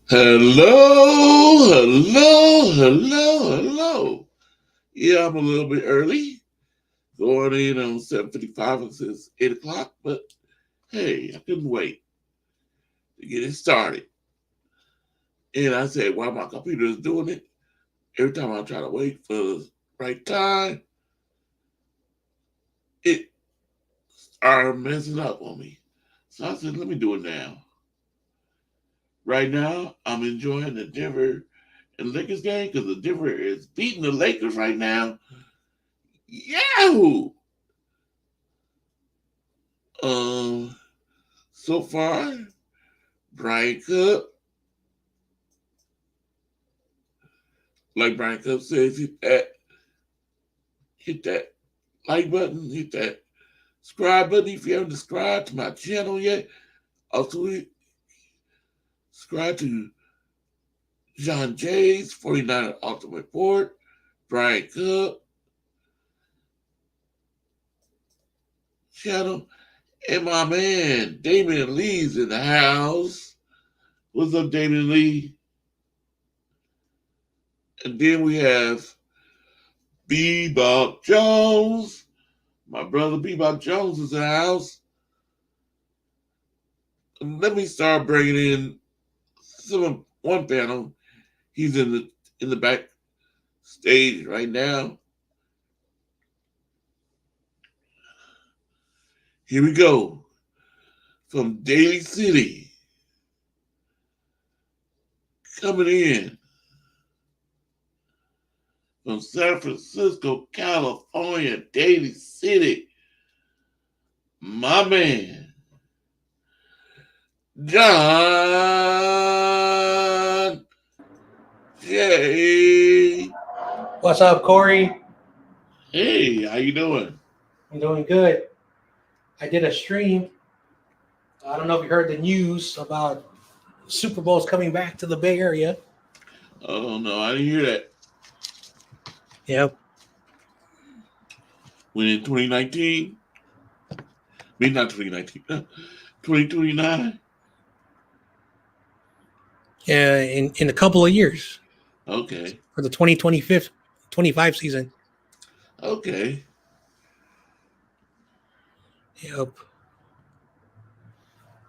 Hello. Yeah, I'm a little bit early. Going in on 7:55 and says 8 o'clock, but hey, I couldn't wait to get it started. And I said, while my computer is doing it, every time I try to wait for the right time, it started messing up on me. So I said, let me do it now. Right now, I'm enjoying the Denver and Lakers game because the Denver is beating the Lakers right now. Yahoo! Um, so far, Brian Cup, like Brian Cup says, hit that like button, hit that subscribe button if you haven't subscribed to my channel yet. Also, subscribe to John Jay's 49er Ultimate Report, Brian Cup channel, and my man Damian Lee's in the house. What's up, Damian Lee? And then we have Bebop Jones. My brother Bebop Jones is in the house. Let me start bringing in one panel. He's in the back stage right now. Here we go. From Daly City. Coming in. From San Francisco, California, Daly City. My man. John Jay. What's up, Corey? Hey, how you doing? I'm doing good. I did a stream. I don't know if you heard the news about Super Bowl's coming back to the Bay Area. Oh, no, I didn't hear that. Yep. When in 2019? Maybe not 2019. 2029? Yeah, in a couple of years. Okay. For the 2025 season. Okay. Yep.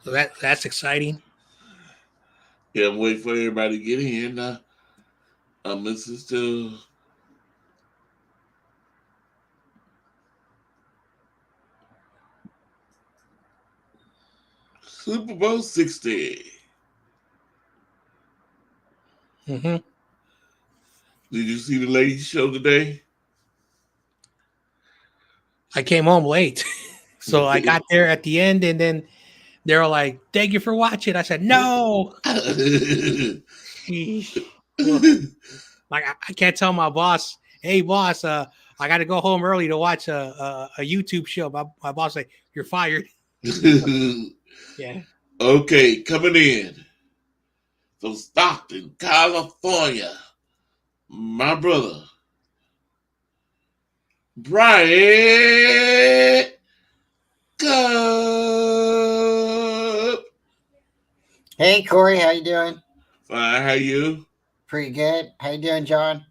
So that's exciting. Yeah, I'm waiting for everybody to get in. I'm listening to Super Bowl 60. Mm-hmm. Did you see the ladies show today? I came home late. So I got there at the end and then they were like, "Thank you for watching." I said, "No." Sheesh. Like I can't tell my boss, "Hey boss, I got to go home early to watch a YouTube show." My boss like, "You're fired." Yeah. Okay, coming in from Stockton, California, my brother Brian Cup. Hey Corey, how you doing? Fine, how you? Pretty good. How you doing, John?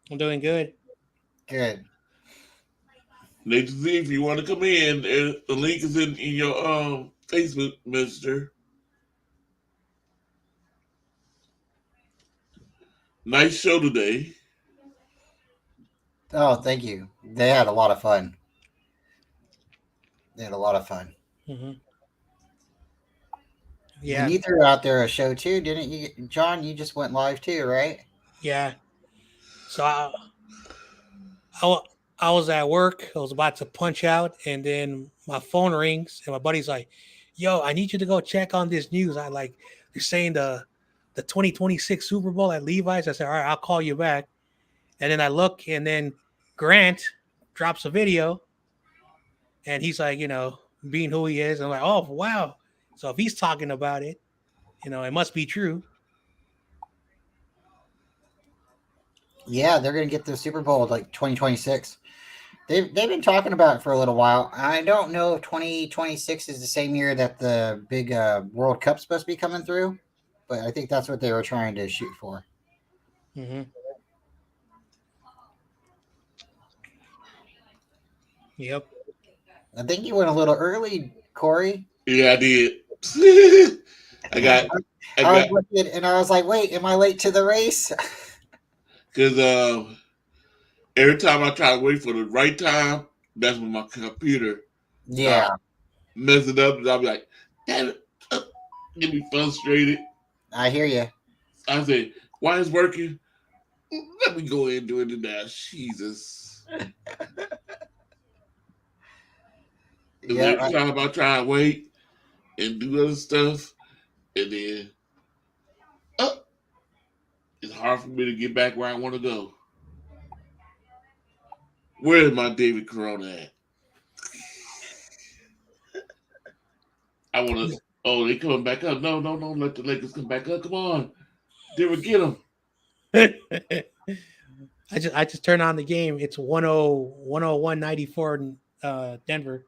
I'm doing good. Good. Need to see if you want to come in. The link is in your Facebook Messenger. Nice show today. Oh, thank you. They had a lot of fun. Mm-hmm. Yeah. And you threw out there a show too, didn't you, John? You just went live too, right? Yeah. So I was at work. I was about to punch out, and then my phone rings, and my buddy's like, yo, I need you to go check on this news. I like they're saying the 2026 Super Bowl at Levi's. I said, all right, I'll call you back. And then I look, and then Grant drops a video, and he's like, being who he is. I'm like, oh wow. So if he's talking about it, it must be true. Yeah, they're gonna get the Super Bowl like 2026. They've been talking about it for a little while. I don't know if 2026 is the same year that the big World Cup's supposed to be coming through, but I think that's what they were trying to shoot for. Mm-hmm. Yep. I think you went a little early, Corey. Yeah, I did. I got I was looking and I was like, wait, am I late to the race? because every time I try to wait for the right time, that's when my computer Yeah, mess it up, and I'll be like, damn it, get me frustrated. I hear you. I say, why is working? Let me go ahead and do it now. Jesus. Yeah, Every time I try to wait and do other stuff, and then it's hard for me to get back where I want to go. Where is my David Corona at? I want to. Oh, they coming back up. No, let the Lakers come back up. Come on. Denver, get them. I just turned on the game. It's 101-94 in Denver.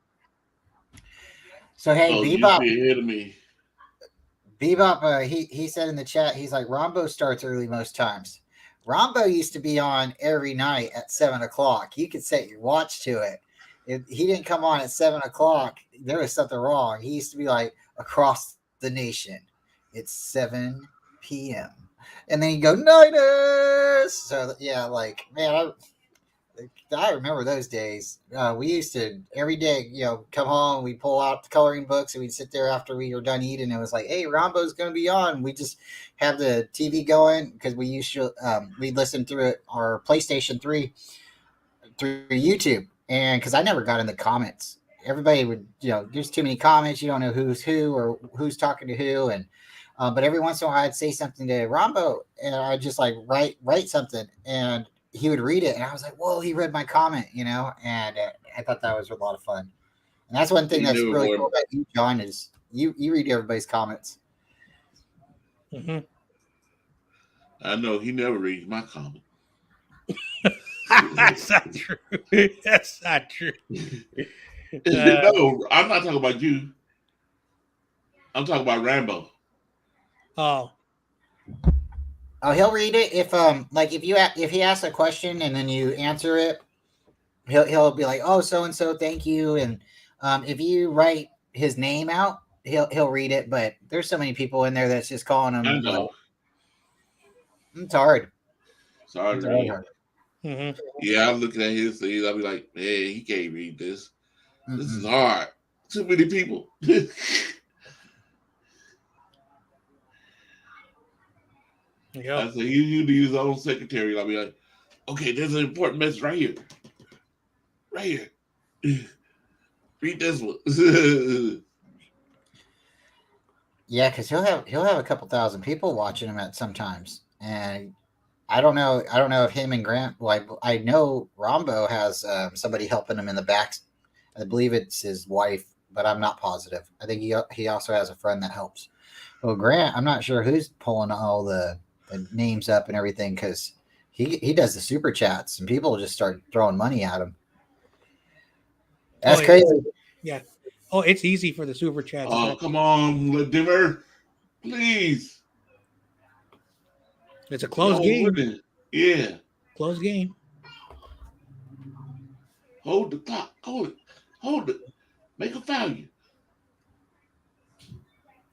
So hey, Bebop, you ahead of me. Bebop, he said in the chat, he's like, Rombo starts early most times. Rombo used to be on every night at 7:00. You could set your watch to it. If he didn't come on at 7:00, there was something wrong. He used to be like, across the nation, it's 7 p.m. And then you go, Niners. So yeah, like, man, I remember those days. We used to every day, come home, we pull out the coloring books, and we'd sit there after we were done eating. It was like, hey, Rombo's going to be on. We just have the TV going because we used to we'd listen through our PlayStation 3 through YouTube, and because I never got in the comments. Everybody would, there's too many comments. You don't know who's who or who's talking to who, and but every once in a while I'd say something to Rombo, and I'd just like write something, and he would read it, and I was like, whoa, he read my comment, and I thought that was a lot of fun. And that's one thing that's really cool about you, John, is you read everybody's comments. Mm-hmm. I know he never reads my comment. That's not true. That's not true. No, I'm not talking about you. I'm talking about Rambo. Oh, he'll read it if if he asks a question and then you answer it, he'll be like, oh, so and so, thank you, and if you write his name out, he'll read it. But there's so many people in there that's just calling him. I know. It's hard. Sorry. It's really hard. mm-hmm. Yeah, I'm looking at his things. I'll be like, hey, he can't read this. Mm-hmm. This is hard. Too many people. Yep. I said, he used to use his own secretary. I'll be like, okay, there's an important message right here. Right here. Read this one. Yeah, because he'll have a couple thousand people watching him at sometimes, and I don't know if him and Grant. Well, I know Rombo has somebody helping him in the back. I believe it's his wife, but I'm not positive. I think he also has a friend that helps. Well, Grant, I'm not sure who's pulling all the names up and everything, because he does the super chats and people just start throwing money at him. That's crazy. Yeah. Oh, it's easy for the super chats. Oh, come on, Denver, please. It's a close game. Yeah. Close game. Hold the clock. Hold it. Make a foul.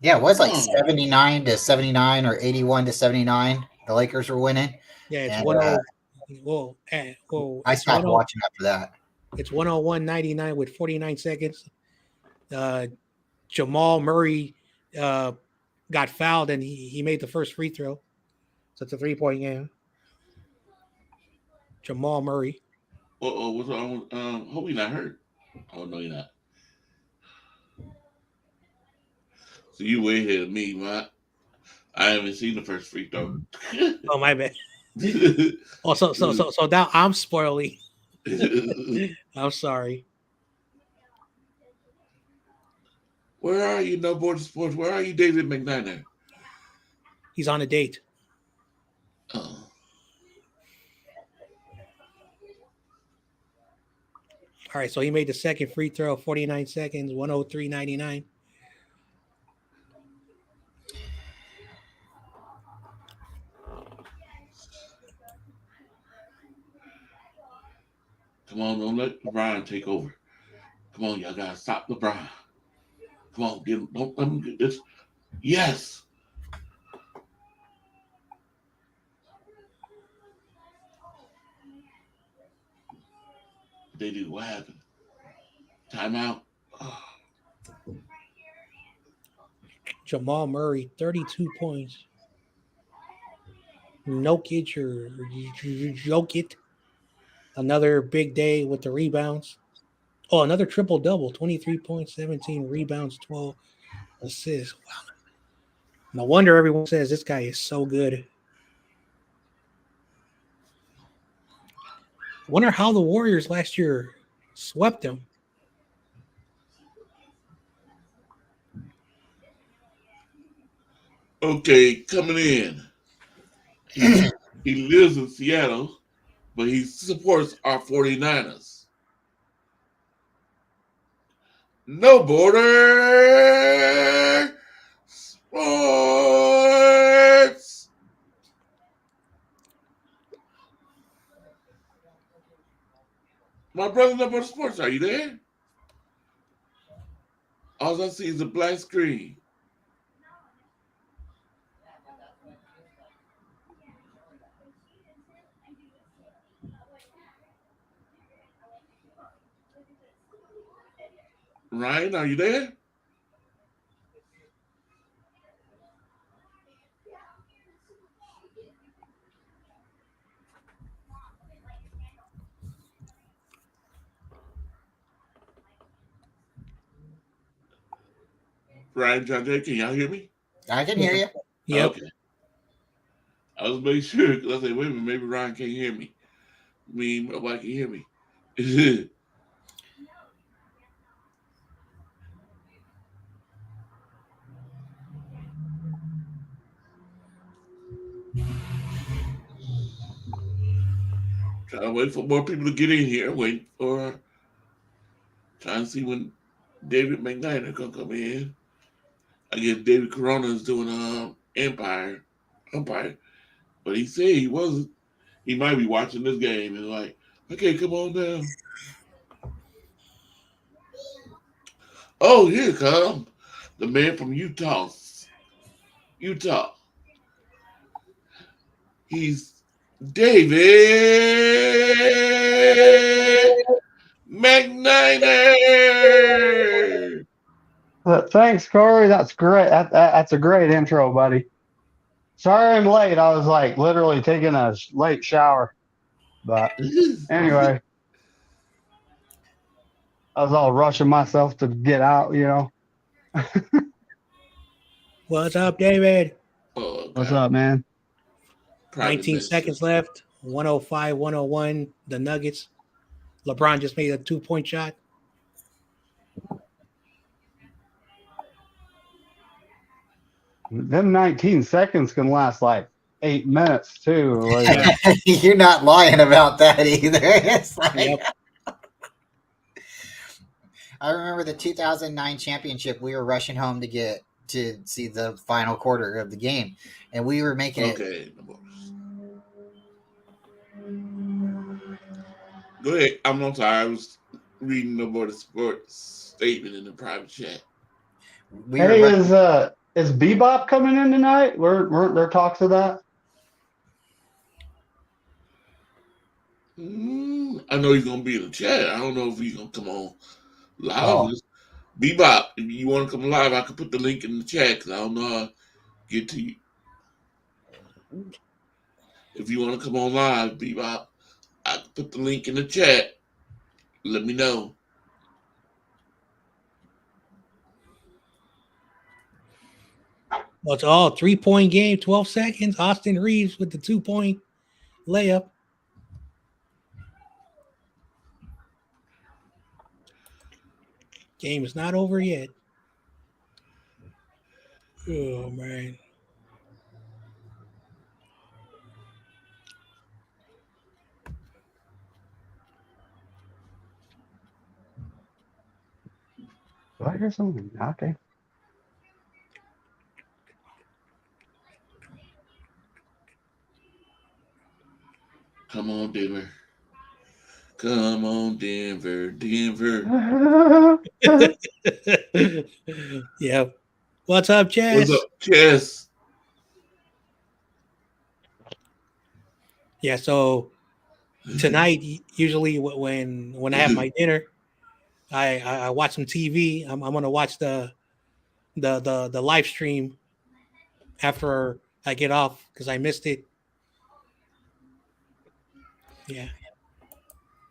Yeah, it was like 79-79 or 81-79. The Lakers were winning. Yeah, it's I stopped watching after that. It's 101-99 with 49 seconds. Jamal Murray got fouled and he made the first free throw. So it's a 3-point game. Jamal Murray. What's wrong? Hope he's not hurt. Oh no, you're not. So you way ahead of me, man. I haven't seen the first free throw. Oh my bad. Oh, so now I'm spoiling. I'm sorry. Where are you, No Border Sports? Where are you, David McNiner? He's on a date. Oh. All right, so he made the second free throw, 49 seconds, 103.99. Come on, don't let LeBron take over. Come on, y'all gotta stop LeBron. Come on, don't let him get this. Yes. They do. What happened? Timeout. Oh. Jamal Murray, 32 points. Jokic or Jokic. Another big day with the rebounds. Oh, another triple double, 23 points, 17 rebounds, 12 assists. Wow. No wonder everyone says this guy is so good. I wonder how the Warriors last year swept them. Okay, coming in. He lives in Seattle, but he supports our 49ers. No Border Sports. My brother, No Border Sports, are you there? All I see is a black screen. Ryan, are you there? Ryan, John Jay, can y'all hear me? I can hear you. Yep. Okay. I was making sure because I said, wait a minute, maybe Ryan can't hear me. Nobody can hear me. Trying to wait for more people to get in here. Wait for trying to see when David McKnight gonna come in. I guess David Corona is doing umpire, but he said he wasn't. He might be watching this game and like, okay, come on down. Oh, here come the man from Utah. Utah. He's David McNiner. Thanks, Corey. That's great. That's a great intro, buddy. Sorry I'm late. I was like literally taking a late shower. But anyway, I was all rushing myself to get out, you know. What's up, David? Oh, What's up, man? 19 seconds left. 105, 101. The Nuggets. LeBron just made a 2-point shot. Them 19 seconds can last like 8 minutes too. Like, You're not lying about that either. It's like, Yep. I remember the 2009 championship. We were rushing home to see the final quarter of the game, and we were making it. Okay. Go ahead. I'm sorry. I was reading about the sports statement in the private chat. hey, is Bebop coming in tonight? Weren't there talks of that? I know he's gonna be in the chat. I don't know if he's gonna come on live. Oh. Bebop, if you want to come live, I can put the link in the chat because I don't know how to get to you. If you want to come on live, Bebop, I can put the link in the chat. Let me know. Well, it's all 3-point game, 12 seconds. Austin Reeves with the 2-point layup. Game is not over yet. Oh, man. Do I hear something knocking? Come on, Denver. Come on, Denver. Denver. Yeah. What's up, Chess? What's up, Chess? Yeah, so tonight, usually when I have my dinner, I watch some TV. I'm gonna watch the live stream after I get off because I missed it. Yeah.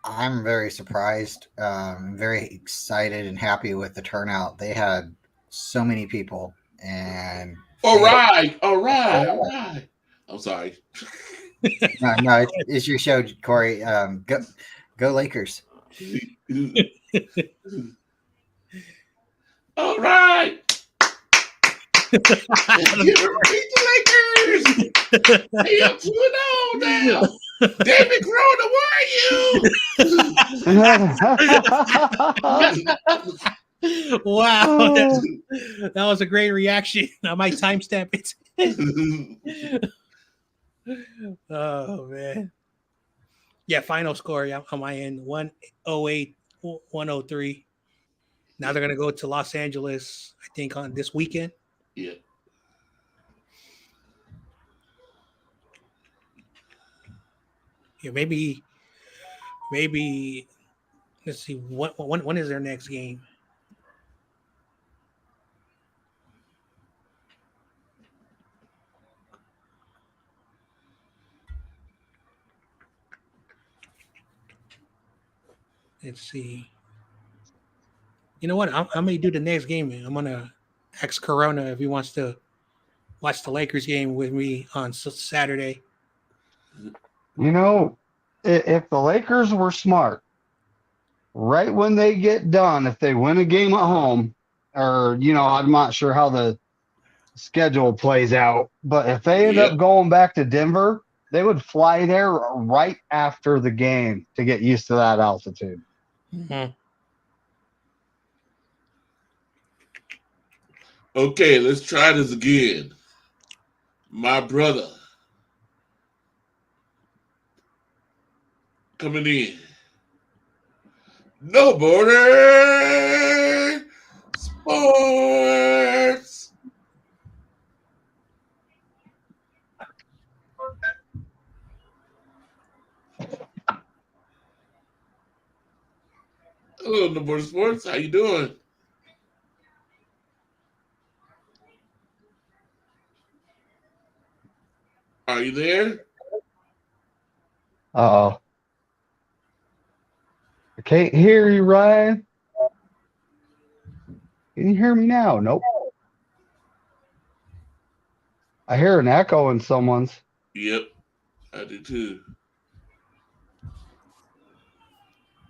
I'm very surprised, very excited and happy with the turnout. They had so many people, and All right. I'm sorry. no, it's your show, Corey. Go Lakers. All right. Denver beat the Lakers. Hey, I'm 2-0 now. David Corona, where are you? Wow, that was a great reaction. I might timestamp it. Oh man. Yeah, final score on my end 108-103. Now they're gonna go to Los Angeles, I think, on this weekend. Yeah. Yeah, maybe let's see when is their next game? Let's see. You know what? I may do the next game. I'm gonna ask Corona if he wants to watch the Lakers game with me on Saturday. You know, if the Lakers were smart, right when they get done, if they win a game at home, or, I'm not sure how the schedule plays out, but if they end up going back to Denver, they would fly there right after the game to get used to that altitude. Mm-hmm. Okay, let's try this again. My brother coming in. No Border Sports. Hello, No Border Sports. How you doing? Are you there? Uh-oh. I can't hear you, Ryan. Can you hear me now? Nope. I hear an echo in someone's. Yep, I do too.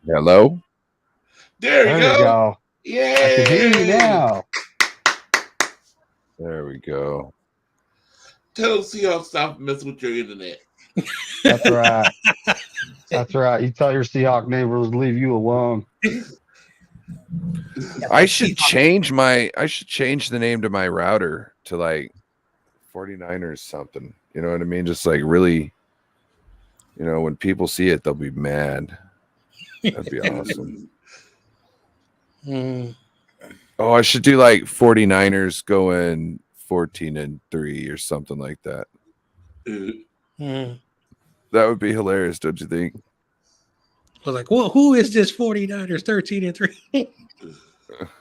Hello? There you go. I can hear you Yeah. now. There we go. Tell the Seahawks stop messing with your internet. That's right. That's right. You tell your Seahawk neighbors to leave you alone. I should change the name to my router to like 49ers something. You know what I mean? Just like really, when people see it, they'll be mad. That'd be awesome. Mm. Oh, I should do like 49ers going 14-3 or something like that. Mm. That would be hilarious, don't you think? I was like, well, who is this 49ers 13-3?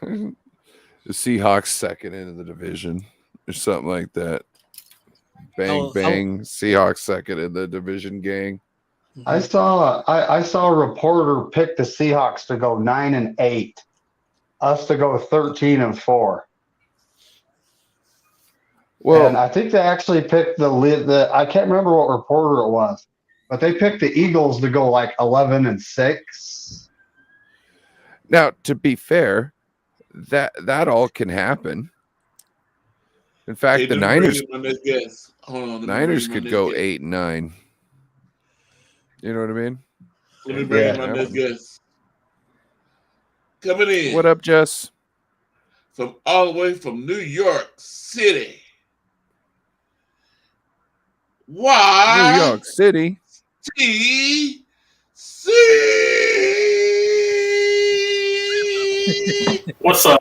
The Seahawks second in the division or something like that. Bang, bang. Seahawks second in the division, gang. I saw a reporter pick the Seahawks to go 9-8, us to go 13-4. Well, and I think they actually picked the I can't remember what reporter it was, but they picked the Eagles to go like 11-6. now to be fair, that all can happen. In fact, Hey, the let me bring Niners in my next guest. Hold on. let me Niners bring in my could next go guest. 8-9. You know what I mean? Let me bring in my Yeah. next guest. Coming in What up, Jess? from all the way from New York City. Why? New York City. TC. What's up?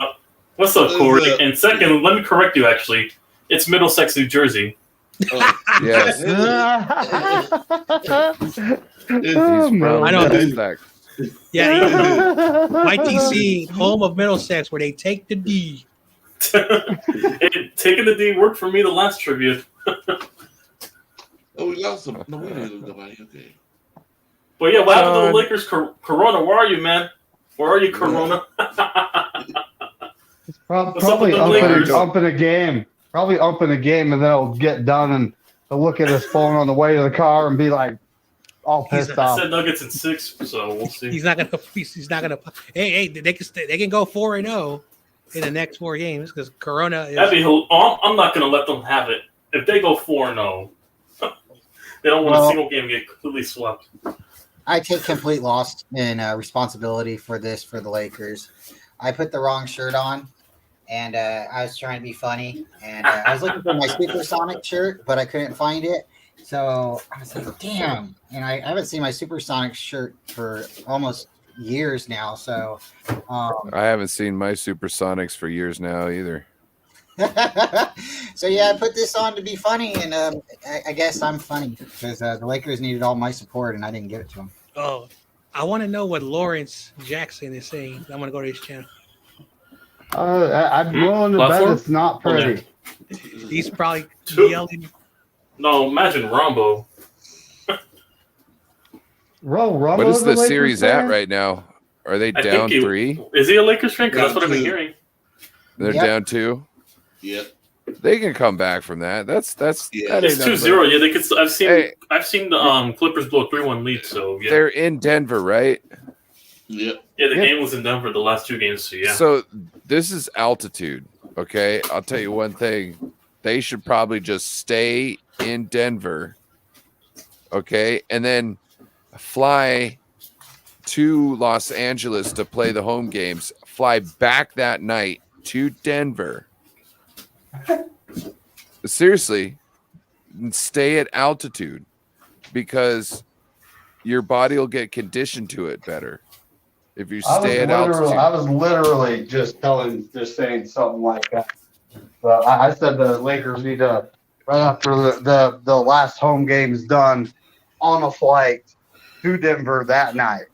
What's up, What's Corey? up? And second, let me correct you. Actually, it's Middlesex, New Jersey. Oh, Yes. This He's is from I know. Middlesex. Yeah, YTC, home of Middlesex, where they take the D. Hey, taking the D worked for me the last trivia. Oh, we lost some. No, we didn't lose nobody. Okay. But yeah, what happened to the John. Lakers? Corona, where are you, man? Where are you, Corona? Probably with the Lakers? umping a game. Probably umping a game, and then it'll get done, and he'll look at his phone on the way to the car and be like, all pissed I off. said Nuggets in 6, so we'll see. He's not gonna. He's not gonna. Hey, they can go 4-0 in the next 4 games because Corona is. I'm not going to let them have it. If they go 4-0, they don't want a single game get completely swept. I take complete loss in responsibility for this for the Lakers. I put the wrong shirt on, and I was trying to be funny, and I was looking for my Supersonic shirt, but I couldn't find it. So I was like, damn. And I haven't seen my Supersonic shirt for almost years now. So, I haven't seen my Supersonics for years now either. so yeah, I put this on to be funny, and I guess I'm funny because the Lakers needed all my support, and I didn't give it to them. Oh, I want to know what Lawrence Jackson is saying. I'm gonna go to his channel. I'm willing to bet Platform? it's not pretty. He's probably Two. yelling. No, imagine Rombo. Rumble What is a the Lakers series fan? at right now? Are they I down think 3? Is he a Lakers fan? Because that's Down what I've been 2. hearing. They're Yep. down 2. Yep. They can come back from that. That's Yeah. that It's ain't nothing 2-0. Yeah, they could. Hey. I've seen the Clippers blow 3-1 lead. So but yeah, they're in Denver, right? Yep. yeah. The Yeah. game was in Denver the last 2 games. So yeah. So this is altitude. Okay. I'll tell you one thing. They should probably just stay in Denver. Okay. And then fly to Los Angeles to play the home games, fly back that night to Denver. Seriously, stay at altitude because your body will get conditioned to it better if you stay at altitude. I was literally just saying something like that. But I said the Lakers need to, right after the last home game's done, on a flight to Denver that night.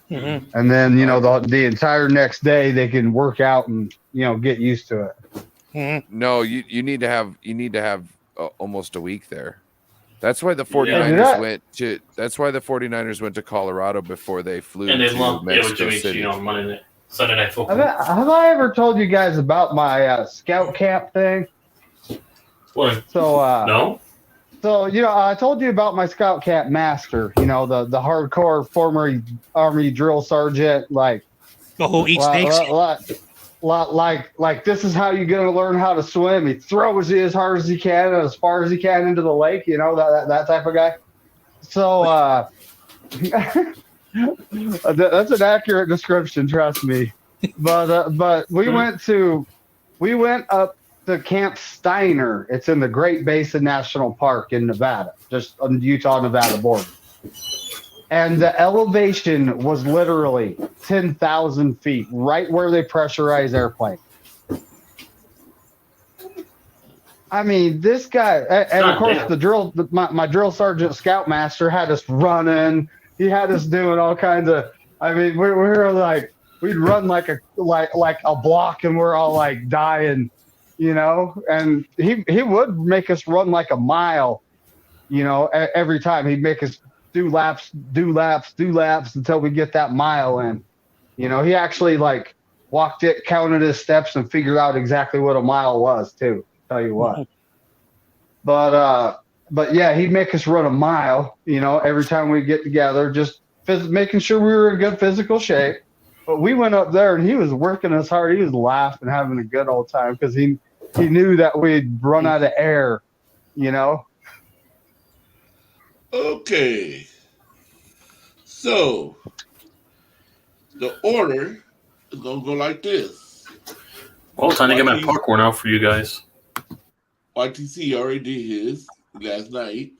Mhm. And then, the entire next day they can work out and, get used to it. Mhm. No, you need to have almost a week there. That's why the Yeah. 49ers that's why the 49ers went to Colorado before they flew And they to lost with Mexico Jimmy City. G on Sunday Night Football. Have I ever told you guys about my scout camp thing? What? So, No. So, I told you about my scout camp master, the hardcore former Army drill sergeant, like, The whole eat snakes. like this is how you're going to learn how to swim. He throws you as hard as he can and as far as he can into the lake, that type of guy. So, that's an accurate description, trust me. But we went up to Camp Steiner. It's in the Great Basin National Park in Nevada, just on the Utah-Nevada border. And the elevation was literally 10,000 feet, right where they pressurize airplanes. I mean, this guy, and of course, my drill sergeant scoutmaster had us running. He had us doing all kinds of. I mean, we were like, we'd run like a block, and we're all like dying. And he would make us run like a mile, every time. He'd make us do laps until we get that mile in. He actually walked it, counted his steps, and figured out exactly what a mile was too. Tell you what. But yeah, he'd make us run a mile, every time we get together, just making sure we were in good physical shape. But we went up there and he was working us hard. He was laughing, having a good old time because he knew that we'd run out of air, Okay. So the order is gonna go like this. Well, time to get my popcorn out for you guys. YTC already did his last night.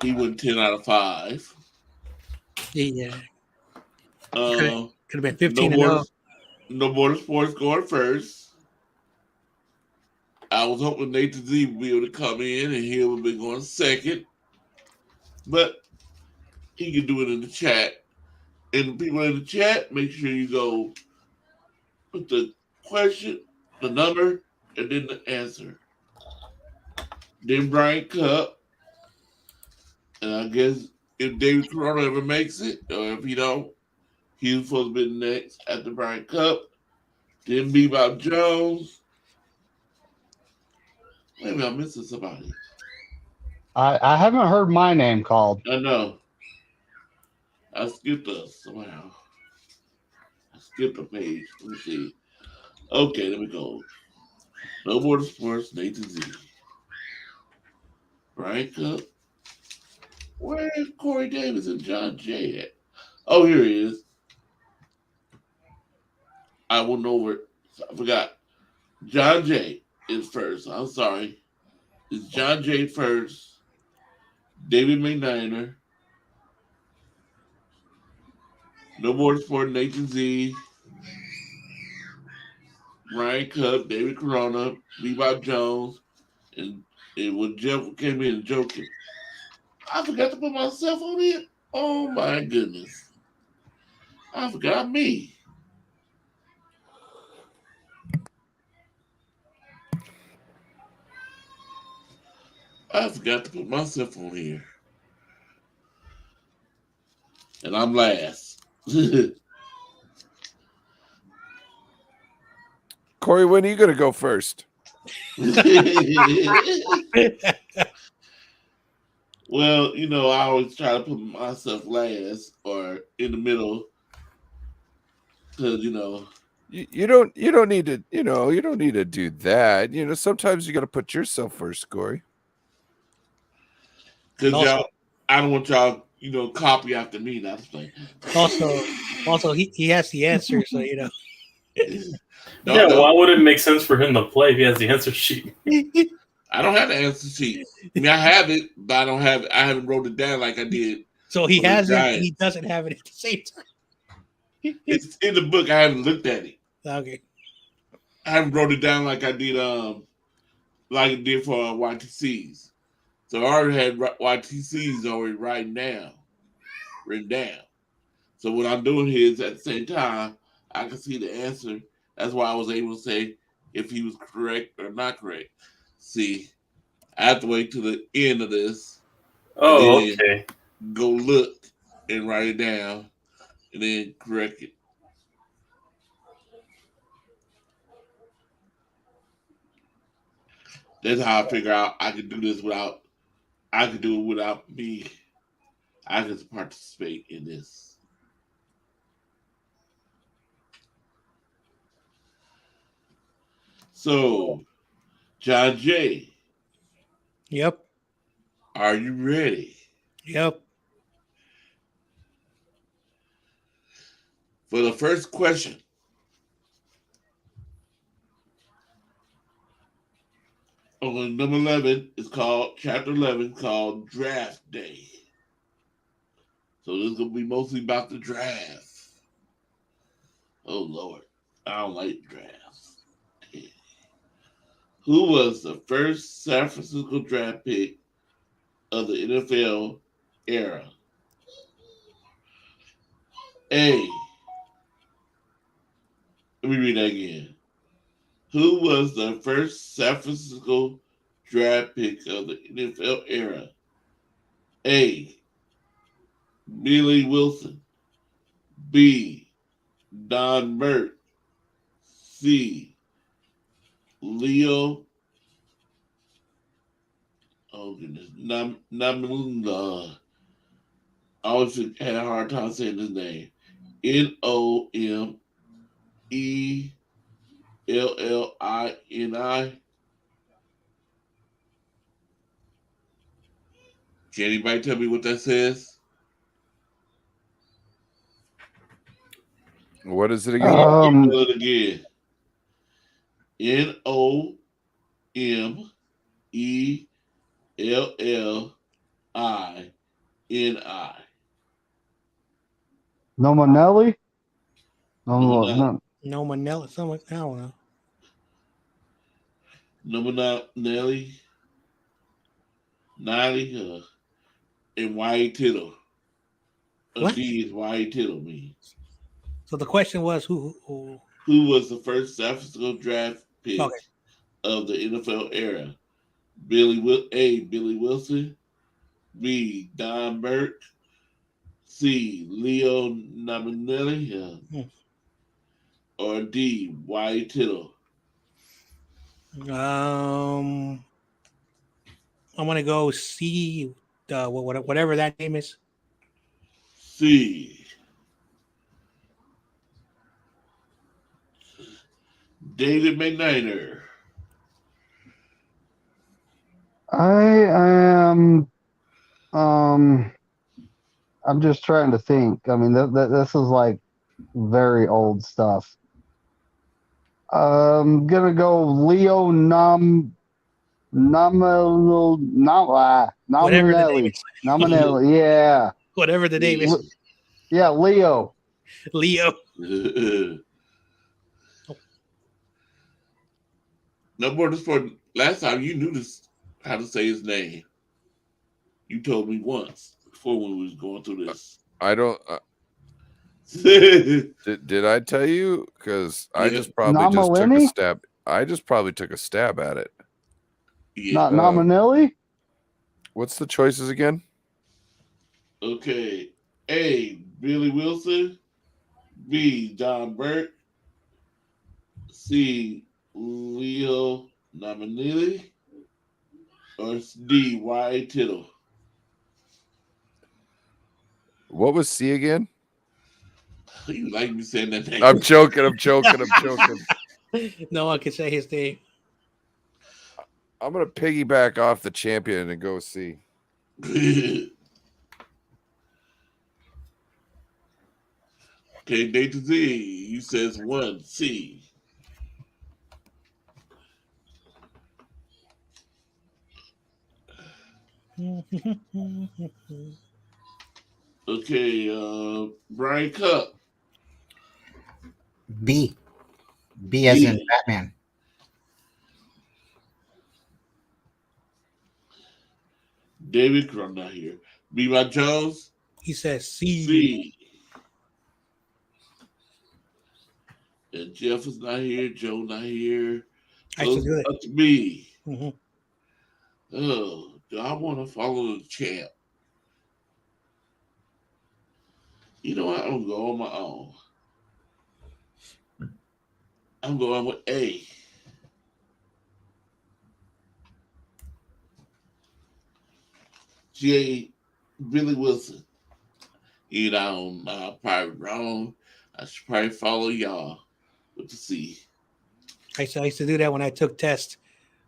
He went 10 out of 5. Yeah, Uh, could have been 15 no and more, 0. no more sports going first. I was hoping Nathan Z would be able to come in and he would be going second, but he can do it in the chat. And the people in the chat, make sure you go put the question, the number, and then the answer. Then Brian Cup, and I guess if David Corona ever makes it, or if he don't, he's supposed to be next after Brian Cup. Then Bebop Jones. Maybe I'm missing somebody. I haven't heard my name called. I know. I skipped us somehow. I skipped a page. Let me see. Okay, there we go. No more sports, Nathan Z. Brian Cup. Where's Corey Davis and John Jay at? Oh, here he is. I went over it. I forgot. John Jay is first. I'm sorry. It's John Jay first. David McNiner. No more sport, Nathan Z. Ryan Cup, David Corona, Bebop Jones, and it was Jeff came in and joking. I forgot to put myself on it. Oh my goodness. I forgot me. I forgot to put myself on here. And I'm last. Corey, when are you going to go first? Well, I always try to put myself last or in the middle. Because, You don't need to, you don't need to do that. Sometimes you got to put yourself first, Corey. because y'all, I don't want y'all, copy after me. That's thing. Also, he has the answer, so Yeah, why would it make sense for him to play if he has the answer sheet? I don't have the answer sheet. I mean, I have it, but I don't have it. I haven't wrote it down like I did. So he for the has it. Giants. He doesn't have it at the same time. It's in the book. I haven't looked at it. Okay. I haven't wrote it down like I did, like I did for YTCs. So I already had YTCs already written down. So what I'm doing here is at the same time, I can see the answer. That's why I was able to say if he was correct or not correct. See, I have to wait to the end of this. Oh, and then okay. Go look and write it down and then correct it. That's how I figure out I can do this without me. I can participate in this. So, John Jay, Yep. are you ready Yep. for the first question? On number 11 is called chapter 11 called Draft Day. So this is gonna be mostly about the draft. Oh Lord, I don't like drafts. Who was the first San Francisco draft pick of the NFL era? A. Let me read that again. Who was the first San Francisco draft pick of the NFL era? A. Billy Wilson. B. Don Burt. C. Leo. Oh goodness, Namula. I always had a hard time saying his name. Nomellini. Can anybody tell me what that says? What is it again? Tell it again. Nomellini. Nominelli? No Manila, something. I don't know. Nelly, Niley, and Y Tittle. What? D is Y Tittle means. So the question was who Who was the first San Francisco draft pick Okay. of the NFL era? Billy Wilson, B. Don Burke, C. Leo Nominelli, or D. Y Tittle. I'm gonna go see whatever that name is. C. David McNiner. I am. I'm just trying to think. I mean, this is like very old stuff. I'm gonna go Leo Whatever the name Nominelli. is. Nominelli, yeah. Whatever the name is. Yeah, Leo. Leo. No more this for last time you knew this how to say his name. You told me once before when we was going through this. I don't. Did I tell you? Because I Yeah. just probably just took a Nominelli? stab. I just probably took a stab at it. Yeah. Not Nominelli? What's the choices again? Okay. A. Billy Wilson. B. Don Burke. C. Leo Nominelli. Or D. Y. Tittle. What was C again? You like me saying that name? I'm joking. I'm joking. I'm joking. No one can say his name. I'm gonna piggyback off the champion and go C. Okay, Date to Z. You says 1. C. Okay, Brian Cup. B. B as in Batman. David Crum not here. B. Jones. He says C. C. And Jeff is not here. Joe not here. I should do it. Up to me. Mhm. Oh, do I want to follow the champ? You know what? I'm going to go on my own. I'm going with A. J. Billy Wilson. You know, I'm probably wrong. I should probably follow y'all with the C. I used to do that when I took tests.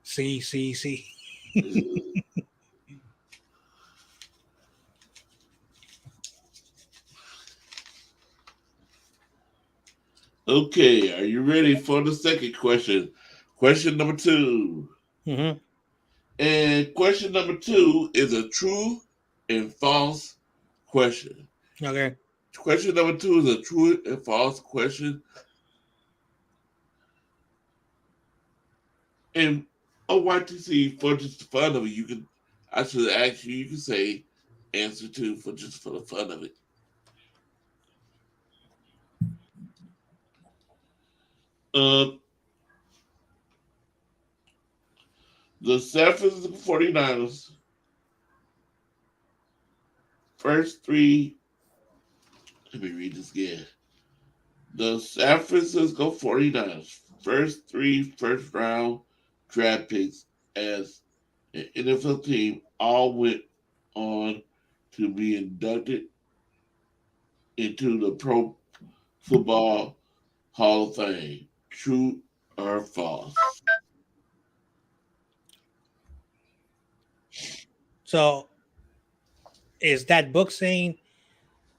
C. Okay, are you ready for the second question? Question number 2. Mm-hmm. And question number 2 is a true and false question. Okay. Question number 2 is a true and false question. And YTC, for just the fun of it, I should ask you, you can say answer to for just for the fun of it. The San Francisco 49ers first 3, let me read this again. The San Francisco 49ers first 3 first-round draft picks as an NFL team all went on to be inducted into the Pro Football Hall of Fame. True or false? So is that book saying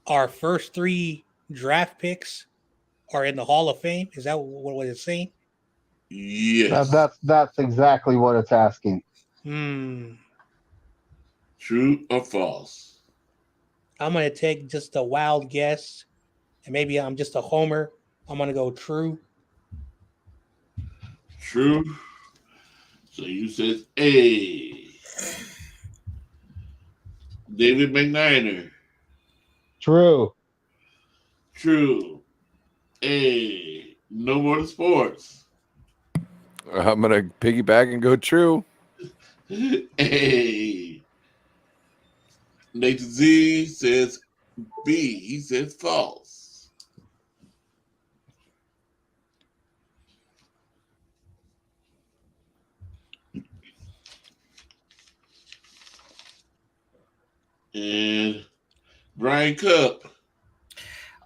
our first 3 draft picks are in the Hall of Fame? Is that what it's saying? Yes. That's exactly what it's asking. True or false? I'm going to take just a wild guess, and maybe I'm just a homer. I'm going to go true. True. So you said A. David McNiner. True. True. A. No more to sports. I'm gonna piggyback and go true. A. Nathan Z says B. He says false. And Brian Cup.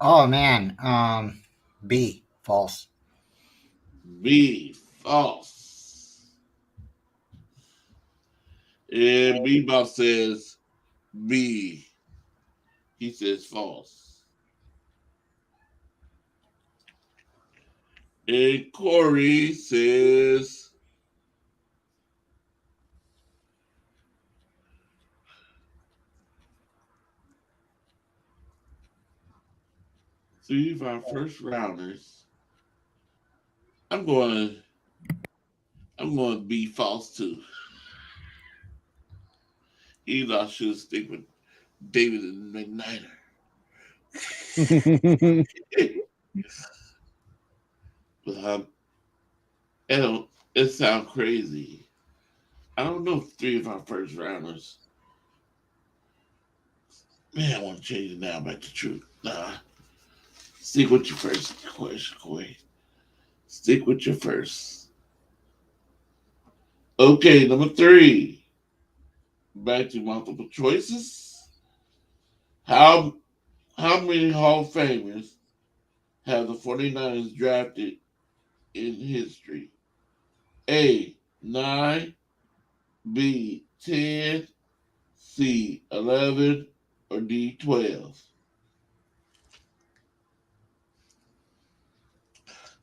Oh man, B, false. B. False. And Bebop says B. He says false. And Corey says three of our first rounders. I'm going to be false too. Either I should stick with David and McNiner. But it sounds crazy. I don't know if 3 of our first rounders. Man, I want to change it now back to true. Nah. Stick with your first question, Corey. Stick with your first. Okay, number 3. Back to multiple choices. How many Hall of Famers have the 49ers drafted in history? A, 9, B, 10, C, 11, or D, 12?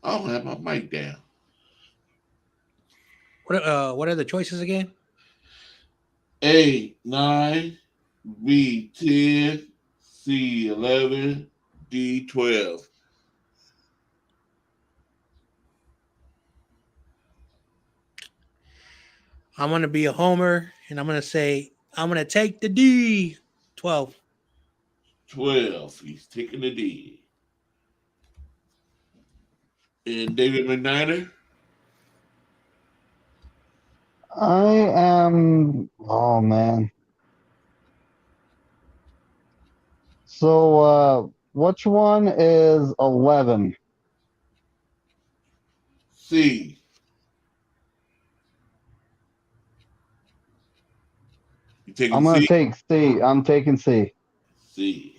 I don't have my mic down. What are the choices again? A, 9, B, 10, C, 11, D, 12. I'm going to be a homer, and I'm going to say I'm going to take the D, 12. 12. He's taking the D. And David McNiner? I am. Oh man. So, which one is 11? C. You taking I'm gonna C? take C. I'm taking C. C.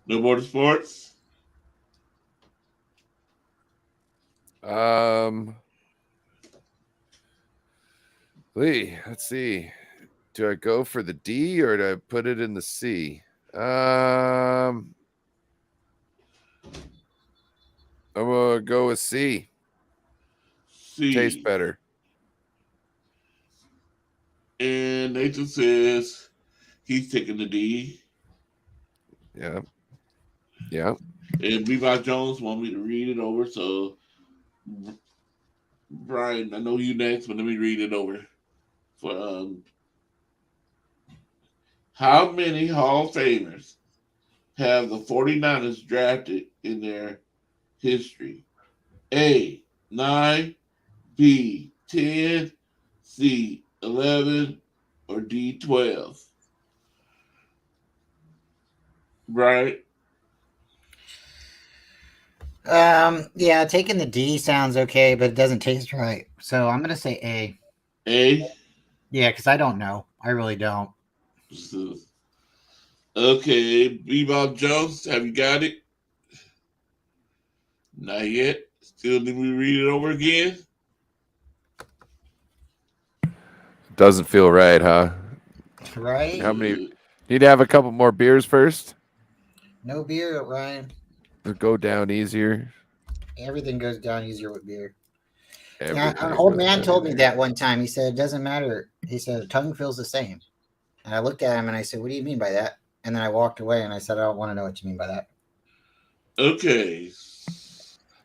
No more to sports? Let's see. Do I go for the D or do I put it in the C? I'm gonna go with C. C. Tastes better. And Nathan says he's taking the D. Yeah. Yeah. And Levi Jones want me to read it over. So, Brian, I know you next, but let me read it over. For how many Hall of Famers have the 49ers drafted in their history? A, 9, B, 10, C, 11, or D, 12? Right? Yeah, taking the D sounds okay, but it doesn't taste right. So I'm gonna say A. A. Yeah, because I don't know. I really don't. So, okay, Bebop Jones, have you got it? Not yet. Still need me to read it over again? Doesn't feel right, huh? Right? How many? Need to have a couple more beers first. No beer, Ryan. Or go down easier. Everything goes down easier with beer. Yeah, Everything an old goes man down told me easier. that one time. He said it doesn't matter. He said tongue feels the same. And I looked at him and I said, "What do you mean by that?" And then I walked away and I said, "I don't want to know what you mean by that." Okay.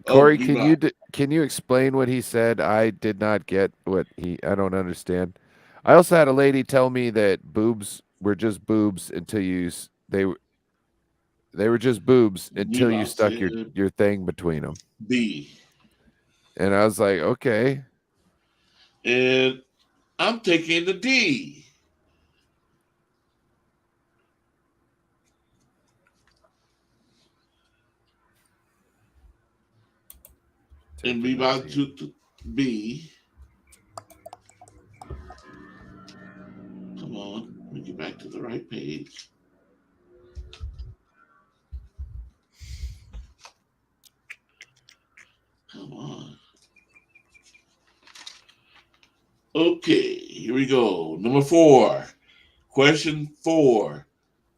Corey, Bebop. can you explain what he said? I did not get what I don't understand. I also had a lady tell me that boobs were just boobs until they were just boobs until you Bebop stuck said your thing between them. B. And I was like, okay. And I'm taking the D. And Bebop took B. Come on, let me get back to the right page. Come on. Okay, here we go. Number 4. Question 4.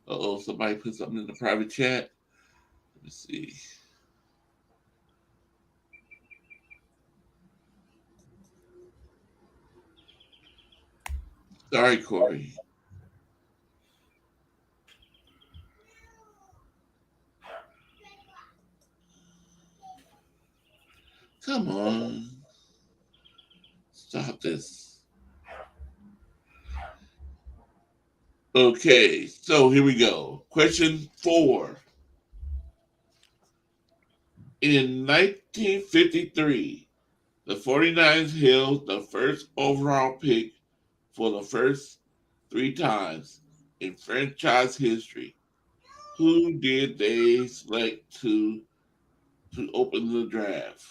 Uh-oh, somebody put something in the private chat. Let me see. Sorry, Corey. Come on. Stop this. Okay, so here we go. Question 4. In 1953, the 49ers held the first overall pick for the first 3 times in franchise history. Who did they select to open the draft?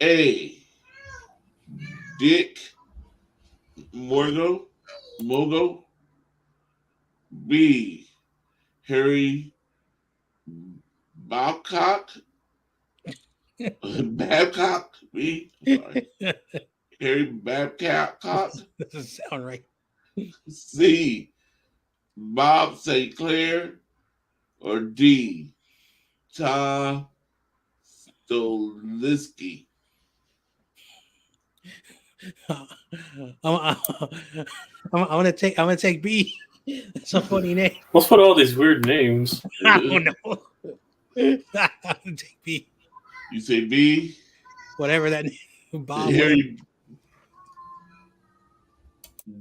A. Dick Mogo. B. Harry Babcock. Babcock. B. Sorry. Harry Babcock. Doesn't sound right. C. Bob St. Clair. Or D. Tom Stolisky. I'm gonna take B. That's a funny name. What's with all these weird names? I don't know. I'm gonna take B. You say B. Whatever that name. Bob. Whatever. Harry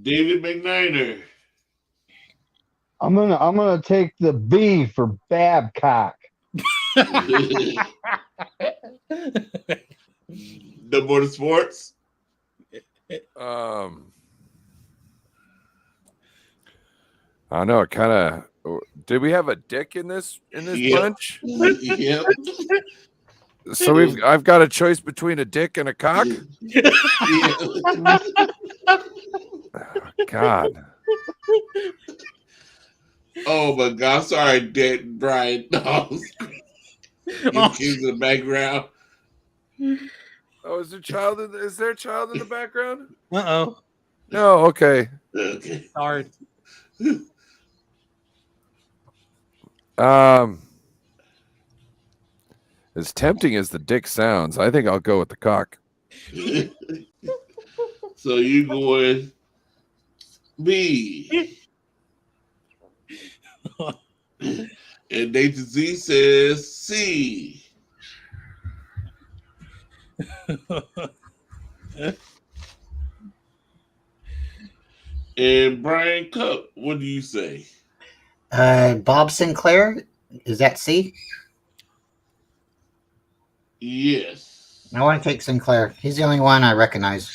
David McNiner. I'm gonna take the B for Babcock. The more sports. I know it kind of. Did we have a dick in this Yep. bunch? Yep. So I've got a choice between a dick and a cock. Yeah. God. Oh my God! Sorry, Dad, Brian. No. Your kids in the background. Oh, is there a child in the background? Uh-oh. No. Okay. Okay. Sorry. As tempting as the dick sounds, I think I'll go with the cock. So you going B. And Nathan Z says C. And Brian Cup, what do you say? Bob Sinclair, is that C? Yes. I want to take Sinclair. He's the only one I recognize.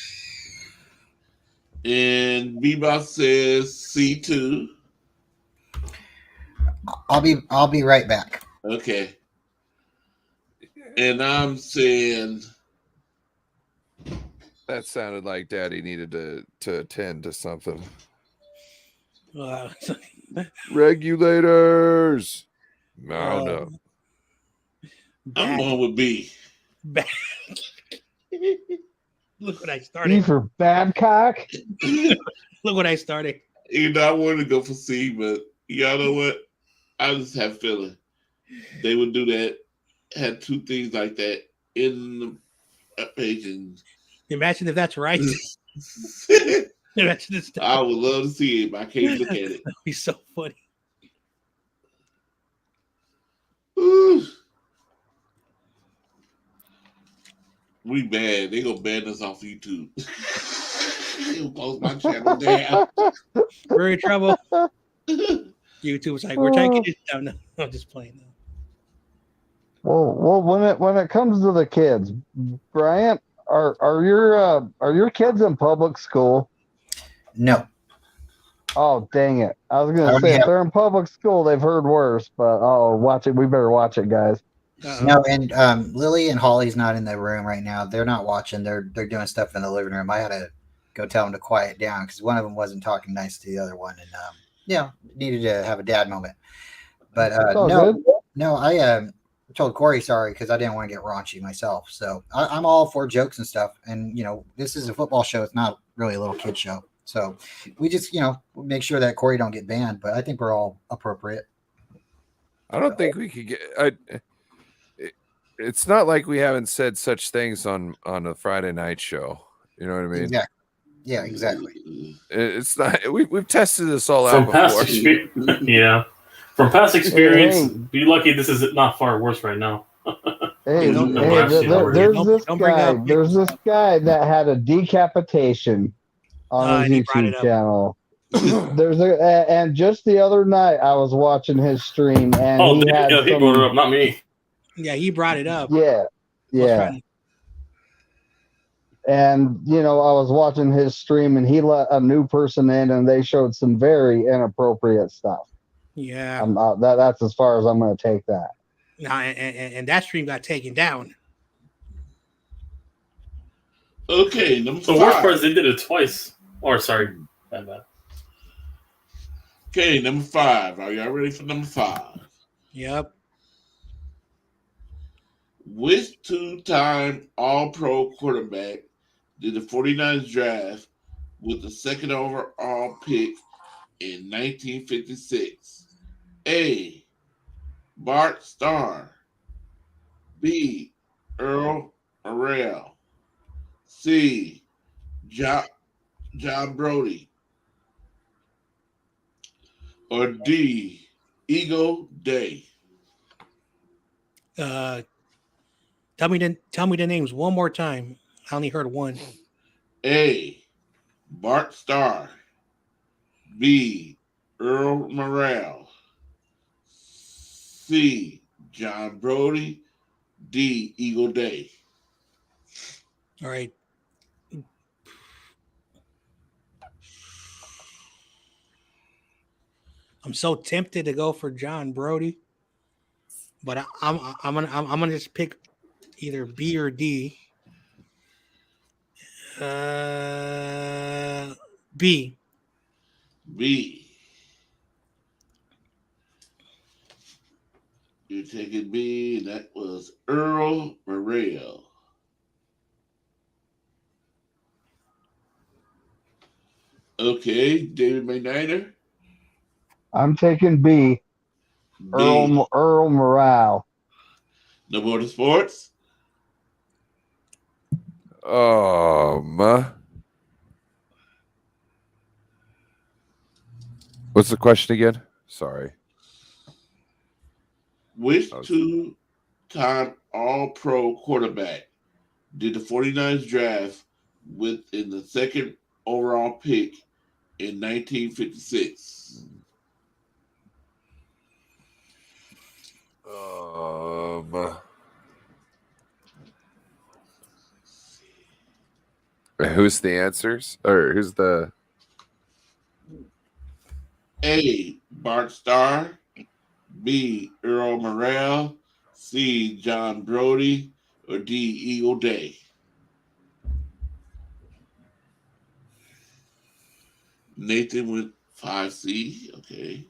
And Bebop says C2. I'll be right back. Okay. And I'm saying That sounded like Daddy needed to attend to something. Uh, Regulators. Mount up. I'm bad, going with B. bad. Look what I B started. for Babcock. Look what I started. I wanted to go for C, but y'all know what? I just have a feeling they would do that. Had two things like that in the page. And Imagine if that's right. Imagine this. I would love to see it, but I can't look at it. That'd be so funny. Ooh. We bad. They gonna ban us off YouTube. They'll close my channel down. We're in trouble. YouTube was like, we're taking this down. No, I'm just playing now. Well, when it comes to the kids, Bryant, are your kids in public school? No. Oh, dang it! I was gonna Oh, say yeah. if they're in public school, they've heard worse. But watch it. We better watch it, guys. Uh-oh. No, and Lily and Holly's not in the room right now. They're not watching. They're doing stuff in the living room. I had to go tell them to quiet down because one of them wasn't talking nice to the other one, and needed to have a dad moment. But It's all good. I told Corey sorry because I didn't want to get raunchy myself. So I'm all for jokes and stuff. And this is a football show. It's not really a little kid show. So we just make sure that Corey don't get banned. But I think we're all appropriate. I don't think we could get. It's not like we haven't said such things on a Friday night show. You know what I mean? Exactly. Yeah, exactly. It's not. We've tested this all out From past before. experience, yeah. From past experience, Hey. be lucky this is not far worse right now. Hey, Don't- there's don't bring up There's this guy that had a decapitation on and he his brought it YouTube up. channel. And just the other night I was watching his stream and Oh, he had he brought it up, not me. Yeah, he brought it up. yeah. And I was watching his stream and he let a new person in and they showed some very inappropriate stuff. Yeah. That's as far as I'm going to take that. Nah, and that stream got taken down. Okay, number The worst five. part is they did it twice. Or sorry, bad. Okay, number 5. Are y'all ready for number 5? Yep. Which two-time All-Pro quarterback did the 49ers draft with the second overall pick in 1956? A. Bart Starr. B. Earl Morrell. C. John Brody. Or D. Eagle Day. Tell me the names one more time. I only heard one. A. Bart Starr. B. Earl Morrell. C. John Brody. D. Eagle Day. All right. I'm so tempted to go for John Brody, but I'm gonna just pick either B or D. B. B. You're taking B, and that was Earl Morrell. Okay, David McNiner. I'm taking B. B. Earl Morale. No more to sports. What's the question again? Sorry. Which two-time All-Pro quarterback did the 49ers draft with in the second overall pick in 1956? Who's the answers? Or who's the A. Bart Starr. B. Earl Morrell. C. John Brody, or D. Eagle Day? Nathan with 5C. Okay.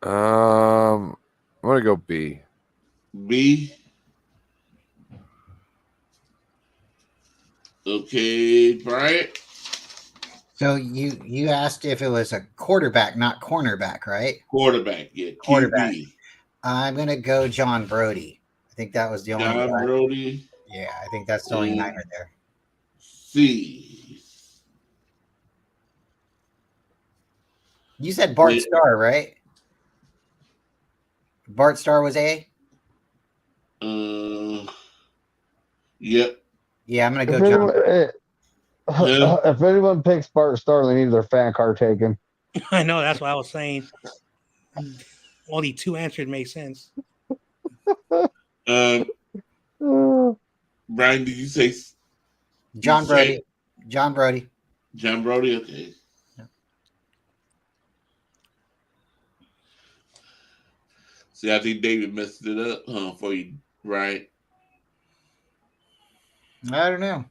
I'm gonna go B. B. Okay, Bryant. So you asked if it was a quarterback, not cornerback, right? Quarterback. Yeah, Quarterback. QB. I'm gonna go John Brody. I think that was the only John guy. Brody. Yeah, I think that's the only And Niner there. C. You said Bart Wait. Starr, right? Bart Starr was A? Yep. Yeah, I'm gonna If go John. Huh? if anyone picks Bart Starr, they need their fan card taken. I know. That's what I was saying. Only two answers make sense. Um, Uh, Brian, did you say John you Brody. say John Brody. John Brody? Okay. Yeah. See, I think David messed it up, for you, right? I don't know.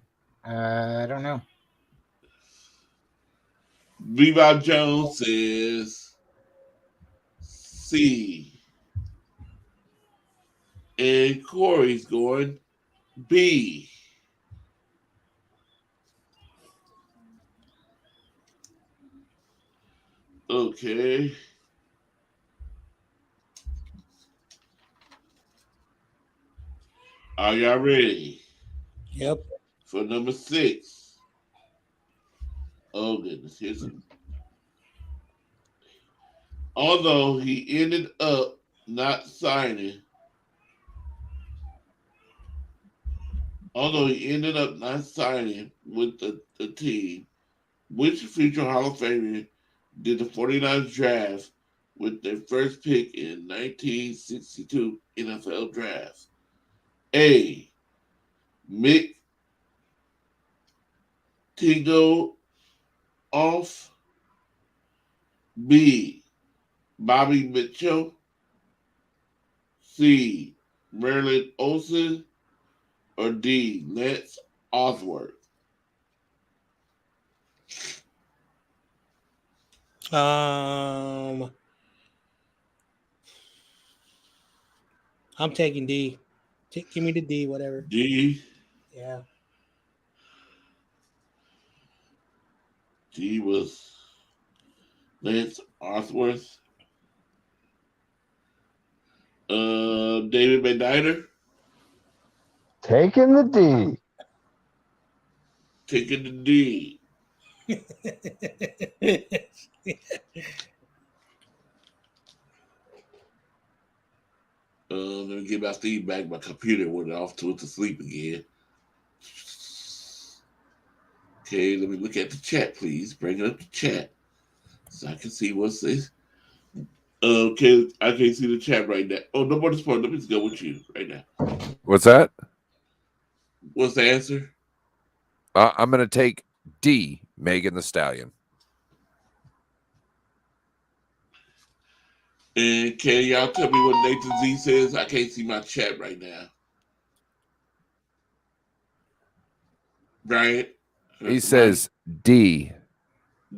I don't know. Levi Jones says C. And Corey's going B. Okay. Are y'all ready Yep. for number 6? Oh, goodness. Here's some. Although he ended up not signing, with the team, which future Hall of Famer did the 49ers draft with their first pick in 1962 NFL draft? A. Mick Tingo off. B. Bobby Mitchell. C. Marilyn Olsen. Or D. Lance Osworth. I'm taking D. Give me the D, whatever. D. Yeah. D was Lance Osworth. David McNider taking the D. taking the D. Let me get my feedback. My computer went off to sleep again. Okay, let me look at the chat, please. Bring up the chat so I can see what's this. Okay, I can't see the chat right now. Oh, no more sport. Let me just go with you right now. What's that? What's the answer? I'm gonna take D. Megan the Stallion. And can y'all tell me what Nathan Z says? I can't see my chat right now. Brian? He says D.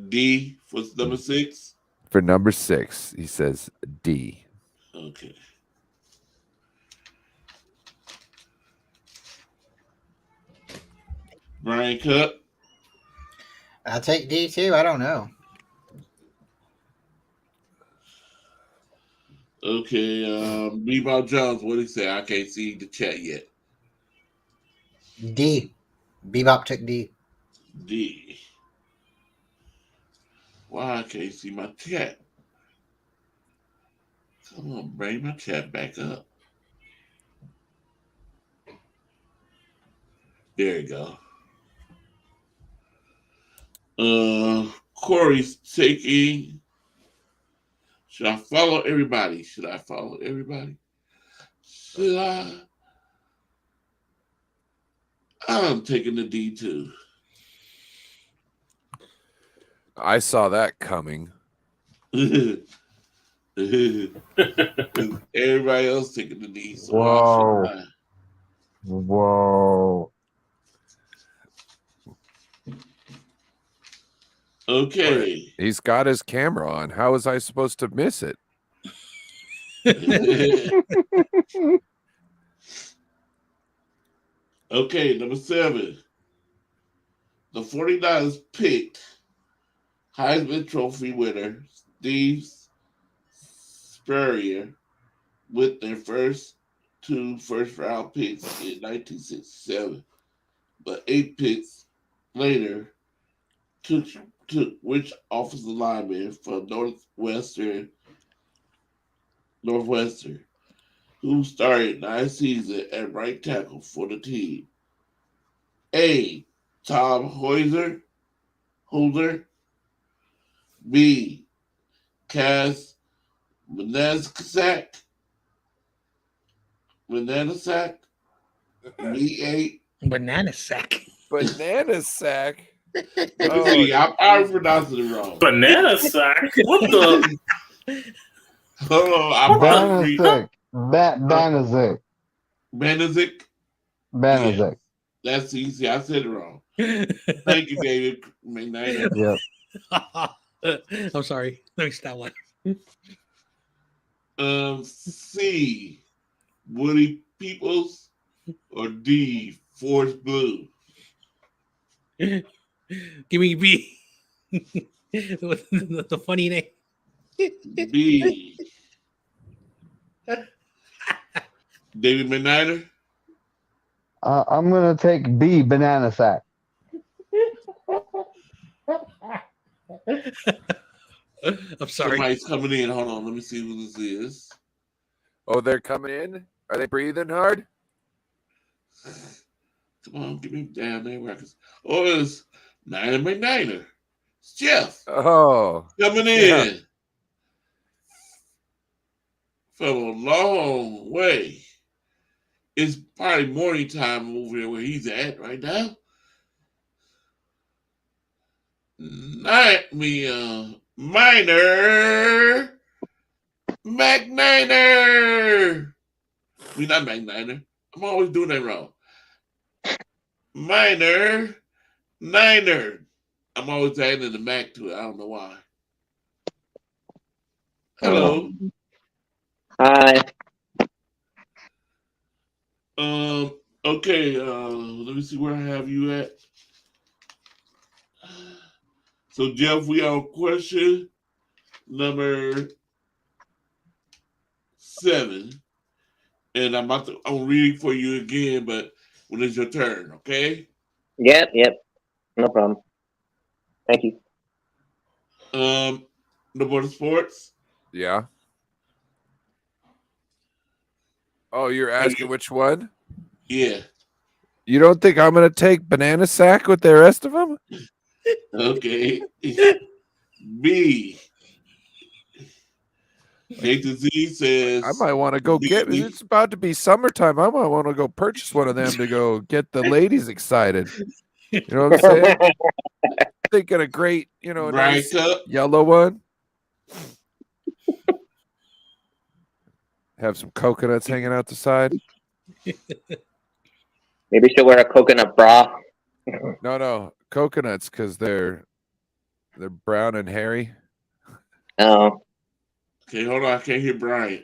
D for number 6? For number 6, he says D. Okay. Brian Cup? I'll take D too. I don't know. Okay, Bebop Jones, what did he say? I can't see the chat yet. D. Bebop took D. D. Why I can't see my chat? Come on, bring my chat back up. There you go. Corey's taking. Should I follow everybody? Should I? I'm taking the D too. I saw that coming. Everybody else taking the knee. So Whoa. I should Whoa. Okay. He's got his camera on. How was I supposed to miss it? Okay, number 7. The 49ers picked Heisman Trophy winner Steve Spurrier with their first 2 first-round picks in 1967, but 8 picks later took which offensive lineman from Northwestern, who started 9 seasons at right tackle for the team. A. Tom Holder. B. Cass Manasak. B. Banana sack. Banana sack. Let me see. I'm pronouncing it wrong. Banana sack? What the? Hold on. I'm Banazak. Banazak. Banazak. Banazak. That's easy. I said it wrong. Thank you, David McKnight. Yep. I'm sorry. Let me stop one. C. Woody Peoples or D. Forrest Blue. Give me B. the funny name. B. David McKnight. I'm gonna take B. Banana sack. I'm sorry. Somebody's coming in. Hold on. Let me see who this is. Oh, they're coming in? Are they breathing hard? Come on, give me down there records. Oh, it's Niner McNiner. It's Jeff Oh. coming in from a long way. It's probably morning time over here where he's at right now. Miner McNiner. Not McNiner. I'm always doing that wrong. Niner. I'm always adding the Mac to it. I don't know why. Hello. Hi. Okay, let me see where I have you at. So Jeff, we on question number 7. And I'm reading for you again, but when it's your turn, okay? Yep. No problem. Thank you. The board of sports. Yeah. Oh, you're asking which one? Yeah. You don't think I'm going to take banana sack with the rest of them? Okay. B. Nathan Z says I might want to go get it. It's about to be summertime. I might want to go purchase one of them to go get the ladies excited. You know what I'm saying? Thinking a great, nice yellow one. Have some coconuts hanging out the side. Maybe she'll wear a coconut bra. No, coconuts because they're brown and hairy. Oh. Okay, hold on. I can't hear Brian.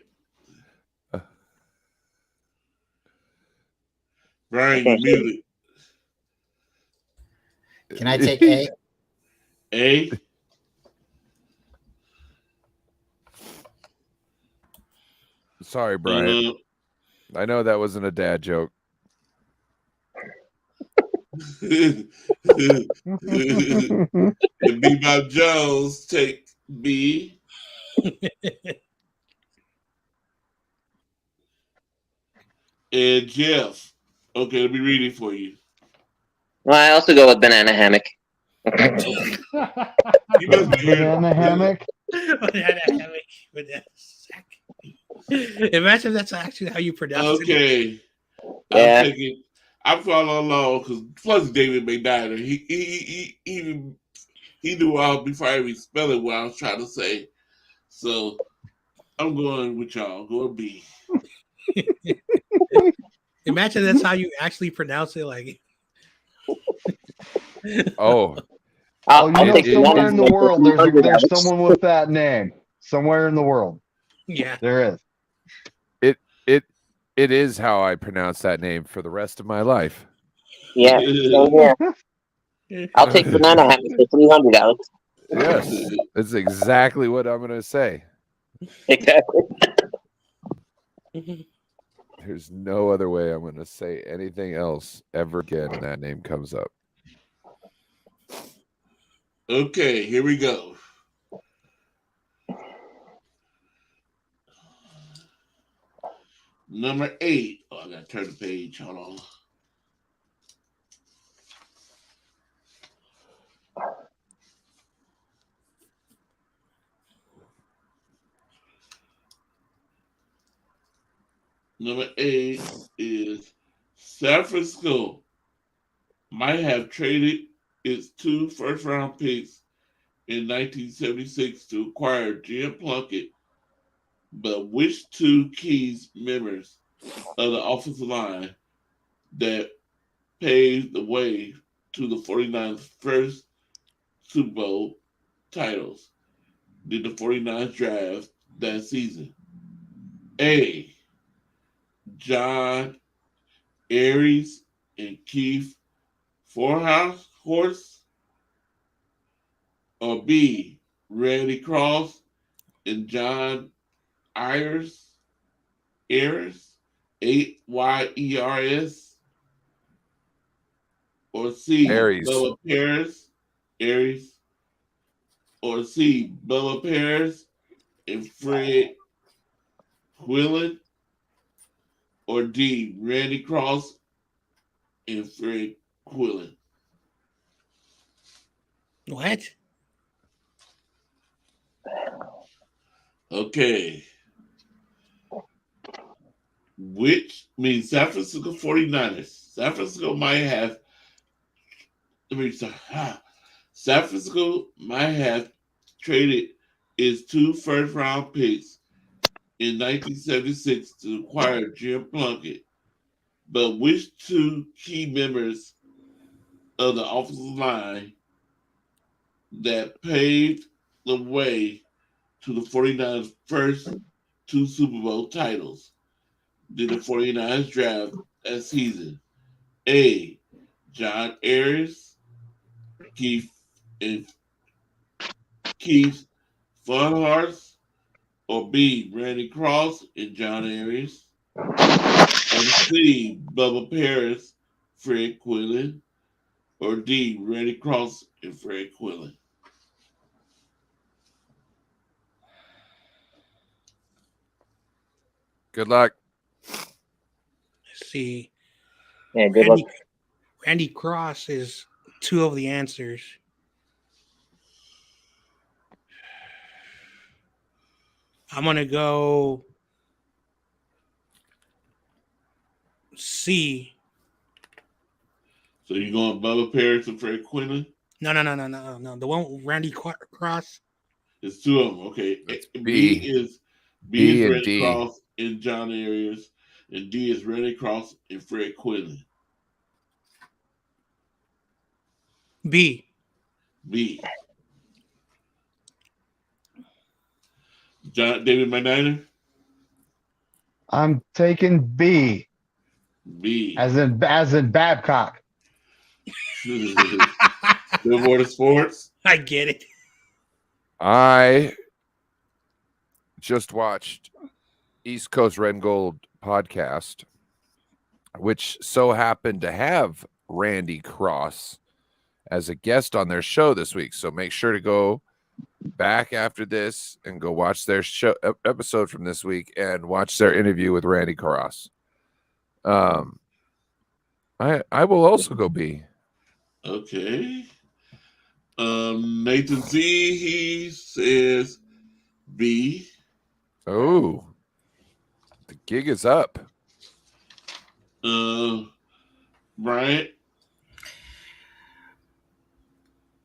Brian, you're muted. Can I take A? A. Sorry, Brian. I know that wasn't a dad joke. And Bebop Jones take B. And Jeff. Okay, let me read it for you. Well, I also go with banana hammock. You must be Banana hammock. Banana hammock. Banana sack. Imagine if that's actually how you pronounce it. Okay. Yeah. I'm following along because plus David McNider. He knew before I even spell it what I was trying to say. So I'm going with y'all. Going B. Imagine that's how you actually pronounce it. Like, Oh, I'll, Oh, you I'll know, take the somewhere in the 100 world, there's Alex. someone with that name. Somewhere in the world, yeah. there is. it is how I pronounce that name for the rest of my life. Yeah, same here. I'll take banana hammocks for 300, Alex. Yes, that's exactly what I'm gonna say. Exactly. There's no other way I'm gonna say anything else ever again when that name comes up. Okay, here we go. Number 8. Oh, I gotta turn the page. Hold on. Number 8 is San Francisco might have traded its 2 first-round picks in 1976 to acquire Jim Plunkett, but which 2 key members of the offensive line that paved the way to the 49ers' first Super Bowl titles did the 49ers draft that season? A. John Aries and Keith Horse, or B. Randy Cross and John Ayers, Ayers, Ayers, or C. Aries. Bella Aries, or C. Bella Paris and Fred Quillen, or D. Randy Cross and Fred Quillen. What? Okay. Which means San Francisco 49ers. San Francisco might have, San Francisco might have traded its 2 first-round picks in 1976 to acquire Jim Plunkett, but which 2 key members of the offensive line that paved the way to the 49ers' first 2 Super Bowl titles did the 49ers draft that season? A. John Ayers, Keith Funhardt, or B. Randy Cross and John Ayers, or C. Bubba Paris, Fred Quillen, or D. Randy Cross and Fred Quillen. Good luck. Let's see. Yeah, good luck. Randy Cross is 2 of the answers. I'm gonna go C. So you're going Bubba Paris and Fred Quillen? No. The one with Randy Cross. It's 2 of them. Okay. That's B B. is B and Randy D. Cross and John Ayers, and D is Randy Cross and Fred Quillen. B. B. David McNiner? I'm taking B, B. as in Babcock. Billboard of Sports? I get it. I just watched East Coast Red and Gold podcast, which so happened to have Randy Cross as a guest on their show this week. So make sure to go back after this and go watch their show episode from this week and watch their interview with Randy Cross. I will also go B. Okay. Nathan Z, he says B. Oh, the gig is up. Bryant?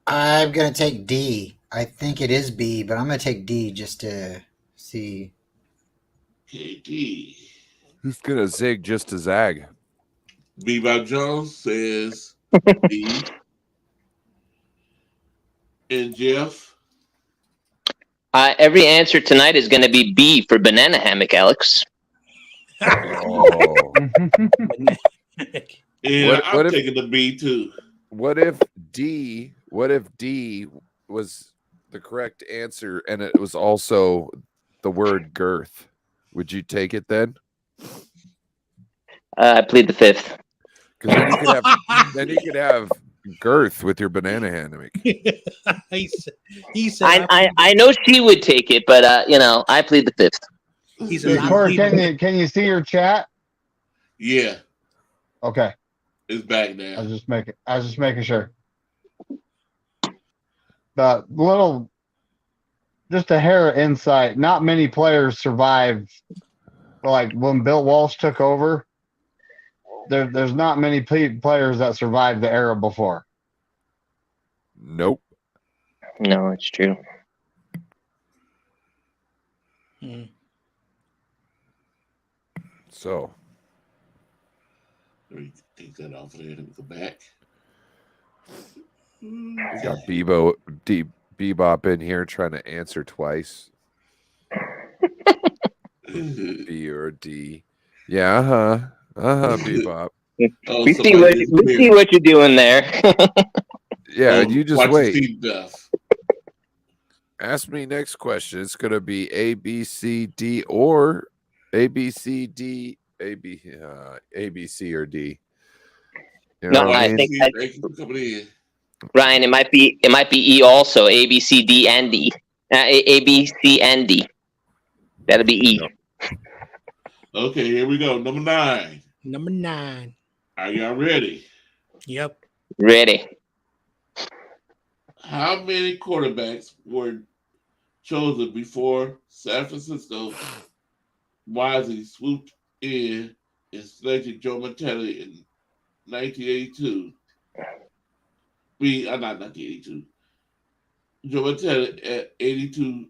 I'm gonna take D. I think it is B, but I'm gonna take D just to see. KD. Who's gonna zig just to zag? Bebop Jones says D. And Jeff. Every answer tonight is going to be B for banana hammock, Alex. Oh. And I'm if- taking the B too. What if D was the correct answer and it was also the word girth? Would you take it then? I plead the fifth. Because then you could have girth with your banana hammock. he said, I know she would take it, but I plead the fifth. he said, Hey, Corey, can you see your chat? Yeah, Okay. it's back I now. was just making sure. The little, just a hair of insight. Not many players survived. Like when Bill Walsh took over, there's not many players that survived the era before. Nope. No, it's true. So Let me take that off of there and go back. we got Bebop in here trying to answer twice. B or D. Yeah, Bebop. Oh, We see what you're doing there. Yeah, you just watch wait. the seat stuff. Ask me next question. It's gonna be A, B, C, D, or A, B, C, D, A, B, C, or D. You No, what I mean? think Thank you for coming in. Ryan, it might be E also. A, B, C, D, and D. A, B, C, and D. That'll be E. Okay, here we go. Number 9. Number 9. Are y'all ready? Yep. Ready. How many quarterbacks were chosen before San Francisco wisely swooped in and selected Joe Montana in 1982? Not 1982. Joe Montana at 82.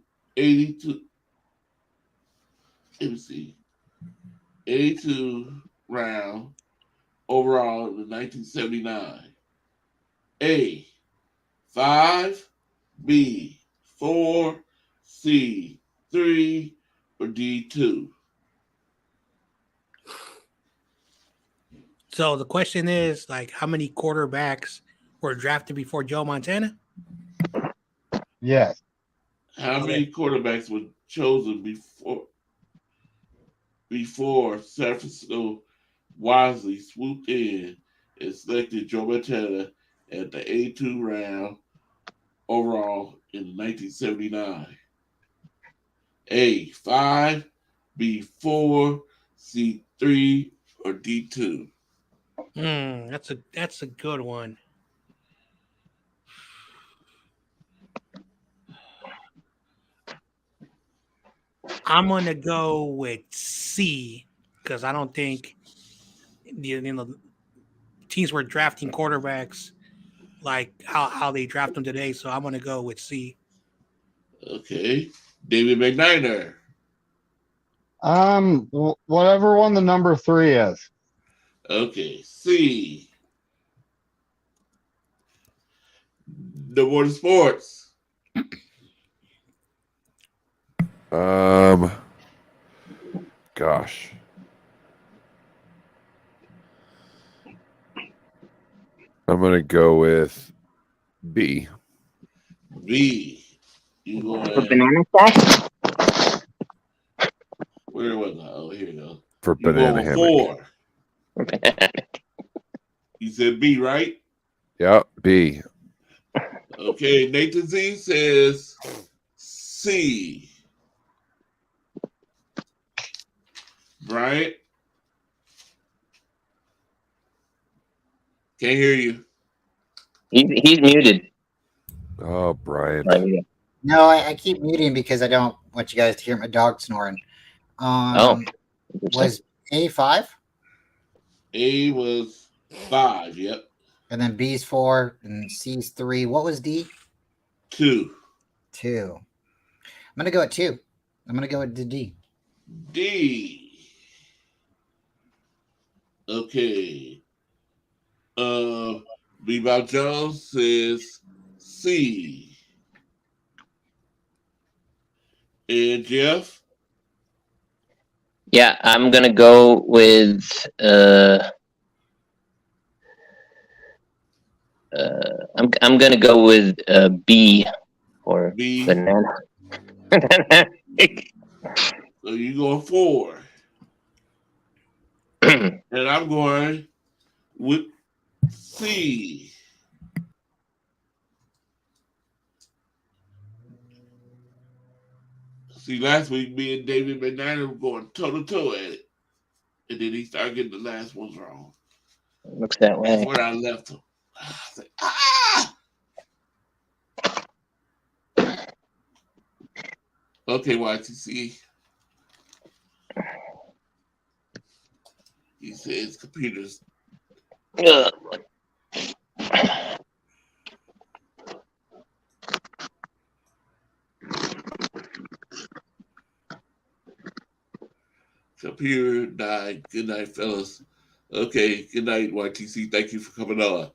Let me see. 82 round overall in 1979. A. 5, B. 4, C. 3, or D. 2. So the question is, like, how many quarterbacks were drafted before Joe Montana? Yes. How many quarterbacks were chosen before San Francisco wisely swooped in and selected Joe Montana at the 82 round overall in 1979? A. 5, B. 4, C. 3, or D. 2. That's a good one. I'm gonna go with C because I don't think the teams were drafting quarterbacks like how they draft them today. So I'm gonna go with C. Okay. David McNiner. Whatever one the number 3 is. Okay. C. The Word Sports. Gosh. I'm gonna go with B. B. You going For banana sack? where was I? Oh, here you go. For You banana going hammock. 4. You said B, right? Yep, B. Okay. Nathan Z says C. Bryant. Can't hear you. He's muted. Oh, Brian. No, I keep muting because I don't want you guys to hear my dog snoring. Was A5? A was 5. Yep. And then B's 4 and C's 3. What was D? 2. 2. I'm gonna go at 2. I'm gonna go with the D. D. Okay. Bebop Jones says C. And Jeff? Yeah, I'm gonna go with I'm gonna go with B or B. banana. So you going 4. And I'm going with C. See, last week me and David McNair were going toe to toe at it. And then he started getting the last ones wrong. Looks that That's way. where I left him. I said, ah! Okay, YTC. He says computers. Ugh. Computer died. Good night, fellas. Okay, good night, YTC. Thank you for coming on.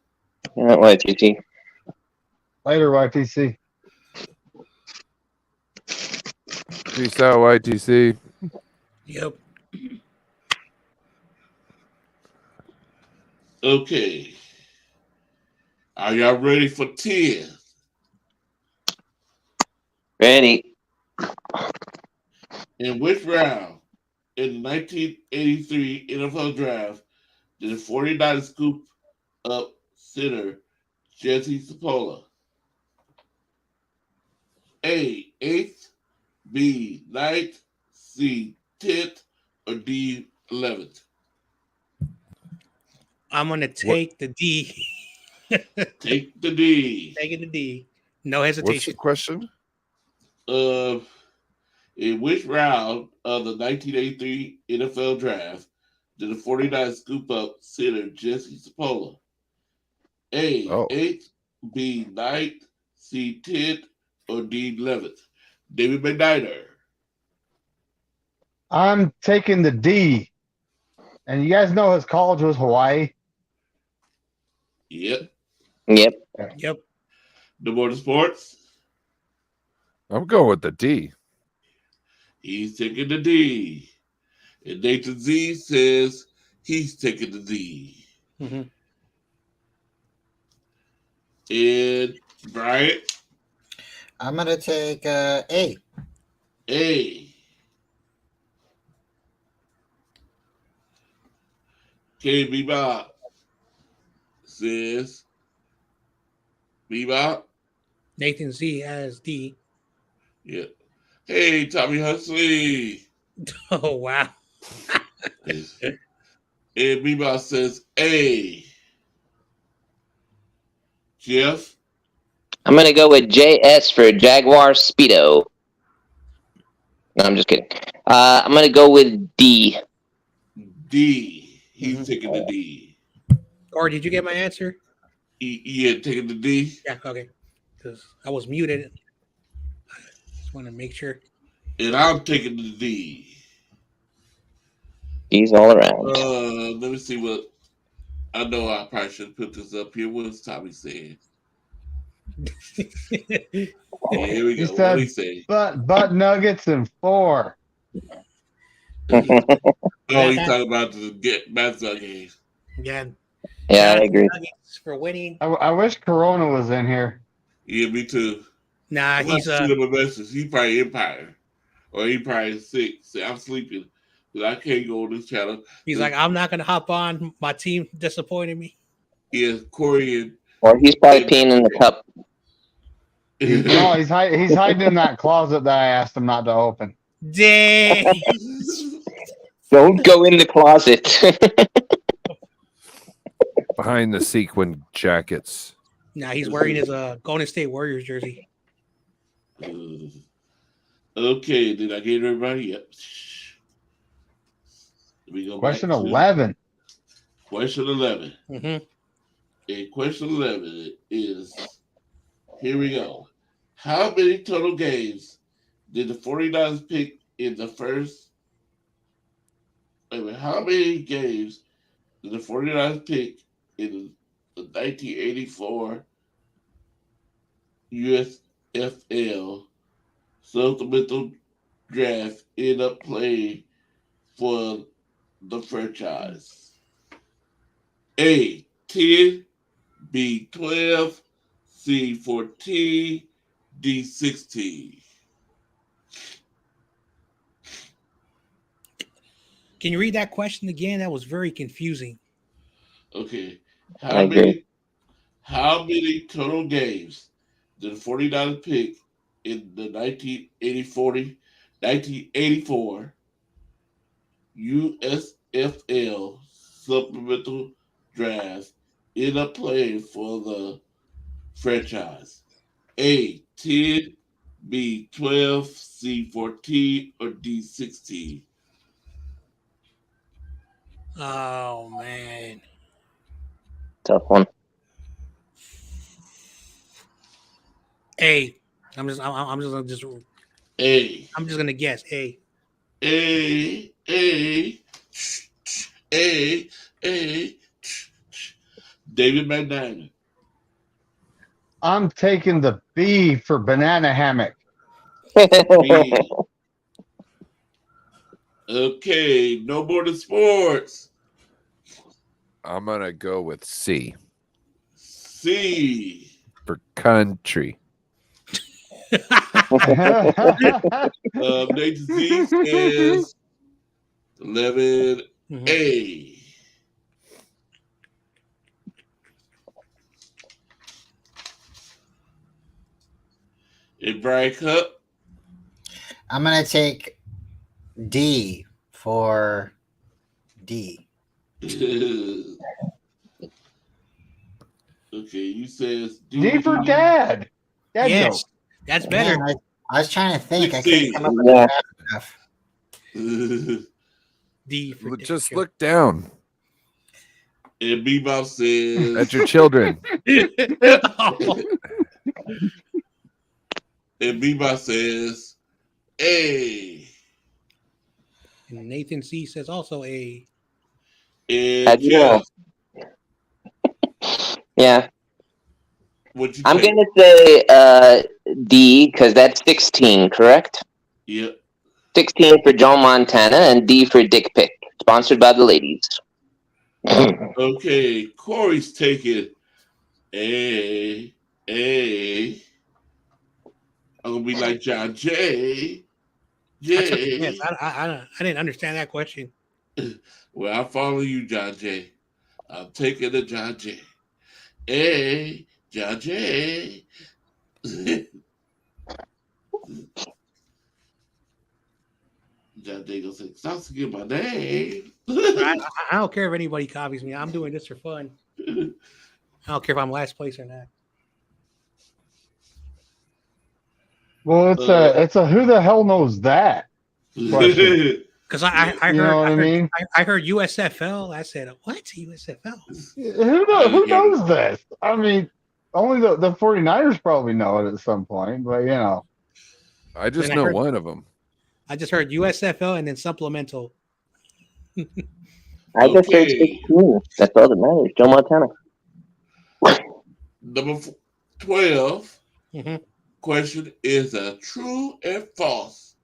Yeah, YTT. Later, YTC. Peace out, YTC. Yep. Okay. Are y'all ready for 10? Ready? In which round in the 1983 NFL Draft did the 49ers scoop up center Jesse Sapola? A, 8th, B, 9th, C, 10th, or D, 11th? I'm gonna take the D. Take the D. Taking the D. No What's the hesitation. question? In which round of the 1983 NFL Draft did the 49ers scoop up center Jesse Sapola? A, Oh. 8th, B, 9th, C, 10th, or D, 11th? David McNider. I'm taking the D. And you guys know his college was Hawaii. Yep. Yep. Yep. The Morning Sports. I'm going with the D. He's taking the D. And Nathan Z says he's taking the D. Mhm. And Brian. I'm gonna take A. A. KB Bob says Bebop. Nathan Z has D. Yeah. Hey, Tommy Huxley. Oh wow. And Bebop says A. Jeff. I'm gonna go with JS for Jaguar Speedo. No, I'm just kidding. I'm gonna go with D. D. He's Mhm. taking the D. Or did you get my answer? Yeah, taking the D. Yeah. Okay. Because I was muted. I just want to make sure. And I'm taking the D. D's all around. Let me see what. I know I probably should put this up here. What's Tommy saying? Yeah, here we He go. What said- do he say? But Nuggets in 4. Oh, he's talking about the basketball game. Yeah. Yeah, I agree. Nuggets for winning. I wish Corona was in here. Yeah, me too. Nah, I'm he's not shooting my message. He probably Empire, or he probably sick. Say I'm sleeping, but I can't go on this channel. he's like, I'm not gonna hop on. My team disappointed me. Yeah, Corey and Or he's probably peeing in the cup. No, he's hiding in that closet that I asked him not to open. Dang. Don't go in the closet. Behind the sequin jackets. Nah, he's wearing his Golden State Warriors jersey. Okay, did I get everybody? Yep. We go Question back to 11. Question 11. Mm-hmm. And question 11 is, here we go. How many total games did the 49ers pick in the first 7. How many games did the 49ers pick in the 1984 USFL supplemental draft end up playing for the franchise? A, 10, B, 12, C, 14, D, 16. Can you read that question again? That was very confusing. Okay. I agree. How many total games did the 49ers pick in the 1984 USFL supplemental draft end up playing for the franchise? A, 10, B, 12, C, 14, or D, 16? Oh man. Tough one. A. I'm just A, gonna guess. A. A, A. David McDaniel. I'm taking the B for banana hammock. B. Okay, no more to sports. I'm gonna go with C C. for country. Nate Z says 11A. Mhm. And Brian Cup. I'm gonna take D for D. Okay, you says D for dad. Dad Yes, joke. that's better. Man, I was trying to think. I 16. couldn't come up with Yeah. fast enough. D for Just Dick. look down And Bebop says at your children. and Bebop says A. And Nathan C says also A. And How'd you know? Yeah. what you I'm take? gonna say D because that's 16, correct? Yep. 16 for John Montana and D for Dick Pick. Sponsored by the ladies. Okay, Corey's taking A. I'm gonna be like John J. Yes, J. I didn't understand that question. Well, I follow you, John J. I'm taking the John J. A. John J. John J. gonna say, stop forgetting my name. I don't care if anybody copies me. I'm doing this for fun. I don't care if I'm last place or not. Well, it's a who the hell knows that? Question. Because I heard, You know what I mean? I heard USFL. I said, what? USFL? Who knows this? I mean, only the 49ers probably know it at some point, but you know. I just Then I know heard- one of them. I just heard USFL and then supplemental. I just heard 16. That's all that matters. Joe Montana. Number 12 Mhm. question is a true and false.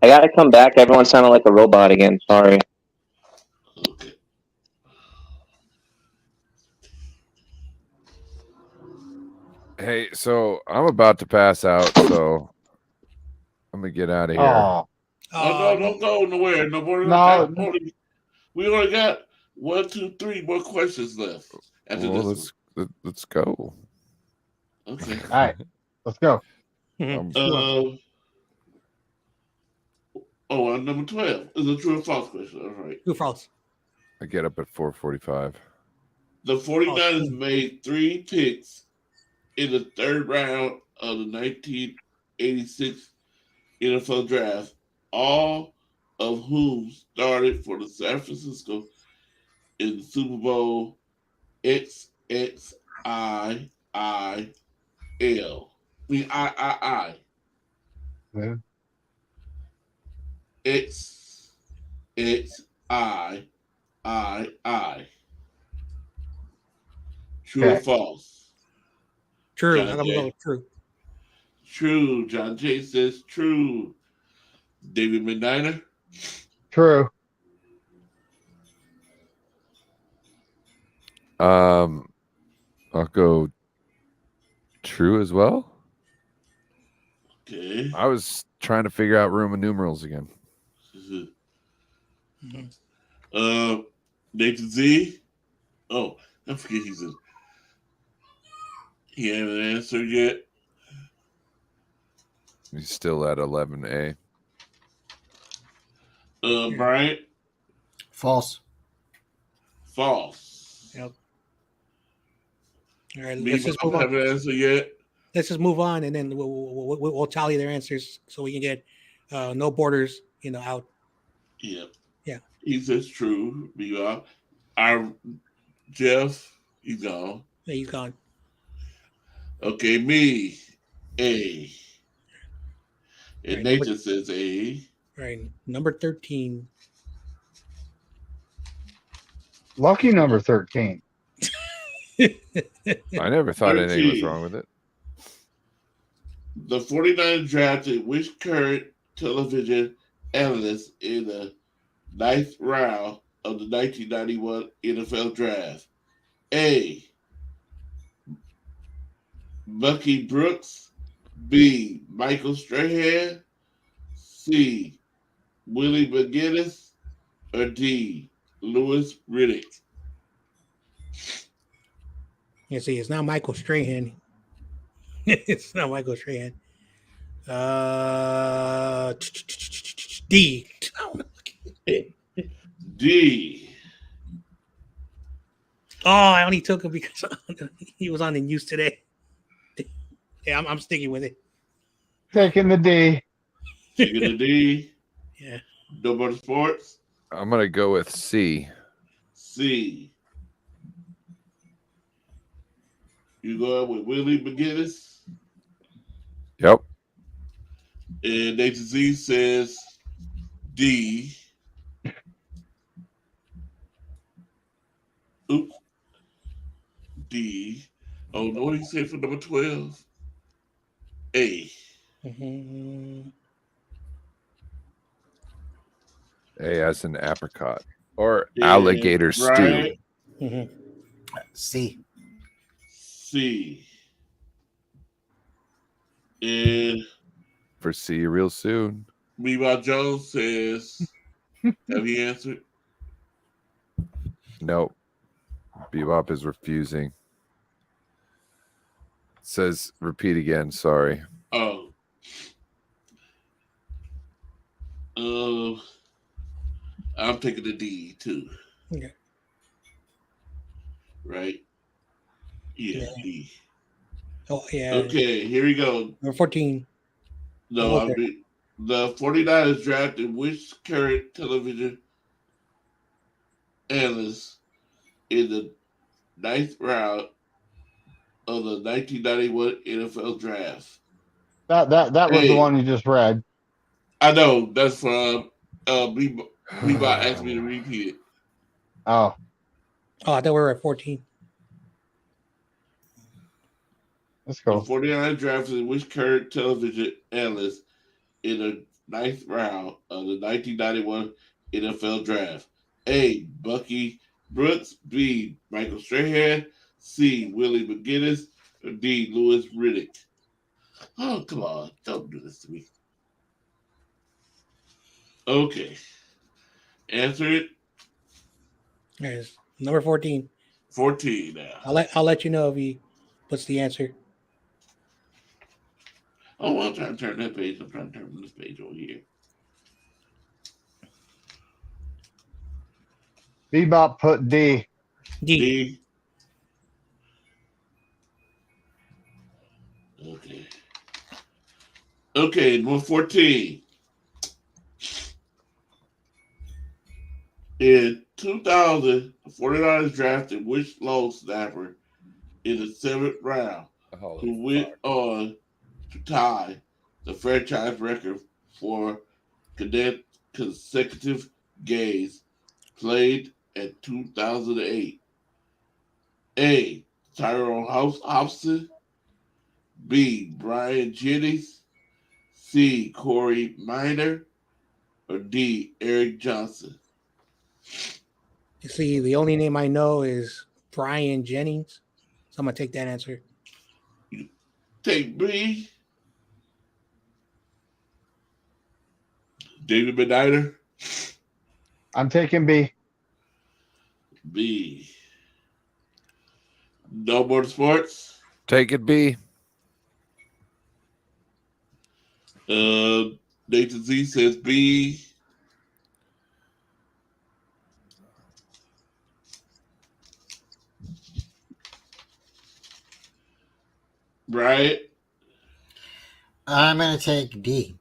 I gotta come back. Everyone sounded like a robot again. Sorry. Okay. Hey, so I'm about to pass out, so I'm gonna get out of here. Oh, Oh, no, don't go nowhere. No more. No. We only got 1, 2, 3 more questions left after Well, this let's go. one. Okay. all right, let's go. Um, Number 12 is a true or false question. All right. True or false? I get up at 4:45. The 49ers Oh, made 3 picks in the 3rd round of the 1986 NFL draft, all of whom started for the San Francisco in the Super Bowl XXIIL. I. Yeah. X X, I. True or Okay. false? True. John I'm gonna Jay. go with true. True. John Jay says true. David Midnighter. True. I'll go true as well. Okay. I was trying to figure out Roman numerals again. Mhm. Nathan Z. Oh, I forget he haven't answered yet. He's still at 11A. Bryant. False. False. Yep. All right, Me, let's just move on. haven't answered yet. Let's just move on, and then we'll tally their answers so we can get no borders, out. Yep. Yeah. He says true. Bebop. Our Jeff, he's gone. Yeah, he's gone. Okay, me, A. And Right, Nathan says A. All right, number 13. Lucky number 13. I never thought anything was 13. wrong with it. The 49ers drafted which current television analyst in the 9th round of the 1991 NFL Draft? A. Bucky Brooks. B. Michael Strahan. C. Willie McGinnis. Or D. Louis Riddick. You see, it's not Michael Strahan. It's not Michael Strahan. D. D. Oh, I only took him because he was on the news today. Yeah, I'm sticking with it. Taking the D. Taking a D. Yeah. No more sports. I'm gonna go with C. C. You going with Willie McGinnis? Yep. And Nathan Z says D. Oops. D. Oh, no, what did he say for number 12? A. Mm-hmm. A as an apricot or Yeah, alligator stew. right. Mm-hmm. C. C. And For see you real soon. Meanwhile, Jones says, have you answered? Nope. Bebop is refusing. Says repeat again. Sorry. Oh. I'm taking the D too. Okay. Right? Yeah, Yeah. D. Oh, yeah. Okay, here we go. Number 14. No, Okay. the 49ers drafted which current television analyst in the 9th round of the 1991 NFL Draft? That was Hey. the one you just read. I know, that's from Bebop asked me to repeat it. Oh, Oh, I thought we were at 14. let's The go. 49ers drafted which current television analyst in the 9th round of the 1991 NFL Draft? A. Bucky Brooks. B. Michael Strahan. C. Willie McGinnis. Or D. Louis Riddick. Oh, come on. Don't do this to me. Okay. Answer it. There's number 14. 14 now. I'll let you know if he puts the answer. Oh, I'm trying to turn that page. I'm trying to turn this page over here. Bebop put D. D. D. Okay. Okay, number 14. In 2000, the 49ers drafted which long snapper in the 7th round who went on to tie the franchise record for consecutive games played in 2008? A. Tyrone Hobson. B. Brian Jennings. C. Corey Minor. Or D. Eric Johnson. You see, the only name I know is Brian Jennings. So I'm gonna take that answer. Take B. David Beniter. I'm taking B. B. No more sports. Take it B. Nathan Z says B. Right? I'm gonna take D.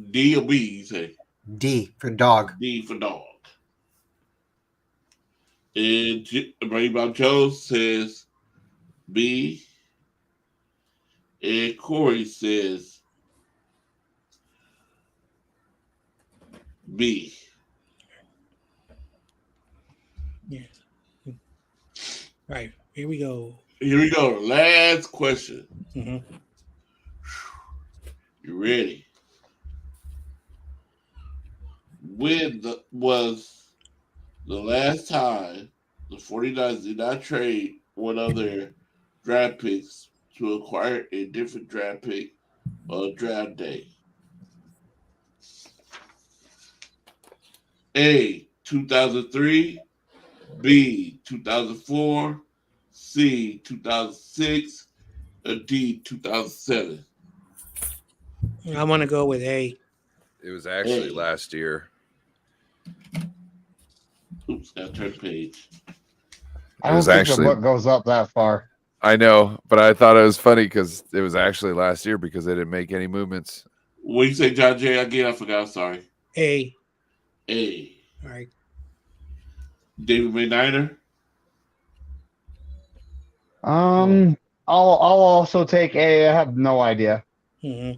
D or B, you say? D for dog. D for dog. And Brady Bob Jones says B. And Corey says B. Yeah. Right. Here we go. Here we go. Last question. hmm You ready? When was the last time the 49ers did not trade one of their draft picks to acquire a different draft pick on draft day? A. 2003. B. 2004. C. 2006. Or D. 2007. I want to go with A. It was actually Hey. last year. Oops, gotta turn the page. I It don't was think actually- the book goes up that far. I know, but I thought it was funny because it was actually last year because they didn't make any movements. What you say, John Jay? Again, I forgot. Sorry. A. A. All right. David Mayniner. I'll also take A. I have no idea. hmm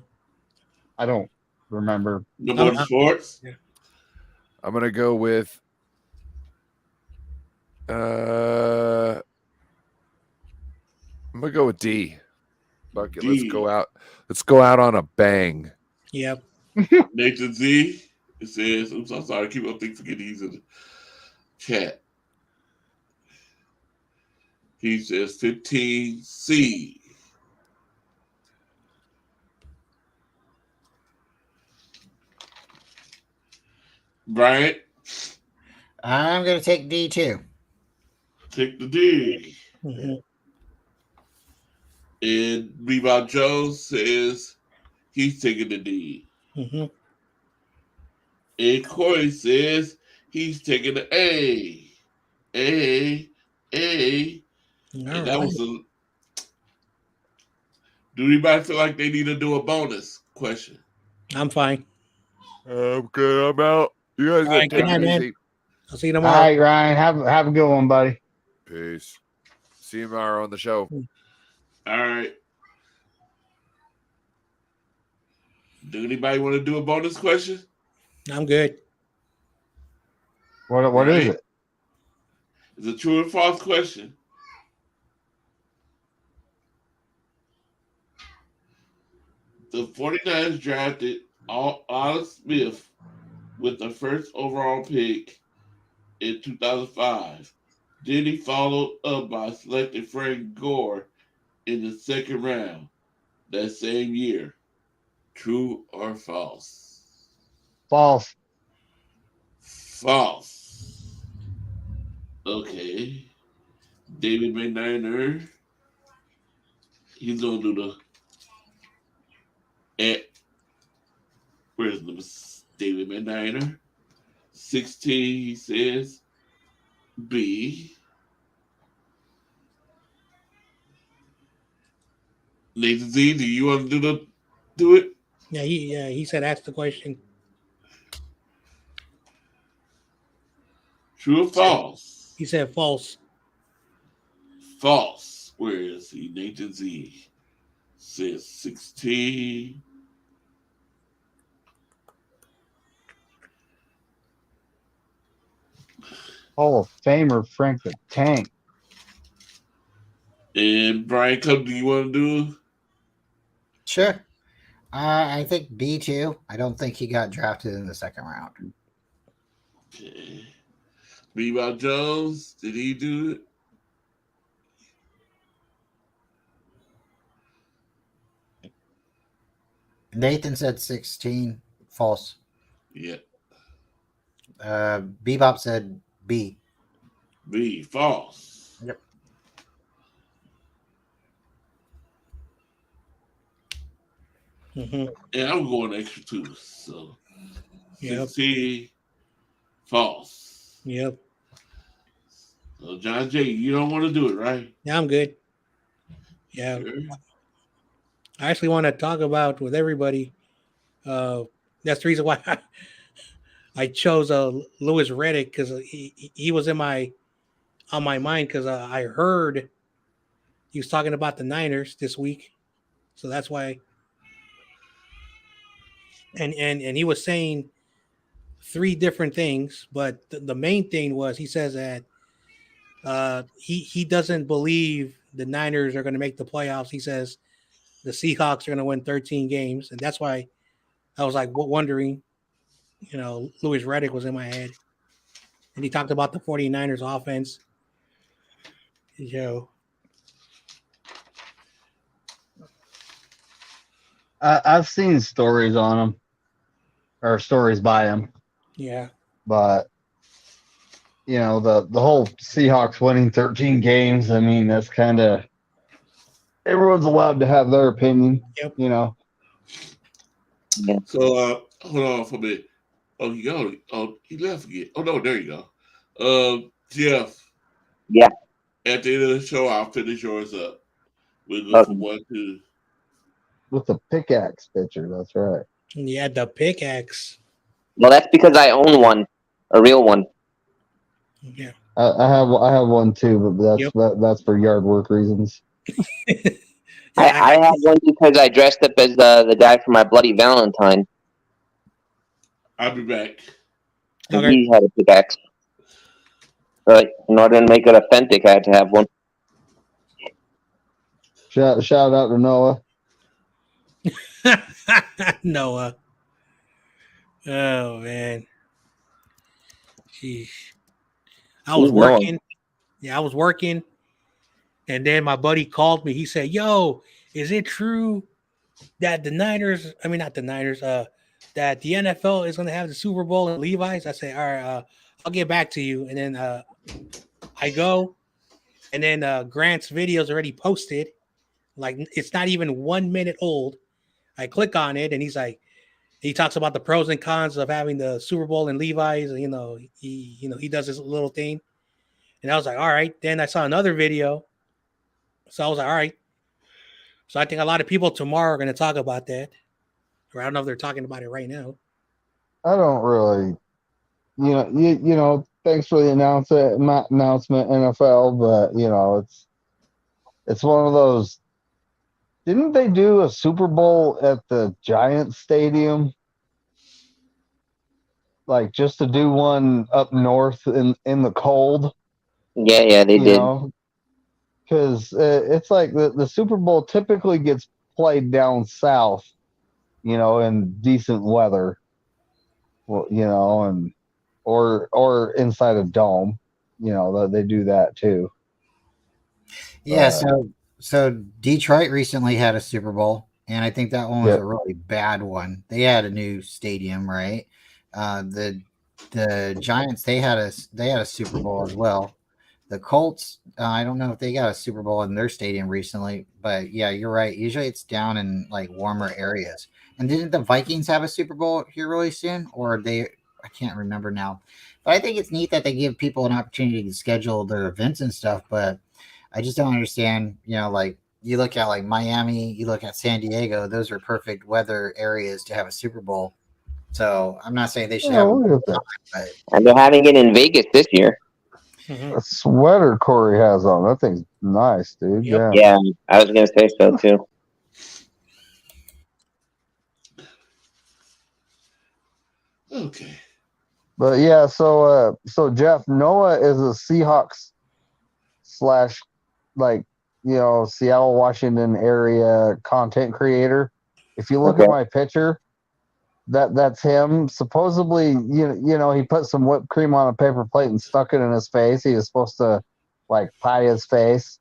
I don't remember. No more I'm- sports. I'm gonna go with I'm gonna go with D. Fuck it, let's D. go out. Let's go out on a bang. Yep. Nathan Z. It says, I'm so sorry. I keep on thinking forget these in the chat. He says 15C. Bryant, I'm gonna take D too. take the D. hmm And Bebop Jones says he's taking the D. hmm And Corey says he's taking the A. A. And that was a. Do anybody feel like they need to do a bonus question? I'm fine. I'm good. I'm out. You guys All right, take good night, it man. easy. I'll see you All tomorrow. right, Ryan. Have a good one, buddy. Peace. See you tomorrow on the show. All right. Do anybody want to do a bonus question? I'm good. What is Right. it? It's a true or false question. The 49ers drafted Alex Smith with the first overall pick in 2005. Then he followed up by selecting Frank Gore in the second round that same year. True or false? False. False. Okay. David McNiner. He's gonna do the where's the David McNiner? 16, he says. B. Nathan Z, do you want to do it? Yeah, he said ask the question. True or false? He said false. False. Where is he? Nathan Z says 16. Hall of Famer Frank the Tank. And Brian, do you want to do? Sure. I think B too. I don't think he got drafted in the second round. Okay. Bebop Jones, did he do it? Nathan said 16. False. Yeah. Bebop said B. B, false. Yep. Hmm. And I'm going extra two. So Yep. 16, false. Yep. So John J, you don't want to do it, right? Yeah, I'm good. Yeah. Sure. I actually want to talk about with everybody. That's the reason why I chose Lewis Reddick, because he was on my mind, because I heard he was talking about the Niners this week, so that's why. And he was saying three different things, but the main thing was he says that he doesn't believe the Niners are going to make the playoffs. He says the Seahawks are going to win 13 games, and that's why I was like wondering, Louis Reddick was in my head. And he talked about the 49ers offense. I've seen stories on him, or stories by him, Yeah. but the whole Seahawks winning 13 games. I mean, that's kind of, everyone's allowed to have their opinion. Yep. So hold on for a minute. Oh, he left again. Oh no, there you go. Jeff. Yeah. At the end of the show, I'll finish yours up. We'll go from 1 to. With the pickaxe picture, that's right. Yeah, the pickaxe. Well, that's because I own one, a real one. Yeah. I have one too, but that's for yard work reasons. I have one because I dressed up as the guy for my Bloody Valentine. I'll be back. And he had a pickaxe. But in order to make it authentic, I had to have one. Shout out to Noah. Noah. Oh man. Sheesh. I was working. Yeah, I was working. And then my buddy called me. He said, "Yo, is it true that not the Niners, that the NFL is going to have the Super Bowl in Levi's?" I said, "All right, I'll get back to you." And then I go, and then Grant's video's already posted. Like, it's not even 1 minute old. I click on it, and he talks about the pros and cons of having the Super Bowl in Levi's. He does this little thing. And I was like, all right. Then I saw another video. So I was like, all right. So I think a lot of people tomorrow are going to talk about that. Or I don't know if they're talking about it right now. I don't really, thanks for the announcement, NFL, but it's one of those. Didn't they do a Super Bowl at the Giants Stadium? Like, just to do one up north in the cold? Yeah, they did. Because it's like the Super Bowl typically gets played down south, in decent weather. Well, and or inside a dome, they do that too. Yeah, so Detroit recently had a Super Bowl, and I think that one was a really bad one. They had a new stadium, right? The Giants, they had a Super Bowl as well. The Colts, I don't know if they got a Super Bowl in their stadium recently, but yeah, you're right. Usually it's down in like warmer areas. And didn't the Vikings have a Super Bowl here really soon? Or I can't remember now. But I think it's neat that they give people an opportunity to schedule their events and stuff, but I just don't understand, like you look at like Miami, you look at San Diego, those are perfect weather areas to have a Super Bowl. So I'm not saying they should have but... And they're having it in Vegas this year. The sweater Corey has on, that thing's nice, dude. Yep. Yeah, I was gonna say so too. Okay. But yeah, so Jeff, Noah is a Seahawks slash Seattle, Washington area content creator. If you look Okay. at my picture, that's him. Supposedly, he put some whipped cream on a paper plate and stuck it in his face. He was supposed to pie his face,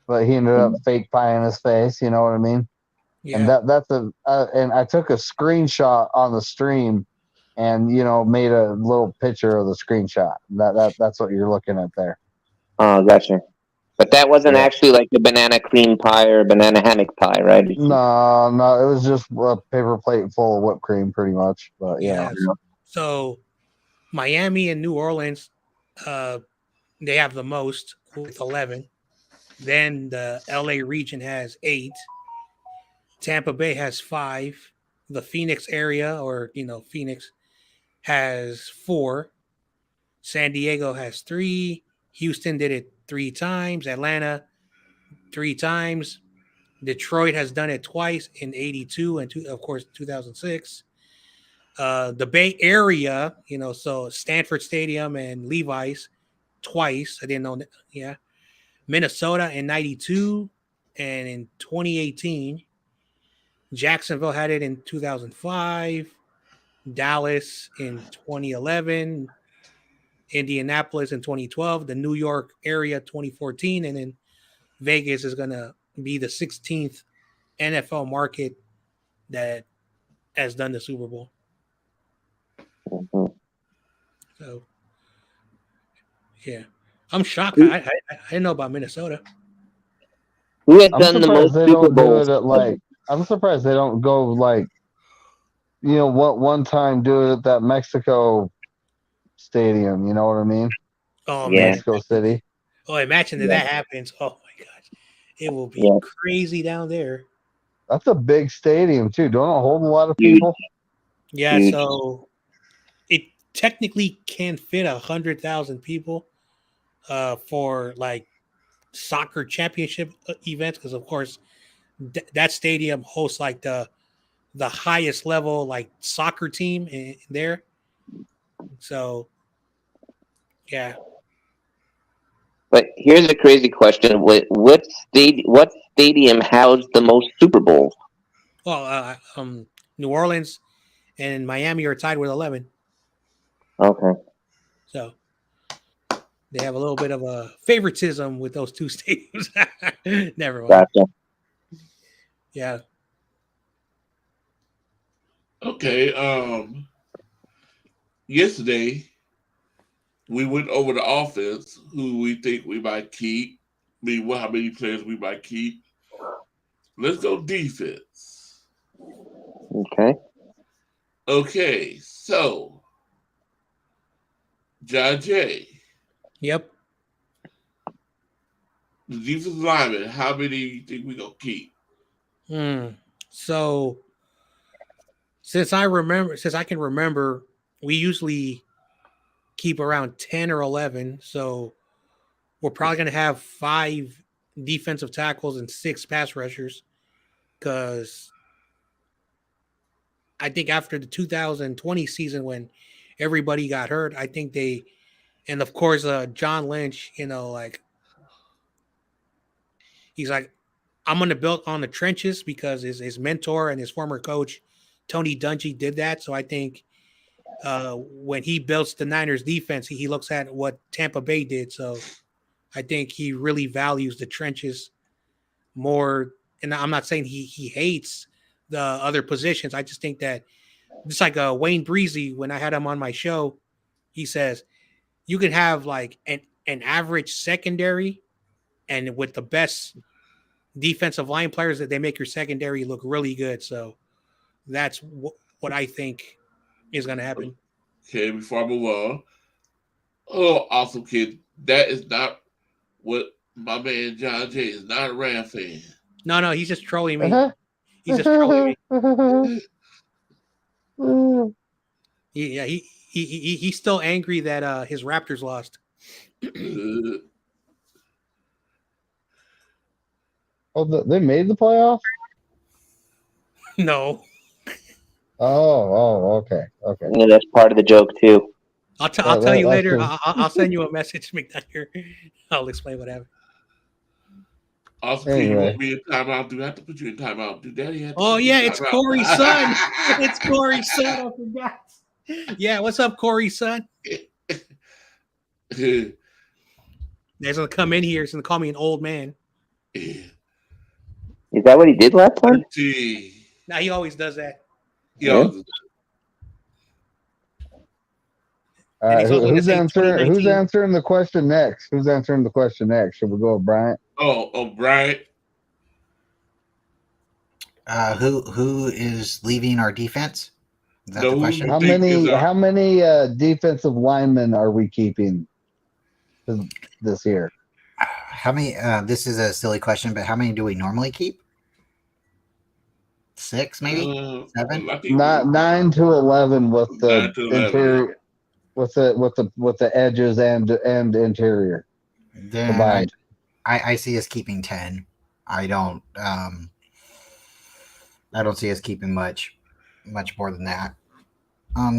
but he ended up fake pieing his face. You know what I mean? Yeah. And and I took a screenshot on the stream, and made a little picture of the screenshot. That's what you're looking at there. Oh, gotcha. But that wasn't actually like a banana cream pie or a banana hammock pie, right? No, it was just a paper plate full of whipped cream, pretty much. But yeah. So Miami and New Orleans, they have the most with 11. Then the LA region has 8. Tampa Bay has 5. The Phoenix area, or Phoenix, has 4. San Diego has 3. Houston did it 3 times. Atlanta 3 times. Detroit has done it twice in 82 and of course 2006. The Bay Area, so Stanford Stadium and Levi's twice. I didn't know that. Yeah. Minnesota in 92 and in 2018. Jacksonville had it in 2005. Dallas in 2011. Indianapolis in 2012. The New York area 2014. And then Vegas is going to be the 16th NFL market that has done the Super Bowl. Mm-hmm. So, yeah. I'm shocked. I didn't know about Minnesota. Who has I'm done the most surprised they Super don't do Bowls? it at I'm surprised they don't go what one time do it at that Mexico stadium. You know what I mean? Oh, Yeah. man. Mexico City. Oh, imagine that happens. Oh, my gosh. It will be Yeah. crazy down there. That's a big stadium too. Don't it hold a lot of Huge. people? Yeah, Huge. so it technically can fit 100,000 people for soccer championship events, because of course that stadium hosts the highest level soccer team in there. So yeah. But here's a crazy question: what stadium housed the most Super Bowls? Well, New Orleans and Miami are tied with 11. Okay. So they have a little bit of a favoritism with those two stadiums. Never mind. Gotcha. Yeah. Okay. Yesterday we went over the offense, who we think we might keep. How many players we might keep. Let's go defense. Okay. Okay, so John Jay, Yep. the defensive lineman, how many do you think we gonna keep? So since I can remember, we usually keep around 10 or 11. So we're probably going to have 5 defensive tackles and 6 pass rushers, because I think after the 2020 season, when everybody got hurt, I think and of course, John Lynch, he's like, I'm going to build on the trenches, because his mentor and his former coach, Tony Dungy, did that. So I think when he builds the Niners defense, he looks at what Tampa Bay did. So I think he really values the trenches more. And I'm not saying he hates the other positions. I just think that just like Wayne Breezy, when I had him on my show, he says you can have an average secondary, and with the best defensive line players, that they make your secondary look really good. So that's what I think is going to happen. Okay, before I move on. Oh, awesome kid. That is not what my man John Jay is, not a Ram fan. No, he's just trolling me. He's just trolling me. Yeah, he's still angry that his Raptors lost. Oh, they made the playoffs? No. Oh, okay. Yeah, that's part of the joke too. I'll tell you that's later. the- I'll send you a message, McDucker. I'll explain what happened. Also, can you Anyway. want me in timeout? Do I have to put you in timeout? Do Daddy have to Oh put you yeah, in it's timeout? Corey's son. It's Corey's son. I forgot. Yeah, what's up, Corey's son? He's gonna come in here. He's gonna call me an old man. Is that what he did last time? Gee. Now he always does that. Yo, All And right, he's also gonna who's say answering? Who's 2019. answering the question next? Who's answering the question next? Should we go with Bryant? Brian. Who is leaving our defense? Is that No, the who question? you How think is many defensive linemen are we keeping this year? How many? This is a silly question, but how many do we normally keep? 6, maybe 7. I think Not 9 to 11 with the 9 to 11, interior, with the edges and interior Then combined. I see us keeping 10. I don't see us keeping much more than that.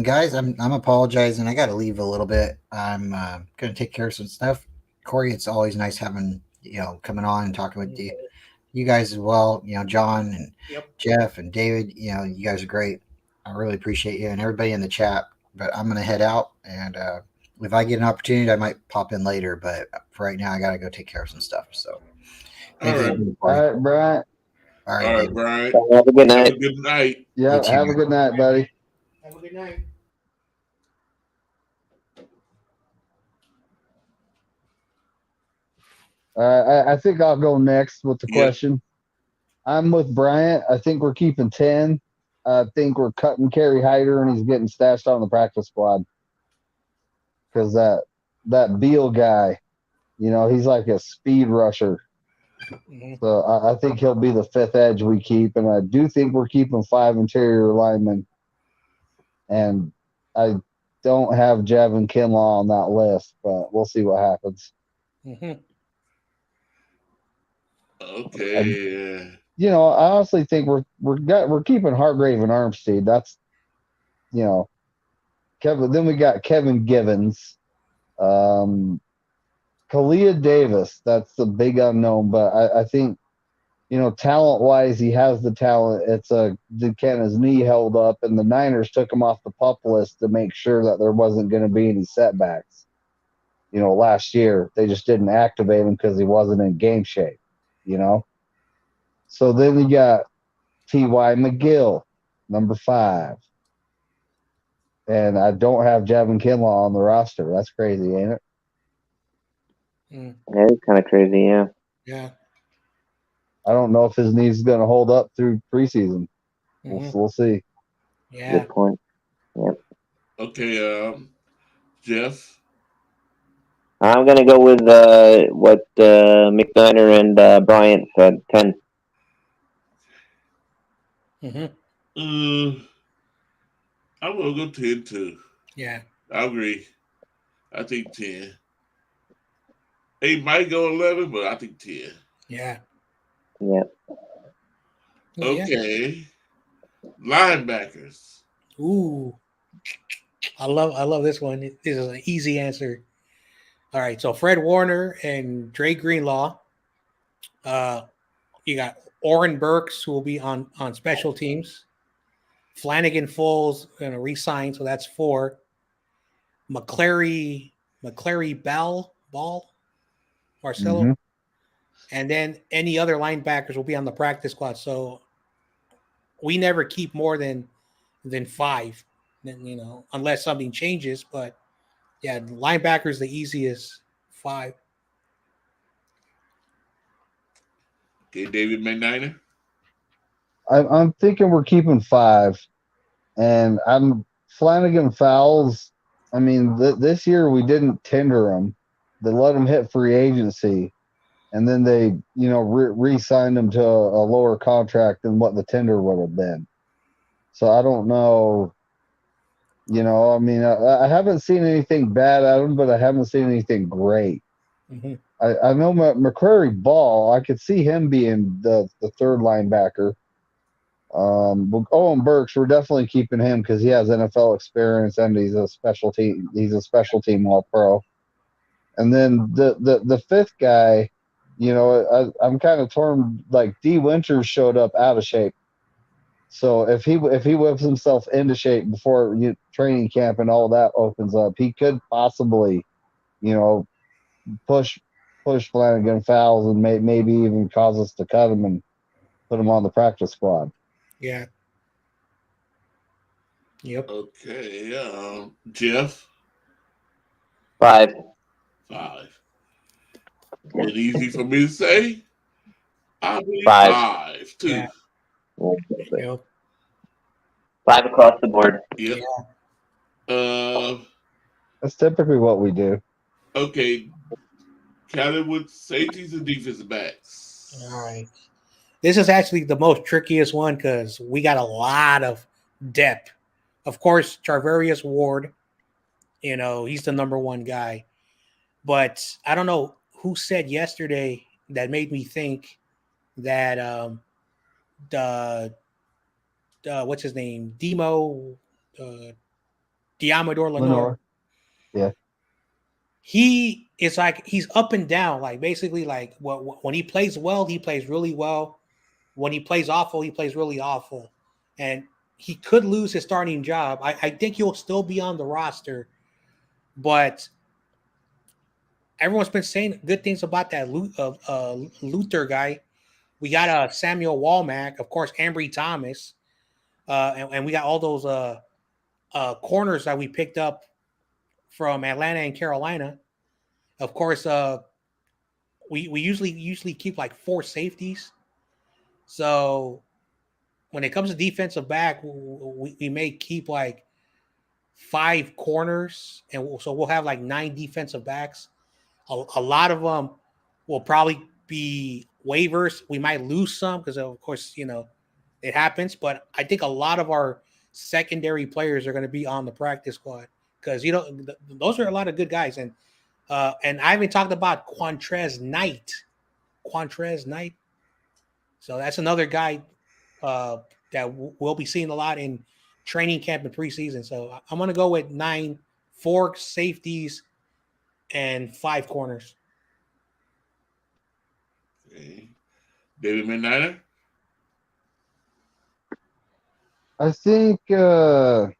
Guys, I'm apologizing. I got to leave a little bit. I'm gonna take care of some stuff. Corey, it's always nice having coming on and talking with you guys as well. John and Jeff and David. You guys are great. I really appreciate you and everybody in the chat. But I'm gonna head out, and if I get an opportunity, I might pop in later. But for right now, I gotta go take care of some stuff. So, thank you. All right, Bryant. All All right, right, David. Brian. Have a good Have night. a good night. Yeah, You too, have a man. good night, buddy. Have a good night. I think I'll go next with the Yeah. question. I'm with Bryant. I think we're keeping 10. I think we're cutting Kerry Hyder, and he's getting stashed on the practice squad. Because that Beal guy, he's like a speed rusher. Mhm. So I think he'll be the 5th edge we keep. And I do think we're keeping 5 interior linemen. And I don't have Javon Kinlaw on that list, but we'll see what happens. Mhm. Okay. I honestly think we're keeping Hargrave and Armstead. That's Kevin. Then we got Kevin Givens, Kalia Davis. That's the big unknown, but I think talent wise, he has the talent. It's can his knee held up, and the Niners took him off the PUP list to make sure that there wasn't going to be any setbacks. Last year they just didn't activate him because he wasn't in game shape. So then you got T.Y. McGill, number 5. And I don't have Javon Kinlaw on the roster. That's crazy, ain't it? Mm. That is kind of crazy, yeah. Yeah. I don't know if his knee's going to hold up through preseason. Mhm. We'll see. Yeah. Good point. Okay, Jeff. I'm gonna go with what McDonough and Bryant said. 10. Mhm. I'm gonna go 10 too. Yeah. I agree. I think 10. He might go 11, but I think 10. Yeah. Yeah. Yeah. Okay. Linebackers. Ooh. I love this one. This is an easy answer. All right, so Fred Warner and Dre Greenlaw. You got Oren Burks, who will be on special teams. Flanagan Foles going to resign, so that's 4. McClary Ball, Marcelo. Mhm. And then any other linebackers will be on the practice squad. So we never keep more than 5, unless something changes. But yeah, linebacker is the easiest 5. Okay, David McNiner. I'm thinking we're keeping 5. And I'm Flanagan Fowles. I mean, this year we didn't tender him. They let him hit free agency. And then they, re-signed him to a lower contract than what the tender would have been. So I don't know. I mean, I haven't seen anything bad at him, but I haven't seen anything great. Mm-hmm. I know McCrary Ball. I could see him being the 3rd linebacker. Owen Burks, we're definitely keeping him because he has NFL experience and he's a special team. He's a special team All Pro. And then the fifth guy, I'm kind of torn. Like D Winters showed up out of shape, so if he whips himself into shape before training camp and all that opens up, he could possibly, you know, push Flanagan fouls and maybe even cause us to cut him and put him on the practice squad. Yeah. Yep. Okay. Jeff, 5. 5. And easy for me to say. I believe 5. 5 too. Yeah. Yep. 5 across the board. Yep. That's typically what we do. Okay. Counted with safeties and defensive backs. All right. This is actually the most trickiest one because we got a lot of depth. Of course, Charvarius Ward, he's the number one guy. But I don't know who said yesterday that made me think that what's his name? Diamador Lenore. Yeah. He is like he's up and down. Like basically, like when he plays well, he plays really well. When he plays awful, he plays really awful. And he could lose his starting job. I think he'll still be on the roster, but everyone's been saying good things about that Luther guy. We got Samuel Walmack, of course, Ambry Thomas, and we got all those corners that we picked up from Atlanta and Carolina. Of course, we usually keep like 4 safeties. So when it comes to defensive back, we may keep like 5 corners, and so we'll have like 9 defensive backs. A lot of them will probably be waivers. We might lose some because, of course, it happens. But I think a lot of our secondary players are going to be on the practice squad because those are a lot of good guys. And I haven't talked about Quantrez Knight. So that's another guy that we'll be seeing a lot in training camp and preseason. So I'm going to go with 9, 4 safeties, and 5 corners. Okay. David Midnighter? I think, at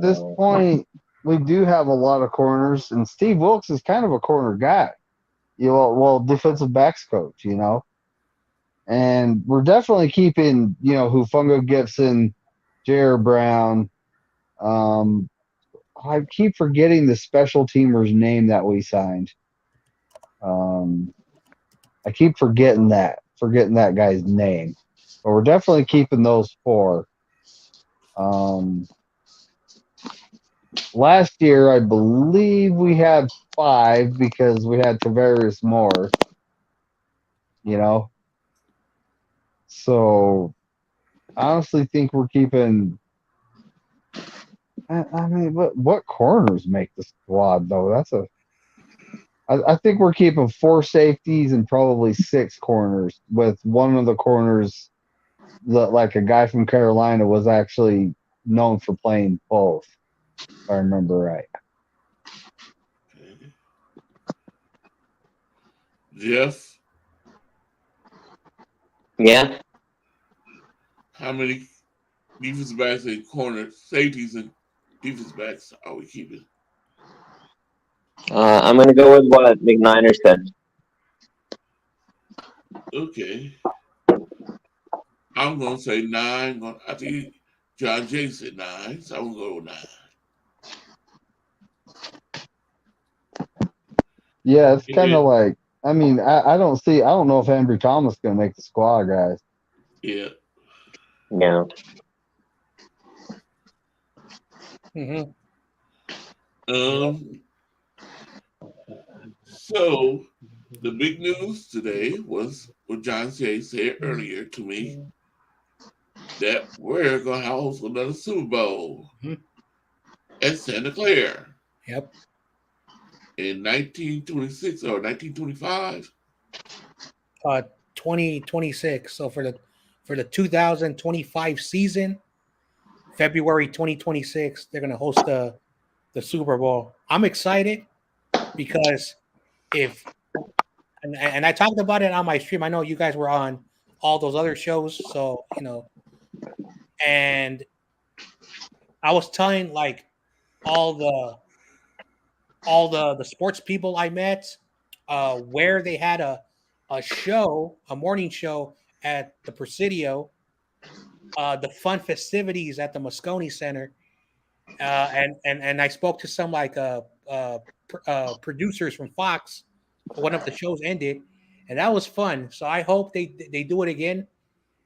this point, we do have a lot of corners, and Steve Wilkes is kind of a corner guy. Defensive backs coach, And we're definitely keeping, Hufungo Gibson, Jared Brown. I keep forgetting the special teamer's name that we signed. I keep forgetting that guy's name. But we're definitely keeping those 4. Last year, I believe we had 5 because we had Tavares Moore. So I honestly think we're keeping. What corners make the squad though? I think we're keeping 4 safeties and probably 6 corners, with one of the corners that, like a guy from Carolina, was actually known for playing both, if I remember right. Okay. Jeff? Yeah. How many defensive backs and corner safeties and defensive backs are we keeping? I'm going to go with what McNiner said. Okay. I'm going to say 9. I think John Jay said 9, so I'm going to go with 9. Yeah, it's kind of like, I don't know if Ambry Thomas is going to make the squad, guys. Yeah. Yeah. Mm-hmm. So the big news today was what John Jay said earlier to me, that we're going to host another Super Bowl at Santa Clara. Yep. In 1926 or 1925. 2026. So for for the 2025 season, February 2026. They're gonna host the Super Bowl. I'm excited because if and I talked about it on my stream. I know you guys were on all those other shows, so and I was telling like all the sports people I met where they had a show, a morning show at the Presidio, the fun festivities at the Moscone Center, and I spoke to some like producers from Fox. One of the shows ended, and that was fun. So I hope they do it again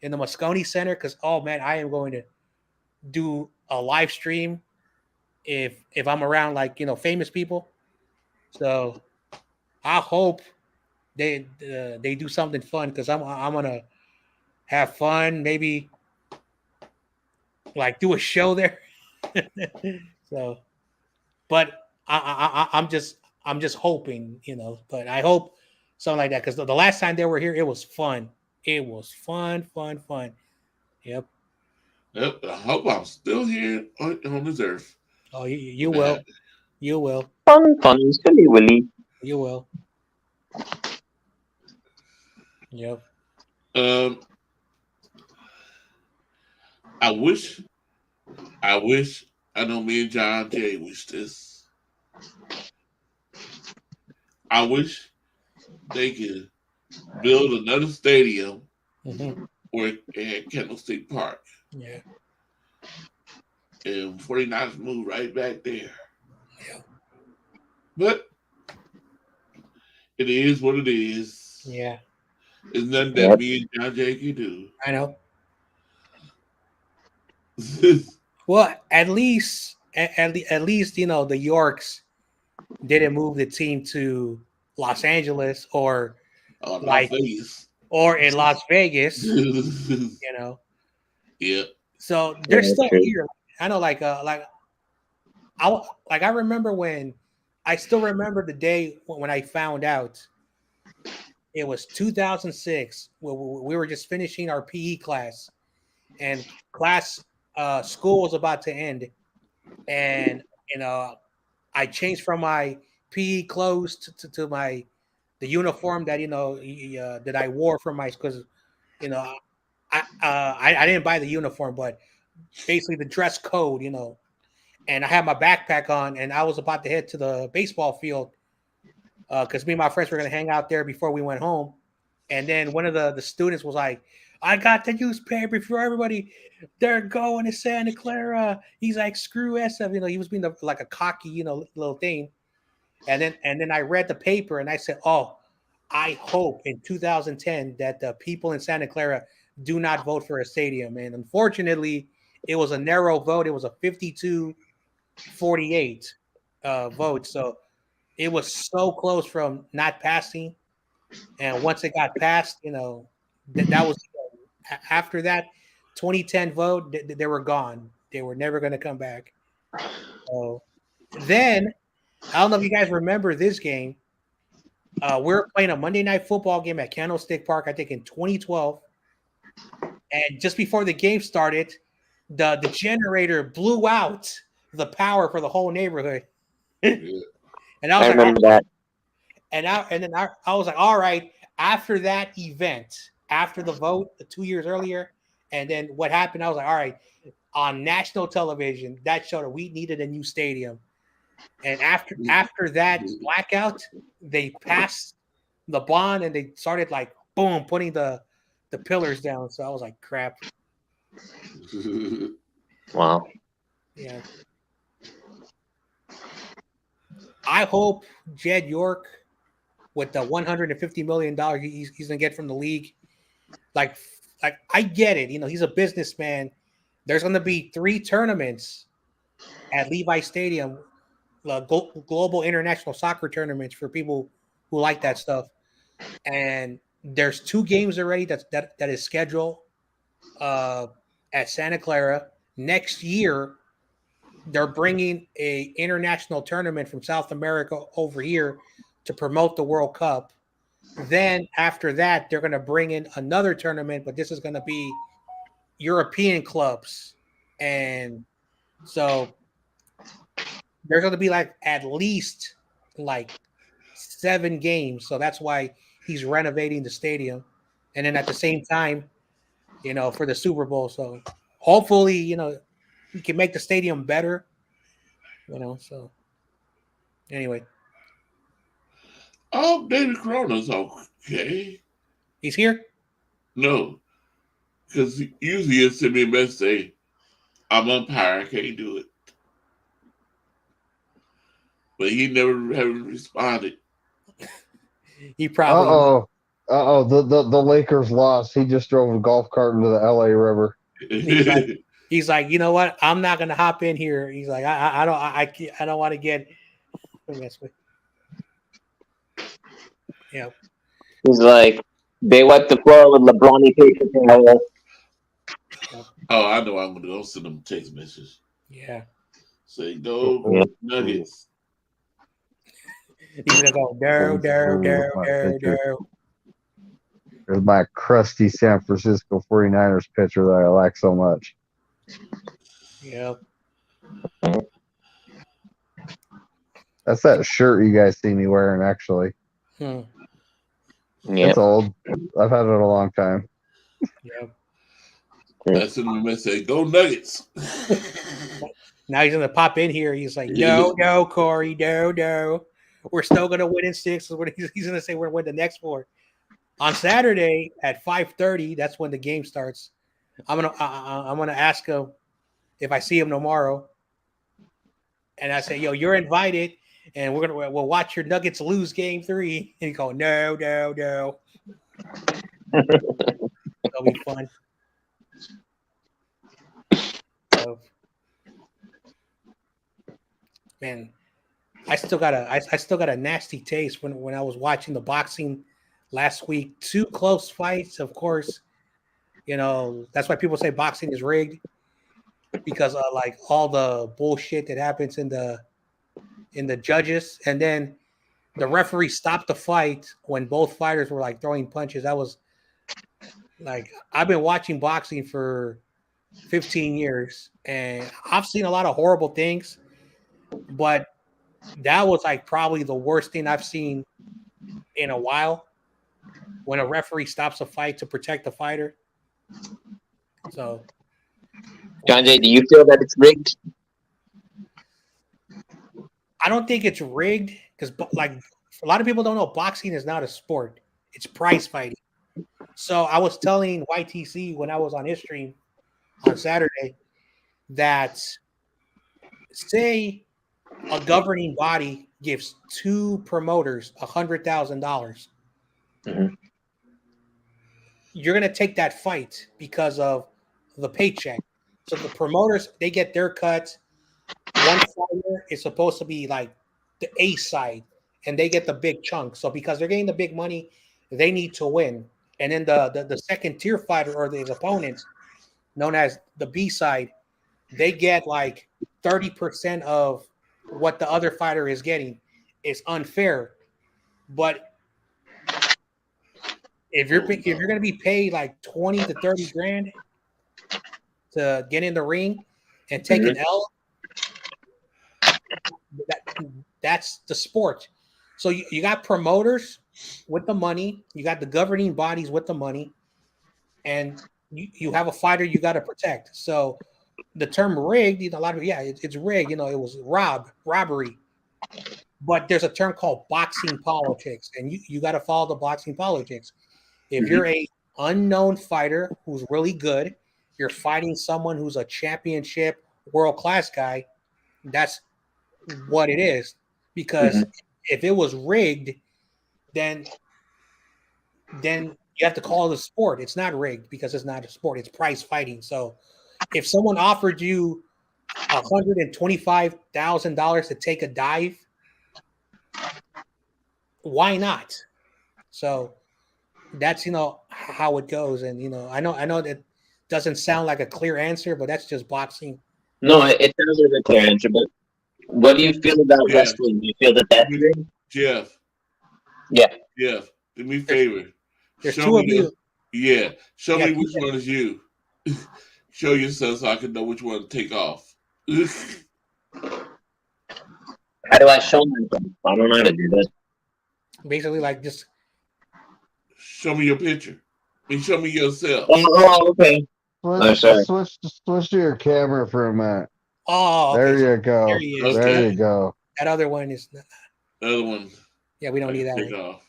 in the Moscone Center because oh man, I am going to do a live stream if I'm around like famous people. So I hope they do something fun because I'm gonna have fun. Maybe like do a show there. So, but I'm just hoping, But I hope something like that because the last time they were here, it was fun. It was fun. Yep. Yep. I hope I'm still here on this earth. Oh, you will. You will. Fun, silly willy. You will. Yep. I wish. I know me and John Jay wish this. I wish they could build another stadium or at Candlestick Park. Yeah. And 49ers move right back there. Yeah. But it is what it is. Yeah. It's nothing that me and John Jay can do. I know. Well, at least the Yorks didn't move the team to Los Angeles or Las Vegas. or in Las Vegas. Yeah. So they're still here. I know, I remember when I still remember the day when I found out. It was 2006. We were just finishing our PE class, and school was about to end, and I changed from my PE clothes to the uniform that that I wore for my because I didn't buy the uniform, but basically the dress code, and I had my backpack on, and I was about to head to the baseball field because me and my friends were going to hang out there before we went home. And then one of the students was like, I got the newspaper for everybody. They're going to Santa Clara. He's like, screw SF. He was being like a cocky, little thing. And then I read the paper and I said, oh, I hope in 2010 that the people in Santa Clara do not vote for a stadium. And unfortunately, it was a narrow vote. It was a 52-48 vote. So it was so close from not passing. And once it got passed, that was after that 2010 vote, they were gone. They were never going to come back. So then, I don't know if you guys remember this game. We were playing a Monday Night Football game at Candlestick Park, I think in 2012. And just before the game started, the generator blew out the power for the whole neighborhood. And I remember that. And then I was like, all right, after that event, after the vote 2 years earlier, and then what happened, I was like, all right, on national television, that showed that we needed a new stadium. And after that blackout, they passed the bond and they started like, boom, putting the pillars down. So I was like, crap. Wow. Yeah. I hope Jed York, with the $150 million he's going to get from the league, like I get it. He's a businessman. There's going to be 3 tournaments at Levi Stadium, global international soccer tournaments for people who like that stuff. And there's 2 games already that is scheduled at Santa Clara. Next year, they're bringing a international tournament from South America over here to promote the World Cup. Then after that, they're going to bring in another tournament, but this is going to be European clubs, and so there's going to be like at least like 7 games. So that's why he's renovating the stadium, and then at the same time, for the Super Bowl. So hopefully, he can make the stadium better. So anyway, David Corona's okay. he's here. No, because usually he'll send me a message say, I'm umpire, I can't do it. But he never haven't responded. He probably. The Lakers lost. He just drove a golf cart into the LA River. He's like, you know what? I'm not gonna hop in here. He's like, I don't want to get. Yeah. He's like, they wiped the floor with LeBron paper towel. Oh, I know I'm gonna go send him a text message. Yeah. Say go Nuggets. He's gonna go there. There's my crusty San Francisco 49ers pitcher that I like so much. Yeah. That's that shirt you guys see me wearing, actually. Yeah. It's old. I've had it a long time. Yeah. I sent him a message, go Nuggets. Now he's gonna pop in here. He's like, no, Corey, no. We're still gonna win in 6. He's gonna say we're gonna win the next 4. On Saturday at 5:30, that's when the game starts. I'm gonna ask him if I see him tomorrow, and I say, "Yo, you're invited, and we'll watch your Nuggets lose Game 3." And he go, "No." It'll be fun. So, man, I still got a nasty taste when I was watching the boxing last week. 2 close fights, of course. That's why people say boxing is rigged, because of like all the bullshit that happens in the judges, and then the referee stopped the fight when both fighters were like throwing punches. That was like, I've been watching boxing for 15 years, and I've seen a lot of horrible things, but that was like probably the worst thing I've seen in a while, when a referee stops a fight to protect the fighter. So, John Jay, do you feel that it's rigged? I don't think it's rigged, because like a lot of people don't know, boxing is not a sport. It's prize fighting. So I was telling YTC when I was on his stream on Saturday that, say a governing body gives 2 promoters $100,000. Mhm. You're going to take that fight because of the paycheck. So the promoters, they get their cut. One fighter is supposed to be like the A side, and they get the big chunk. So because they're getting the big money, they need to win. And then the second tier fighter, or his opponent, known as the B side, they get like 30% of what the other fighter is getting. It's unfair. But if you're going to be paid like 20 to 30 grand to get in the ring and take an L, that's the sport. So you got promoters with the money, you got the governing bodies with the money, and you have a fighter you got to protect. So the term rigged, a lot of it's rigged. It was robbery. But there's a term called boxing politics, and you got to follow the boxing politics. If you're a unknown fighter who's really good, you're fighting someone who's a championship world-class guy, that's what it is. Because if it was rigged, then you have to call it a sport. It's not rigged because it's not a sport. It's prize fighting. So if someone offered you $125,000 to take a dive, why not? So that's how it goes. And I know that doesn't sound like a clear answer, but that's just boxing. No, it sounds like a clear answer. But what do you feel about wrestling? Do you feel that's rigged? Jeff. Yeah. Jeff, do me a favor. There's 2 of you. Show Yeah, me which one is you. Show yourself so I can know which one to take off. How do I show myself? I don't know how to do that. Basically, like just Show me your picture. Show me yourself. Oh, okay. Oh, sorry. Switch to your camera for a minute. okay. There So you go. there he is. Okay. There you go. That other one is not, The other one. yeah, we don't need that Take one. off.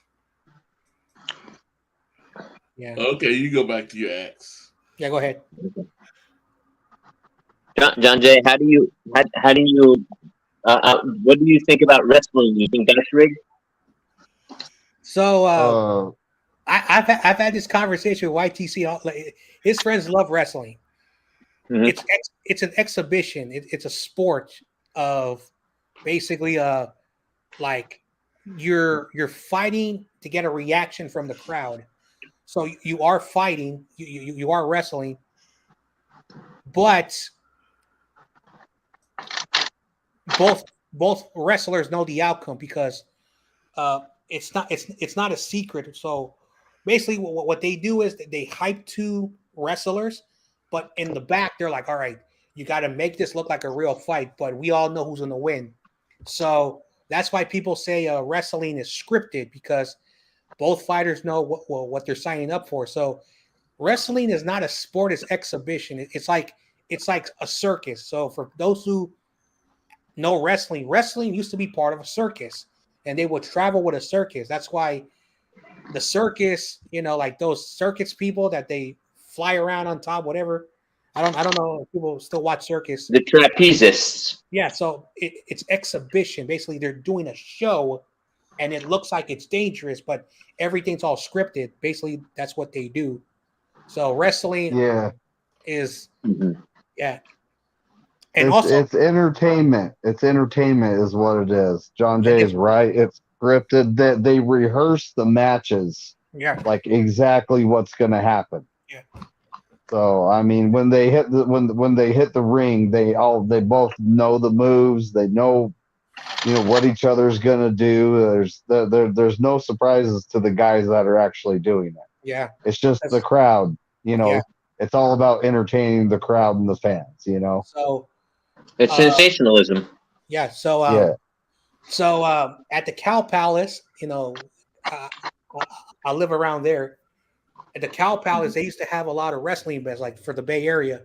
Yeah. Okay, you go back to your axe. Yeah, go ahead. John Jay, how do you what do you think about wrestling? You think that's rigged? So I've had this conversation with YTC. Like, his friends love wrestling. Mhm. It's an exhibition. It's a sport of basically like you're fighting to get a reaction from the crowd. So you are fighting, you are wrestling, but both wrestlers know the outcome because it's not a secret. So basically, what they do is they hype two wrestlers, but in the back they're like, all right, you got to make this look like a real fight, but we all know who's going to win. So that's why people say wrestling is scripted because both fighters know what they're signing up for. So wrestling is not a sport; it's exhibition. It's like a circus. So for those who know wrestling used to be part of a circus, and they would travel with a circus. That's why the circus, like those circus people that they fly around on top, whatever. I don't know if people still watch circus. The trapezists. Yeah, so it's exhibition. Basically, they're doing a show, and it looks like it's dangerous, but everything's all scripted. Basically, that's what they do. So wrestling is yeah. And it's entertainment. It's entertainment is what it is. John Jay is right. It's scripted. That they rehearse the matches. Yeah. Like exactly what's going to happen. Yeah. So I mean, when they hit when they hit the ring, they both know the moves. They know, what each other's going to do. There's no surprises to the guys that are actually doing it. Yeah. It's just the crowd. It's all about entertaining the crowd and the fans. So. It's sensationalism. Yeah. So at the Cow Palace, I live around there. At the Cow Palace, they used to have a lot of wrestling events, like for the Bay Area.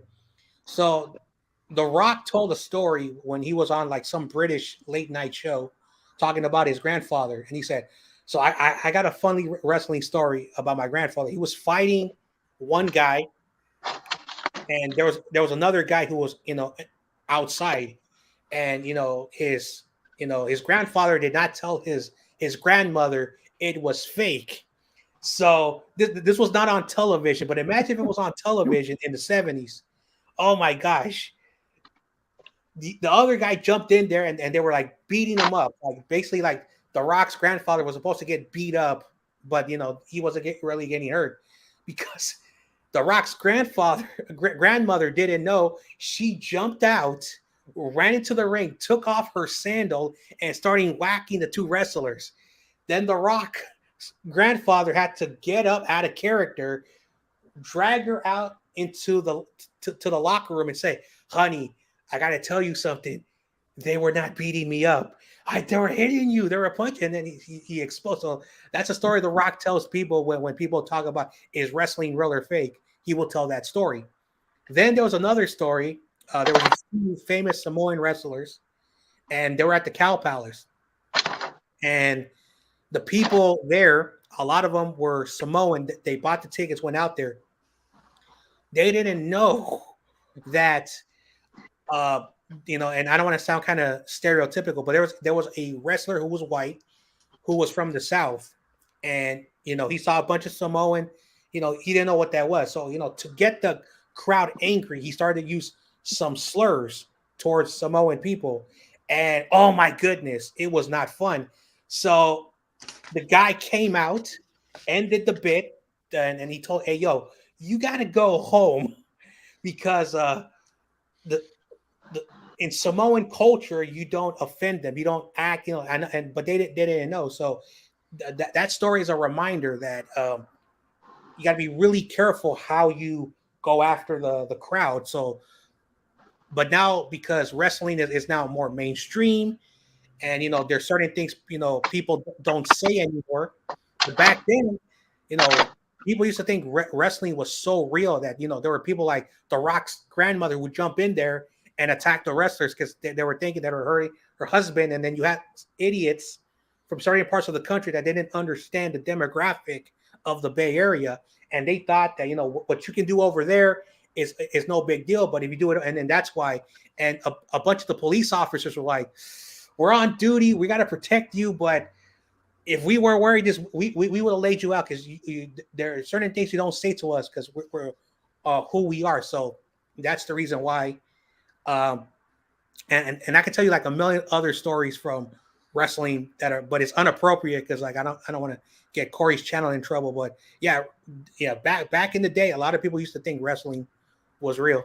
So The Rock told a story when he was on like some British late night show talking about his grandfather. And he said, so I got a funny wrestling story about my grandfather. He was fighting one guy, and there was another guy who was, outside, and his grandfather did not tell his grandmother it was fake. So this was not on television, but imagine if it was on television in the 70s. Oh my gosh. The other guy jumped in there and they were like beating him up. Like basically like The Rock's grandfather was supposed to get beat up, but he wasn't really getting hurt because The Rock's grandmother didn't know. She jumped out, ran into the ring, took off her sandal, and started whacking the two wrestlers. Then The Rock's grandfather had to get up out of character, drag her out into the locker room and say, honey, I got to tell you something. They were not beating me up. They were hitting you. They were punching. And then he exposed. So that's a story The Rock tells people when people talk about is wrestling real or fake. He will tell that story. Then there was another story. There was two famous Samoan wrestlers, and they were at the Cow Palace. And the people there, a lot of them were Samoan. They bought the tickets, went out there. They didn't know that, and I don't want to sound kind of stereotypical, but there was a wrestler who was white, who was from the South, and he saw a bunch of Samoan. He didn't know what that was. So to get the crowd angry, he started to use some slurs towards Samoan people, and oh my goodness, it was not fun. So the guy came out, ended the bit, and he told, hey, yo, you got to go home because in Samoan culture, you don't offend them. You don't act, but they didn't know. So that story is a reminder that you got to be really careful how you go after the crowd. So, but now because wrestling is now more mainstream, and there's certain things people don't say anymore. But back then, people used to think wrestling was so real that there were people like The Rock's grandmother would jump in there and attack the wrestlers because they were thinking that were hurting her husband. And then you had idiots from certain parts of the country that didn't understand the demographic of the Bay Area, and they thought that what you can do over there is no big deal, but if you do it, and then that's why. And a bunch of the police officers were like, "We're on duty, we got to protect you, but if we weren't worried, we would have laid you out because there are certain things you don't say to us because we're who we are." So that's the reason why. And I can tell you like a million other stories from wrestling but it's inappropriate because like I don't want to get Corey's channel in trouble. But yeah, back in the day, a lot of people used to think wrestling was real.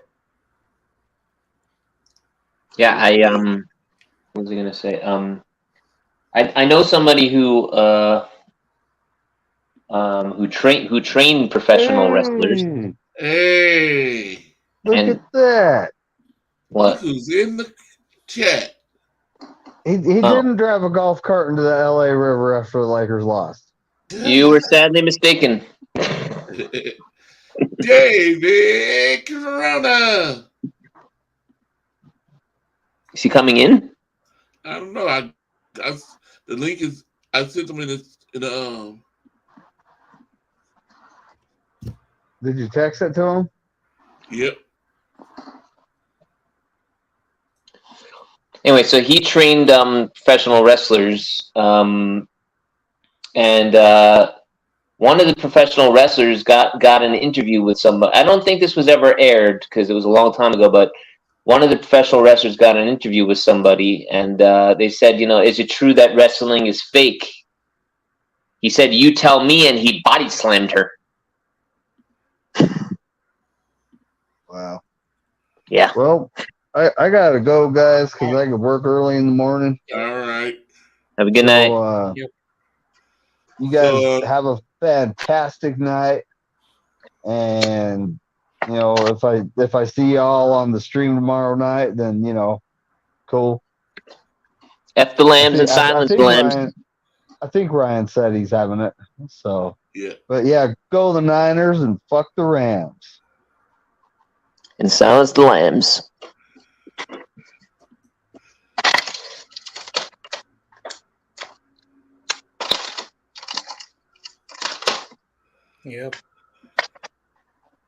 Yeah, what was I gonna say? I know somebody who trained professional wrestlers. Hey, Look And- at that. What? who's in the chat? He Oh. didn't drive a golf cart into the LA River after the Lakers lost. You were sadly mistaken. David Corona. Is he coming in? I don't know. I the link is I sent them in the Did you text it to him? Yep. Anyway, so he trained professional wrestlers, and one of the professional wrestlers got an interview with somebody. I don't think this was ever aired because it was a long time ago, but one of the professional wrestlers got an interview with somebody, and they said, is it true that wrestling is fake? He said, "You tell me," and he body slammed her. Wow. Yeah. Well, I gotta go, guys, because I could work early in the morning. All right. Have a good night. So, Yep. you guys So, have a fantastic night, and if I see y'all on the stream tomorrow night, then cool. F the lambs and I silence think the lambs. I think Ryan said he's having it. So, yeah. but yeah, go the Niners and fuck the Rams. And silence the lambs. Yep.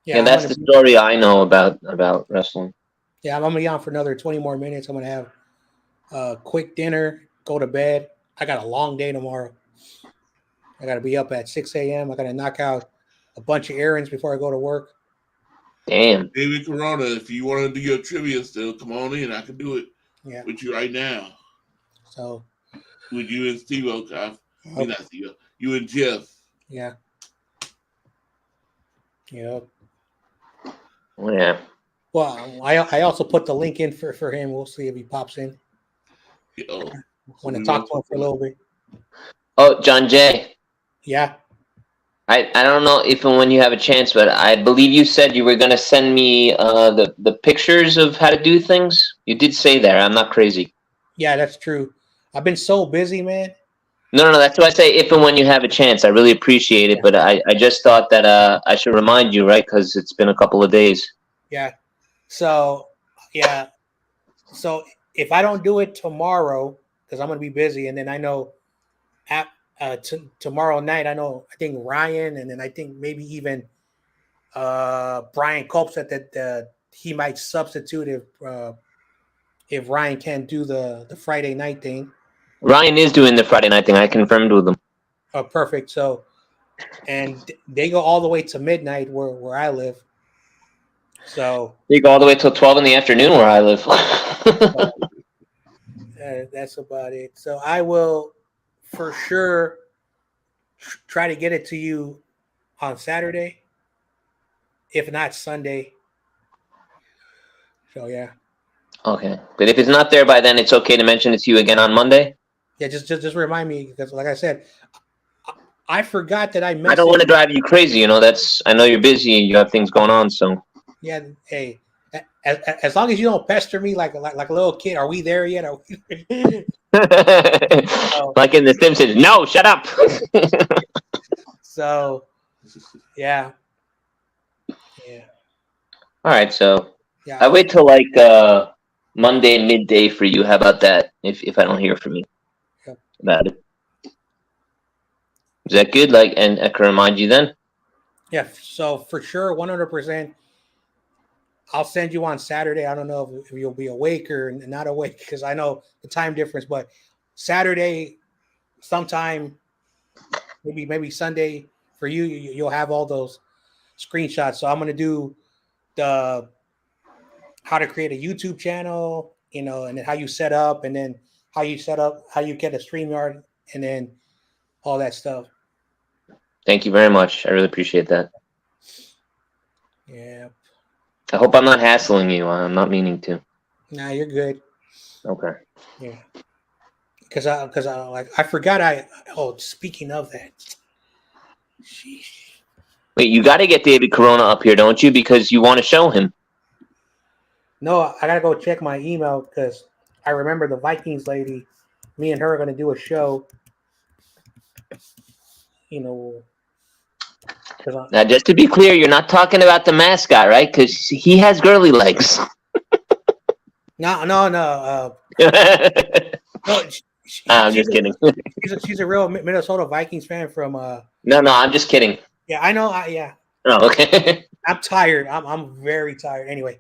Yeah, I'm that's gonna the story I know about wrestling. I'm gonna be on for another 20 more minutes. I'm gonna have a quick dinner, go to bed. I got a long day tomorrow. I gotta be up at 6 a.m. I gotta knock out a bunch of errands before I go to work. Damn. David Corona, if you want to do your trivia still, come on in. I can do it Yeah. with you right now. So With you and Steve Okoff. I mean, okay. not Steve, you and Jeff. Yeah. Yep. Yeah. Well, I also put the link in for him. We'll see if he pops in. Oh, Want to talk to him for a little bit. Oh, John Jay. Yeah. I don't know if and when you have a chance, but I believe you said you were going to send me the pictures of how to do things. You did say that. I'm not crazy. Yeah, that's true. I've been so busy, man. No. That's why I say if and when you have a chance. I really appreciate it, but I just thought that I should remind you, right? Because it's been a couple of days. Yeah. So, yeah. So if I don't do it tomorrow, because I'm going to be busy, and then I know tomorrow night, I think Ryan, and then I think maybe even Brian Cope said that he might substitute if Ryan can't do the Friday night thing. Ryan is doing the Friday night thing. I confirmed with him. Oh, perfect. So, and they go all the way to midnight where I live. So They go all the way till 12 in the afternoon where I live. that's about it. So I will for sure try to get it to you on Saturday, if not Sunday. So yeah. Okay, but if it's not there by then, it's okay to mention it to you again on Monday. Yeah, just remind me because, like I said, I forgot that I I don't want to drive you crazy. That's I know you're busy and you have things going on. So Yeah. Hey, as long as you don't pester me like a little kid, are we there yet? Are we... Like in The Simpsons. No, shut up. So, yeah. All right, so Yeah. I wait till like Monday midday for you. How about that? If I don't hear from you Yep. about it, is that good? Like, and I can remind you then. Yeah. So for sure, 100%. I'll send you on Saturday. I don't know if you'll be awake or not awake because I know the time difference. But Saturday, sometime, maybe Sunday for you, you'll have all those screenshots. So I'm gonna do the how to create a YouTube channel, and then how you set up, and then how you get a StreamYard, and then all that stuff. Thank you very much. I really appreciate that. Yeah. I hope I'm not hassling you. I'm not meaning to. Nah, you're good. Okay. Yeah. Because I forgot speaking of that. Sheesh. Wait, you got to get David Corona up here, don't you? Because you want to show him. No, I gotta go check my email because I remember the Vikings lady. Me and her are gonna do a show. Now, just to be clear, you're not talking about the mascot, right? Because he has girly legs. No. I'm just kidding. She's a real Minnesota Vikings fan from. No, I'm just kidding. Yeah, I know. Yeah. Oh, okay. I'm tired. I'm very tired. Anyway.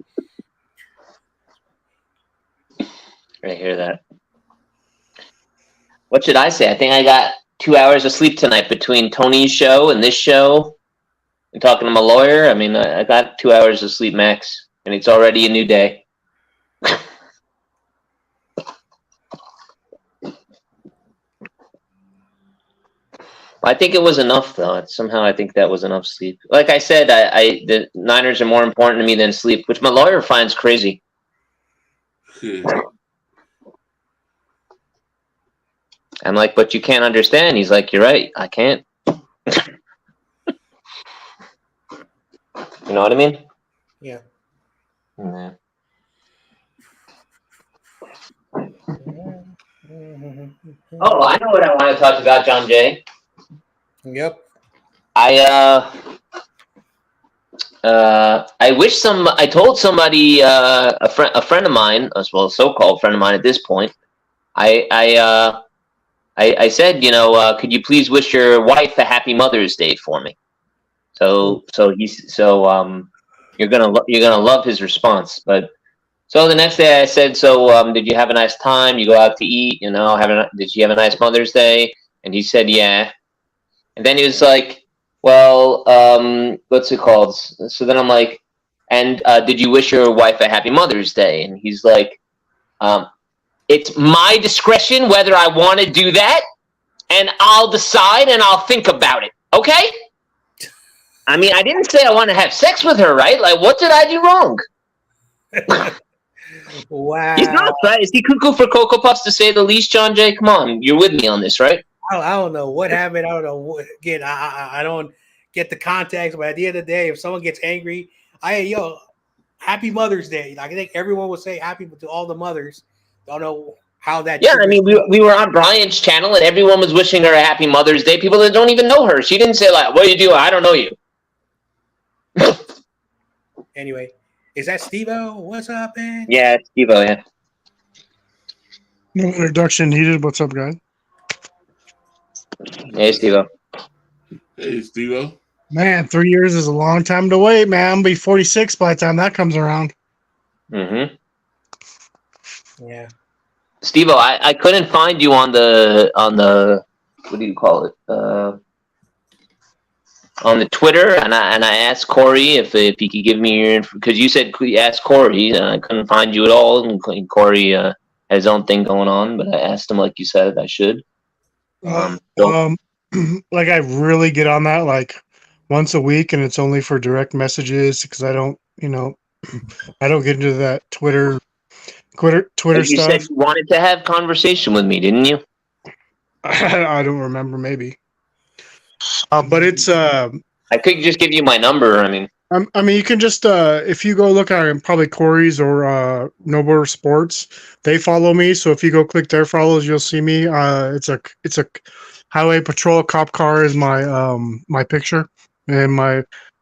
I hear that. What should I say? I think I got 2 hours of sleep tonight between Tony's show and this show and talking to my lawyer. I mean, I got 2 hours of sleep max, and it's already a new day. I think it was enough, though. Somehow I think that was enough sleep. Like I said, the Niners are more important to me than sleep, which my lawyer finds crazy. I'm like, but you can't understand. He's like, you're right. I can't. You know what I mean? Yeah. Yeah. Oh, I know what I want to talk about, John Jay. Yep. I told somebody, a friend of mine, as well, a so-called friend of mine at this point. I said, could you please wish your wife a happy Mother's Day for me? So you're gonna love his response. But so the next day I said, did you have a nice time? You go out to eat, did you have a nice Mother's Day? And he said, yeah. And then he was like, well, what's it called? So then I'm like, and did you wish your wife a happy Mother's Day? And he's like, it's my discretion whether I want to do that, and I'll decide and I'll think about it. Okay? I mean, I didn't say I want to have sex with her, right? Like, what did I do wrong? Wow. He's not, right? Is he cuckoo for Cocoa Puffs, to say the least, John Jay? Come on, you're with me on this, right? I don't know what happened. I don't know. Again, I don't get the context, but at the end of the day, if someone gets angry, happy Mother's Day. Like, I think everyone would say happy to all the mothers. Don't know how that. Yeah, I mean, we were on Brian's channel, and everyone was wishing her a happy Mother's Day. People that don't even know her. She didn't say, like, what do you do? I don't know you. Anyway, is that Steve-O? What's up, man? Yeah, it's Steve-O, yeah. No introduction needed. What's up, guys? Hey, Steve-O. Hey, Steve-O. Man, 3 years is a long time to wait, man. I'm gonna be 46 by the time that comes around. Mm-hmm. Yeah. Steve-O, I couldn't find you on the what do you call it? On the Twitter, and I asked Corey if he could give me your info, because you said ask Corey, and I couldn't find you at all. And Corey had his own thing going on, but I asked him like you said I should. Like I really get on that like once a week, and it's only for direct messages because I don't, I don't get into that Twitter You stuff. said you wanted to have conversation with me, didn't you? I don't remember, maybe. But it's I could just give you my number. I mean, I mean, you can just if you go look at probably Corey's or Noble Sports, they follow me. So if you go click their follows, you'll see me. It's a highway patrol cop car is my picture, and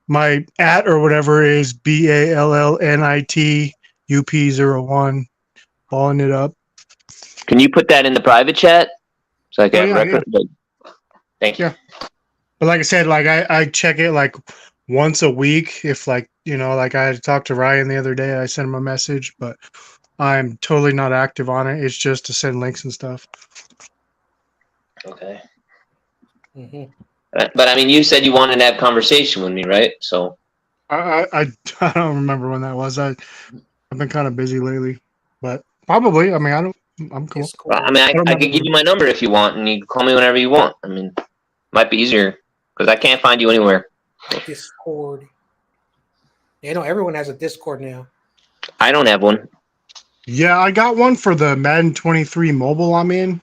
my at or whatever is BALLNITUP01. Balling it up. Can you put that in the private chat so I can Oh, yeah, record? Thank you. Yeah. But like I said, like I check it like once a week. If like, like I had to talk to Ryan the other day, I sent him a message, but I'm totally not active on it. It's just to send links and stuff. Okay. Hmm. But I mean, you said you wanted to have conversation with me, right? So I don't remember when that was. I've been kind of busy lately, but probably. I mean, I'm cool. I mean, I don't could give remember. you my number if you want, and you can call me whenever you want. I mean, might be easier because I can't find you anywhere. Discord. You know, everyone has a Discord now. I don't have one. Yeah, I got one for the Madden 23 mobile I'm in.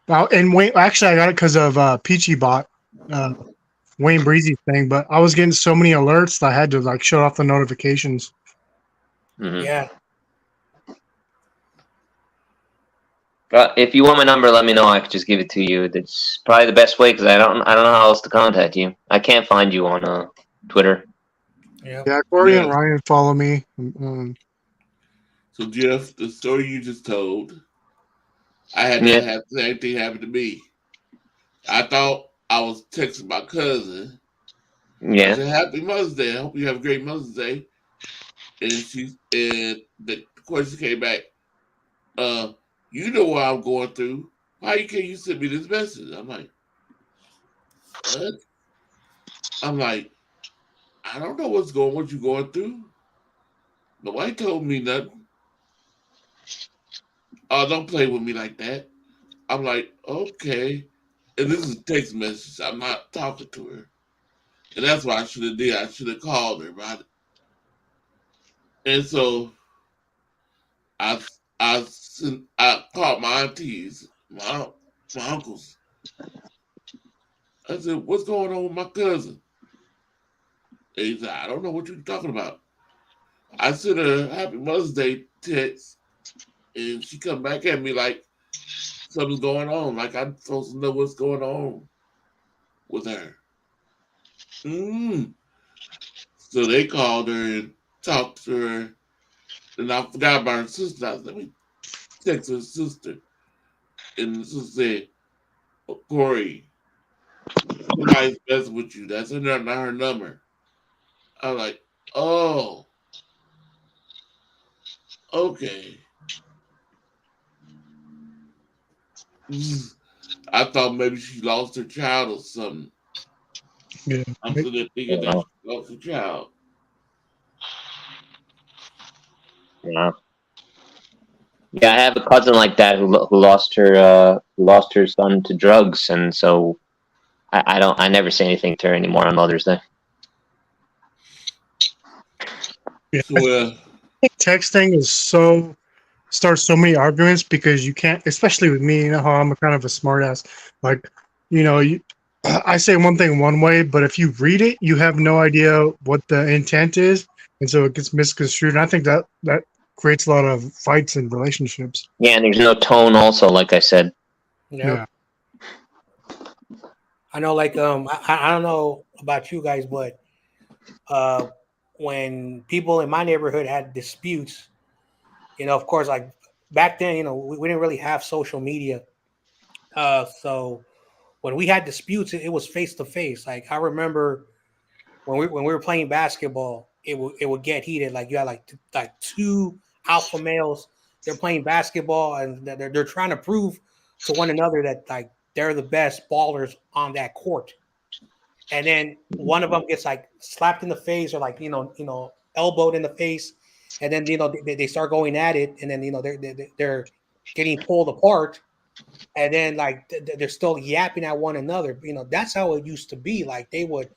And Wayne, actually, I got it because of Peachy Bot, Wayne Breezy thing. But I was getting so many alerts that I had to like shut off the notifications. Mhm. Yeah. If you want my number, let me know. I could just give it to you. That's probably the best way because I don't know how else to contact you. I can't find you on Twitter. Yeah. Yeah, Corey and Yeah. Ryan follow me. So Jeff, the story you just told, I had Yeah. that have the same thing happen to me. I thought I was texting my cousin. I Yeah. said, "Happy Mother's Day. I hope you have a great Mother's Day." And the question came back, you know what I'm going through. Why can't you send me this message? I'm like, what? I'm like, I don't know what you're going through. Nobody told me nothing. Oh, don't play with me like that. I'm like, okay. And this is a text message. I'm not talking to her. And that's what I should have did. I should have called her about it. And so I called my aunties, my uncles. I said, "What's going on with my cousin?" They said, "I don't know what you're talking about." I sent her a Happy Mother's Day text, and she come back at me like something's going on. Like I'm supposed to know what's going on with her. So they called her and talked to her, and I forgot about her sister. I said, "Let me text her sister," and the sister said, "Corey, somebody's messing with you. That's not her number." I was like, "Oh, okay." I thought maybe she lost her child or something. Yeah. I'm sitting there thinking that she lost her child. Yeah. Yeah, I have a cousin like that who lost her son to drugs, and so I never say anything to her anymore on Mother's Day. Yeah. So, Texting is starts so many arguments because you can't, especially with me, you know how I'm a kind of a smartass. Like, I say one thing one way, but if you read it, you have no idea what the intent is, and so it gets misconstrued. And I think that creates a lot of fights in relationships. Yeah, and there's no tone also, like I said. Yeah. I know, like, I don't know about you guys, but when people in my neighborhood had disputes, of course, like back then, we didn't really have social media. So when we had disputes, it was face to face. Like I remember when we were playing basketball, it would get heated. Like you had like two alpha males. They're playing basketball and they're trying to prove to one another that like they're the best ballers on that court. And then one of them gets like slapped in the face or like elbowed in the face, and then they start going at it, and then they're getting pulled apart, and then like they're still yapping at one another. That's how it used to be. Like they would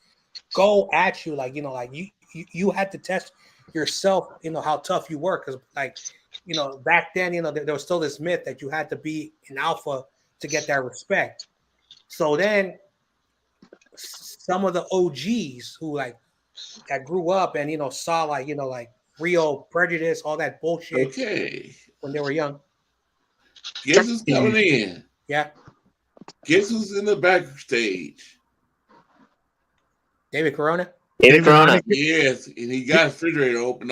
go at you, like like you had to test yourself, how tough you were, because like back then there was still this myth that you had to be an alpha to get that respect. So then some of the OGs who like that grew up and saw like like real prejudice, all that bullshit Okay. when they were young. Guess who's coming in? Yeah, Guess who's in the backstage? David Corona. David Corona. Heineken. Yes, and he got a refrigerator open.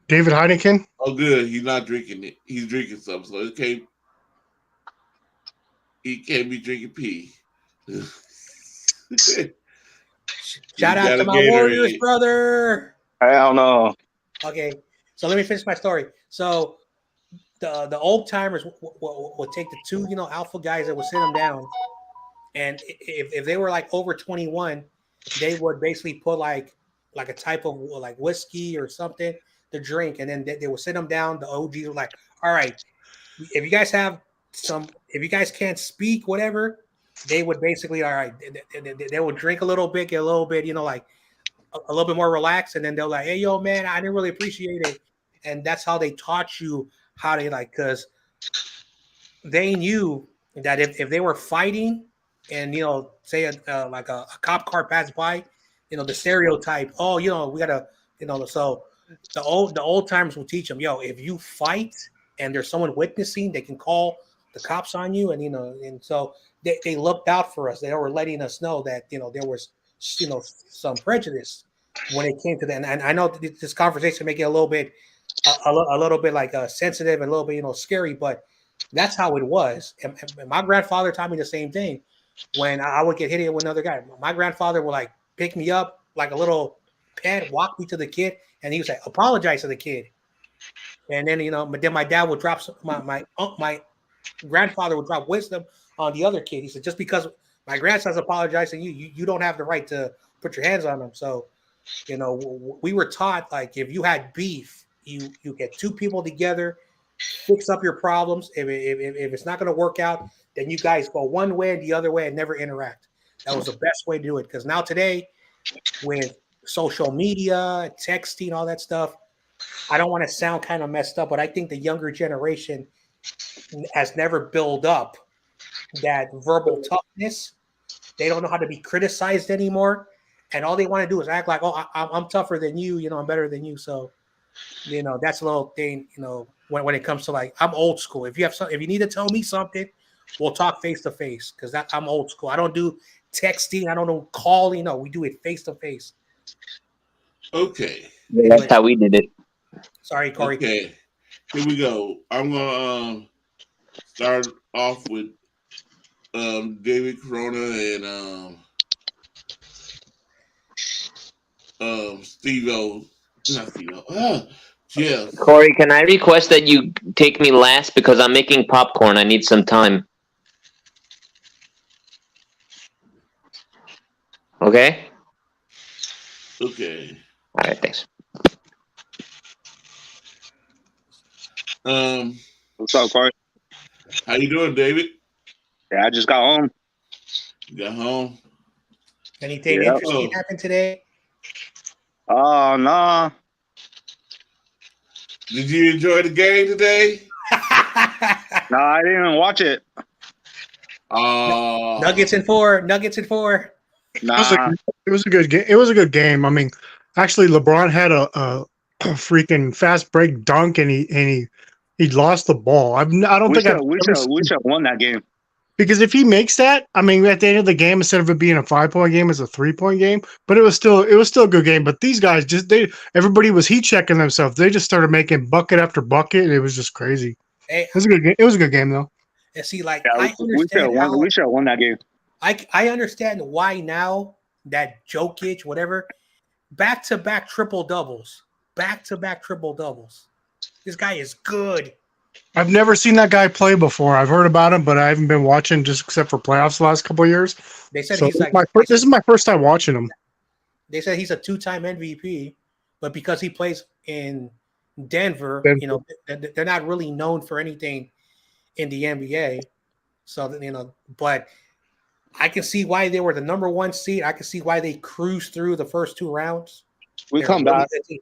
David Heineken. Oh, good. He's not drinking it. He's drinking something, so he can't be drinking pee. Shout out got to a my Gatorade. Warriors, brother. I don't know. Okay, so let me finish my story. So the old timers would take the two alpha guys that would sit them down, and if they were like over 21, they would basically put like a type of like whiskey or something to drink, and then they would sit them down. The OGs were like, "All right, if you guys can't speak, whatever." They would basically, all right, they would drink a little bit, get a little bit, like a little bit more relaxed, and then they're like, "Hey, yo, man, I didn't really appreciate it," and that's how they taught you how they because they knew that if they were fighting, and say like a cop car passed by, the stereotype, oh, we gotta, so the old timers will teach them, yo, if you fight and there's someone witnessing, they can call the cops on you, and and so they looked out for us. They were letting us know that there was some prejudice when it came to that. And I know this conversation may get a little bit like sensitive and a little bit scary, but that's how it was. And my grandfather taught me the same thing. When I would get hit with another guy, my grandfather would like pick me up like a little pet, walk me to the kid, and he would say, "Apologize to the kid." And then but then my dad would drop my grandfather would drop wisdom on the other kid. He said, just because my grandson's apologizing, you don't have the right to put your hands on him. So, we were taught like if you had beef, you get two people together, fix up your problems. If it's not going to work out, then you guys go one way and the other way and never interact. That was the best way to do it. Because now today, with social media, texting, all that stuff, I don't want to sound kind of messed up, but I think the younger generation has never built up that verbal toughness. They don't know how to be criticized anymore, and all they want to do is act like, oh, I'm tougher than you, I'm better than you. So that's a little thing, when it comes to like, I'm old school. If you need to tell me something, we'll talk face to face, because I'm old school. I don't do texting, I don't do calling. No, we do it face to face. Okay. Yeah, that's how we did it. Sorry, Corey. Okay. Here we go. I'm gonna start off with David Corona and Steve-O. Not Steve-O. Jeff. Corey, can I request that you take me last because I'm making popcorn? I need some time. Okay? Okay. All right, thanks. What's up, Corey? How you doing, David? Yeah, I just got home. You got home? Anything Yeah. interesting happened today? Oh, no. Did you enjoy the game today? No, I didn't even watch it. Nuggets in four. Nah. It was a good game. It was a good game. I mean, actually, LeBron had a freaking fast break dunk, and he lost the ball. I don't We think should have won that game. because if he makes that, I mean, at the end of the game, instead of it being a 5-point game, it's a 3-point game. But it was still a good game. But these guys everybody was heat checking themselves. They just started making bucket after bucket, and it was just crazy. Hey, It was a good game. It was a good game though. and see, like, Yeah, I we should have understand won. We should have won that game. I understand why now that Jokic, whatever, back-to-back triple doubles. This guy is good. I've never seen that guy play before. I've heard about him, but I haven't been watching just except for playoffs the last couple of years. They said So he's like this is my first time watching him. they said he's a two-time MVP, but because he plays in Denver, they're not really known for anything in the NBA. So but I can see why they were the number one seed. I can see why they cruised through the first two rounds. We They're come really back. good team.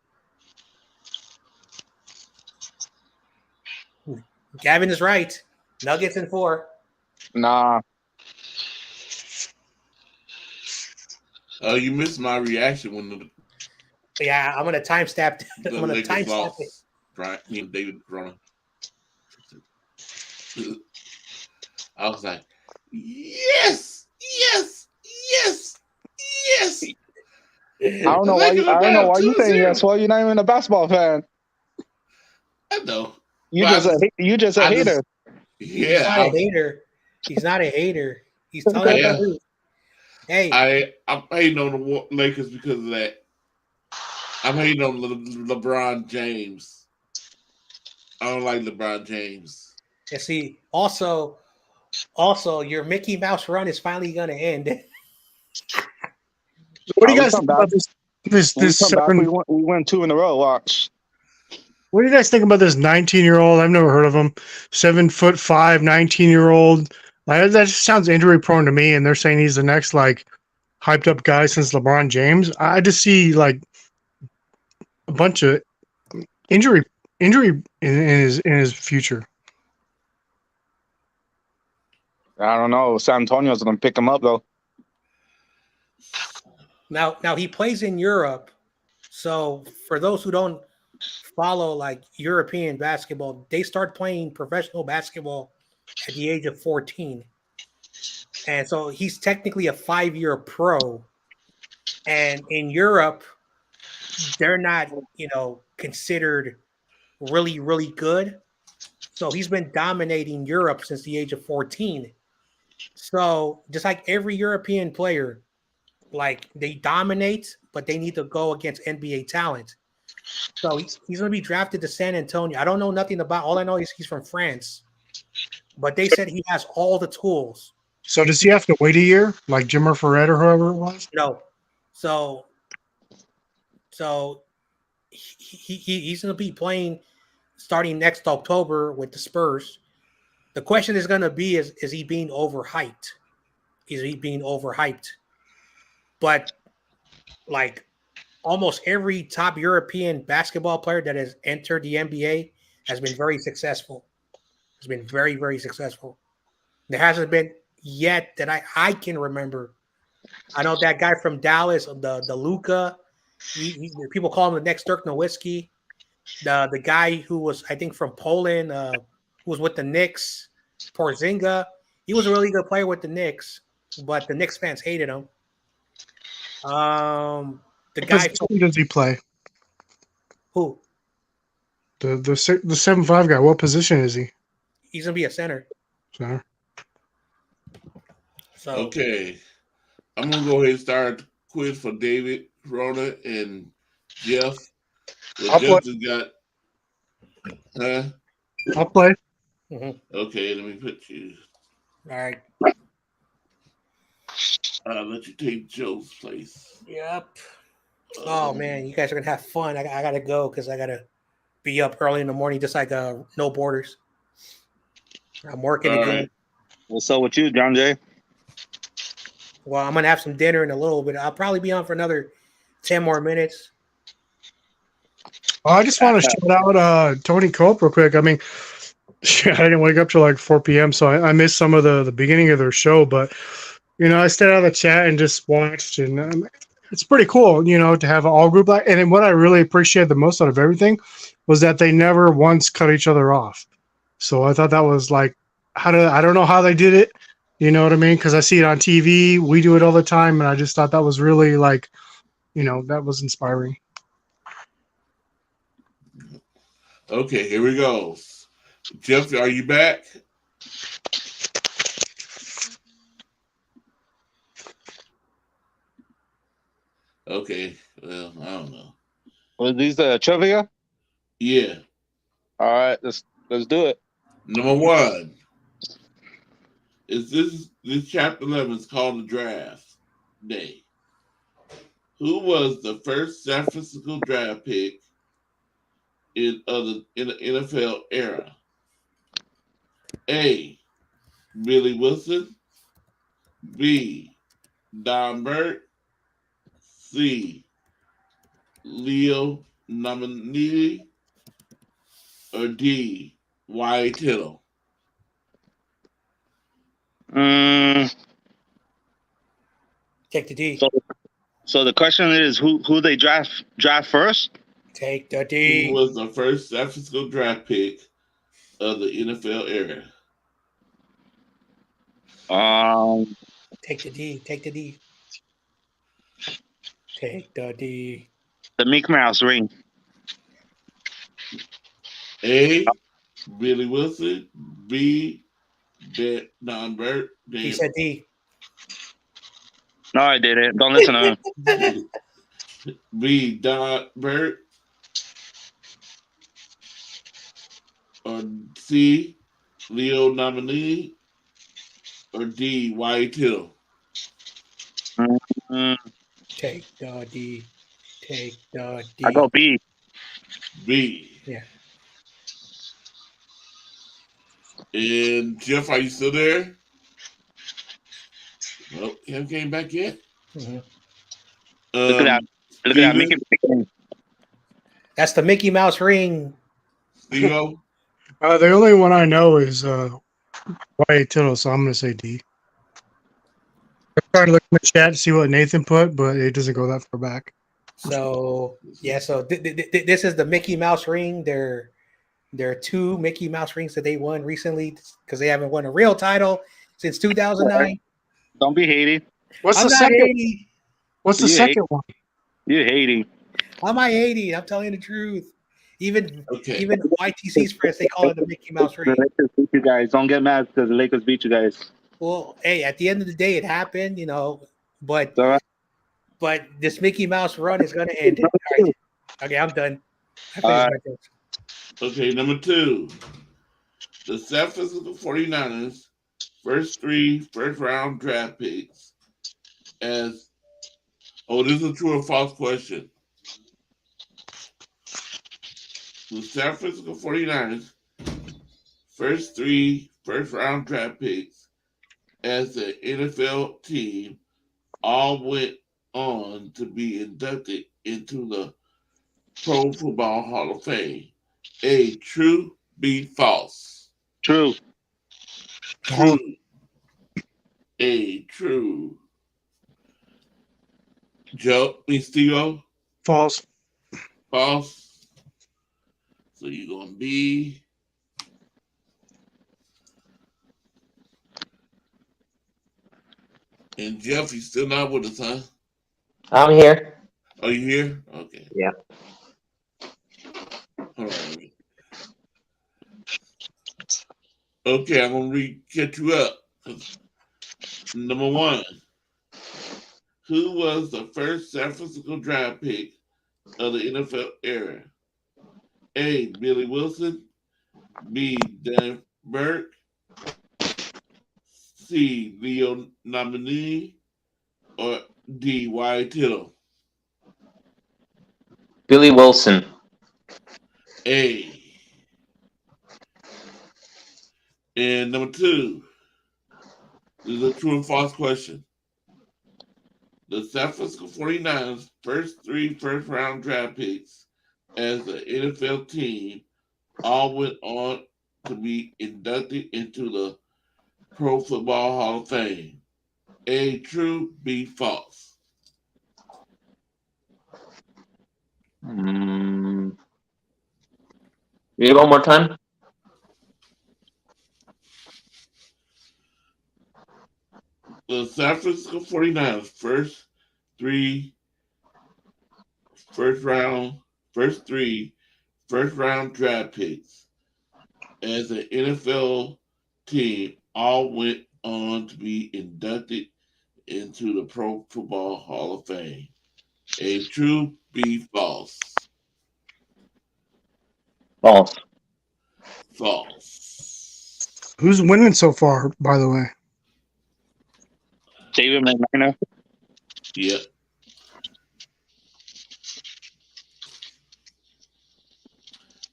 Gavin is right. Nuggets in 4. Nah. You missed my reaction when Yeah, I'm gonna timestamp. The I'm gonna Lakers timestamp it. lost. Right, me and David Corona. I was like, yes, yes, yes, yes. I don't know The why Lakers you. are I don't know down why you saying 2-0. yes. Why you're not even a basketball fan? I know. You But just a I just- hater. He's not a Yeah, hater. He's not a hater. He's telling you Yeah. the truth. Hey, I'm hating on the Lakers because of that. I'm hating on LeBron James. I don't like LeBron James. and see, also, your Mickey Mouse run is finally gonna end. What do you We guys come think about back. this We come back. seven? We win 2 in a row. Watch. What do you guys think about this 19-year-old? I've never heard of him. 7'5", 19-year-old. That just sounds injury prone to me. And they're saying he's the next like hyped up guy since LeBron James. I just see like a bunch of injury in his future. I don't know. San Antonio's gonna pick him up though. Now he plays in Europe. So for those who don't follow like European basketball, they start playing professional basketball at the age of 14. And so he's technically a 5-year pro. And in Europe, they're not, considered really, really good. So he's been dominating Europe since the age of 14. So just like every European player, like they dominate, but they need to go against NBA talent. So he's going to be drafted to San Antonio. I don't know nothing about. All I know is he's from France, but they said he has all the tools. So does he have to wait a year, like Jimmer Ferret or whoever it was? No, so he's going to be playing starting next October with the Spurs. The question is going to be: is he being overhyped? Is he being overhyped? But like almost every top European basketball player that has entered the NBA has been very successful. Has been very, very successful. There hasn't been yet that I can remember. I know that guy from Dallas, the Luka. People call him the next Dirk Nowitzki. The guy who was, I think, from Poland, who was with the Knicks, Porzingis. He was a really good player with the Knicks, but the Knicks fans hated him. The What guy position does he play? who The 7'5" guy. What position is he? he's gonna be a center. Center. So Okay. I'm going to go ahead and start the quiz for David, Rona, and Jeff. Well, I'll Jeff just got. Huh? I'll play. Okay, let me put you. all right. I'll let you take Joe's place. Yep. Oh man, you guys are gonna have fun. I gotta go because I gotta be up early in the morning, just like No Borders. I'm working All again. right. What's up with you, John Jay? Well, I'm gonna have some dinner in a little bit. I'll probably be on for another 10 more minutes. I just want to shout out Tony Cope real quick. I mean, I didn't wake up till like 4 p.m., so I missed some of the beginning of their show. But I stayed out of the chat and just watched, and it's pretty cool, to have an all group like. And then what I really appreciated the most out of everything was that they never once cut each other off. So I thought that was like, I don't know how they did it. You know what I mean? Because I see it on TV. We do it all the time, and I just thought that was really like, that was inspiring. Okay, here we go. Jeff, are you back? Okay, well, I don't know. Was these trivia? Yeah. All right, let's do it. Number one. Is this chapter 11 is called the draft day. Who was the first San Francisco draft pick in the NFL era? A. Billy Wilson. B. Don Burt. C. Leo Nominelli. Or D. Wyatt Tittle. Take the D. So So the question is, who they draft first? Take the Who D. was the first San Francisco draft pick of the NFL era? Take the D. Take the D. Take the D. The Mickey Mouse ring. A. Billy Wilson. B. Don Burt. He said D. No, I didn't. Don't listen to him. B. Don Burt. Or C. Leo Nominee. Or D. White Hill. Mm, Take the D. Take the D. I go B. B. Yeah. And Jeff, are you still there? Nope, he haven't came back yet. Mhm. Look at that. Look at that. Mickey. That's the Mickey Mouse ring. Theo? The only one I know is Wyatt Tittle, so I'm gonna say D. I tried to look in the chat to see what Nathan put, but it doesn't go that far back. So yeah, so this is the Mickey Mouse ring. There are 2 Mickey Mouse rings that they won recently because they haven't won a real title since 2009. Don't be hating. What's I'm the not second? 80. What's the You second one? You're hating. I'm not 80. I'm telling the truth. Even Okay. YTC's friends, they call it the Mickey Mouse The ring. Lakers beat you guys. Don't get mad because the Lakers beat you guys. Well, hey, at the end of the day, it happened, but It's all right. but this Mickey Mouse run is gonna end. All right. Okay, I'm done. I finished my jokes. Okay, number 2. The San Francisco 49ers first 3 first-round draft picks as this is a true or false question. The San Francisco 49ers first 3 first-round draft picks as the NFL team all went on to be inducted into the Pro Football Hall of Fame. A, true, B, false. True. True. A, true. Steve, False. false. So you're going to be and Jeff, you still not with us, huh? I'm here. Are you here? Okay. Yeah. Hold on. Okay, I'm gonna catch you up. Number 1, who was the first San Francisco draft pick of the NFL era? A, Billy Wilson. B, Dan Burke. C, Leo Nominee. Or D, Wyatt Tittle. Billy Wilson. A. And number 2, this is a true and false question. The San Francisco 49ers first 3 first-round draft picks as the NFL team all went on to be inducted into the Pro Football Hall of Fame. A, true, B, false. Read it one more time. The San Francisco 49ers first 3 first-round draft picks as the NFL team all went on to be inducted into the Pro Football Hall of Fame. A, true, B, false. False. False. Who's winning so far, by the way? David McMahon. Yep.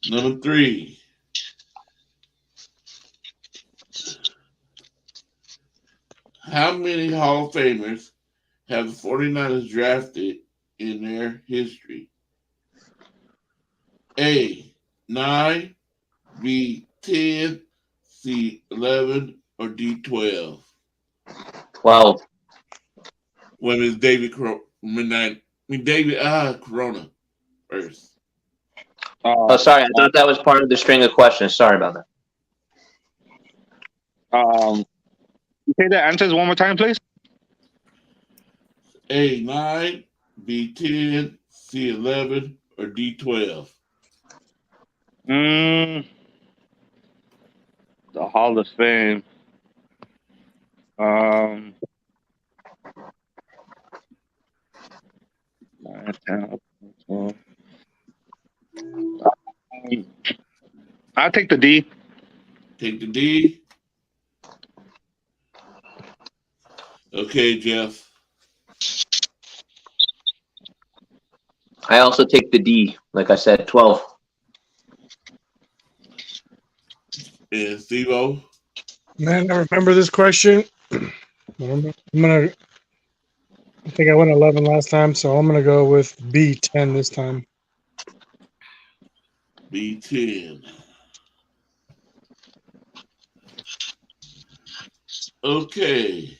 Number 3. How many Hall of Famers have the 49ers drafted in their history? A, 9, B, 10, C, 11, or D, 12? 12. When is David David Corona first. Oh, sorry. I thought that was part of the string of questions. Sorry about that. You say the answers one more time, please. A 9, B 10, C 11, or D 12. The Hall of Fame. 9, 10, 12. I'll take the D. Take the D. Okay, Jeff. I also take the D. Like I said, 12. And Steve-O. Man, I remember this question. I think I went 11 last time, so I'm gonna go with B10 this time. B10. Okay.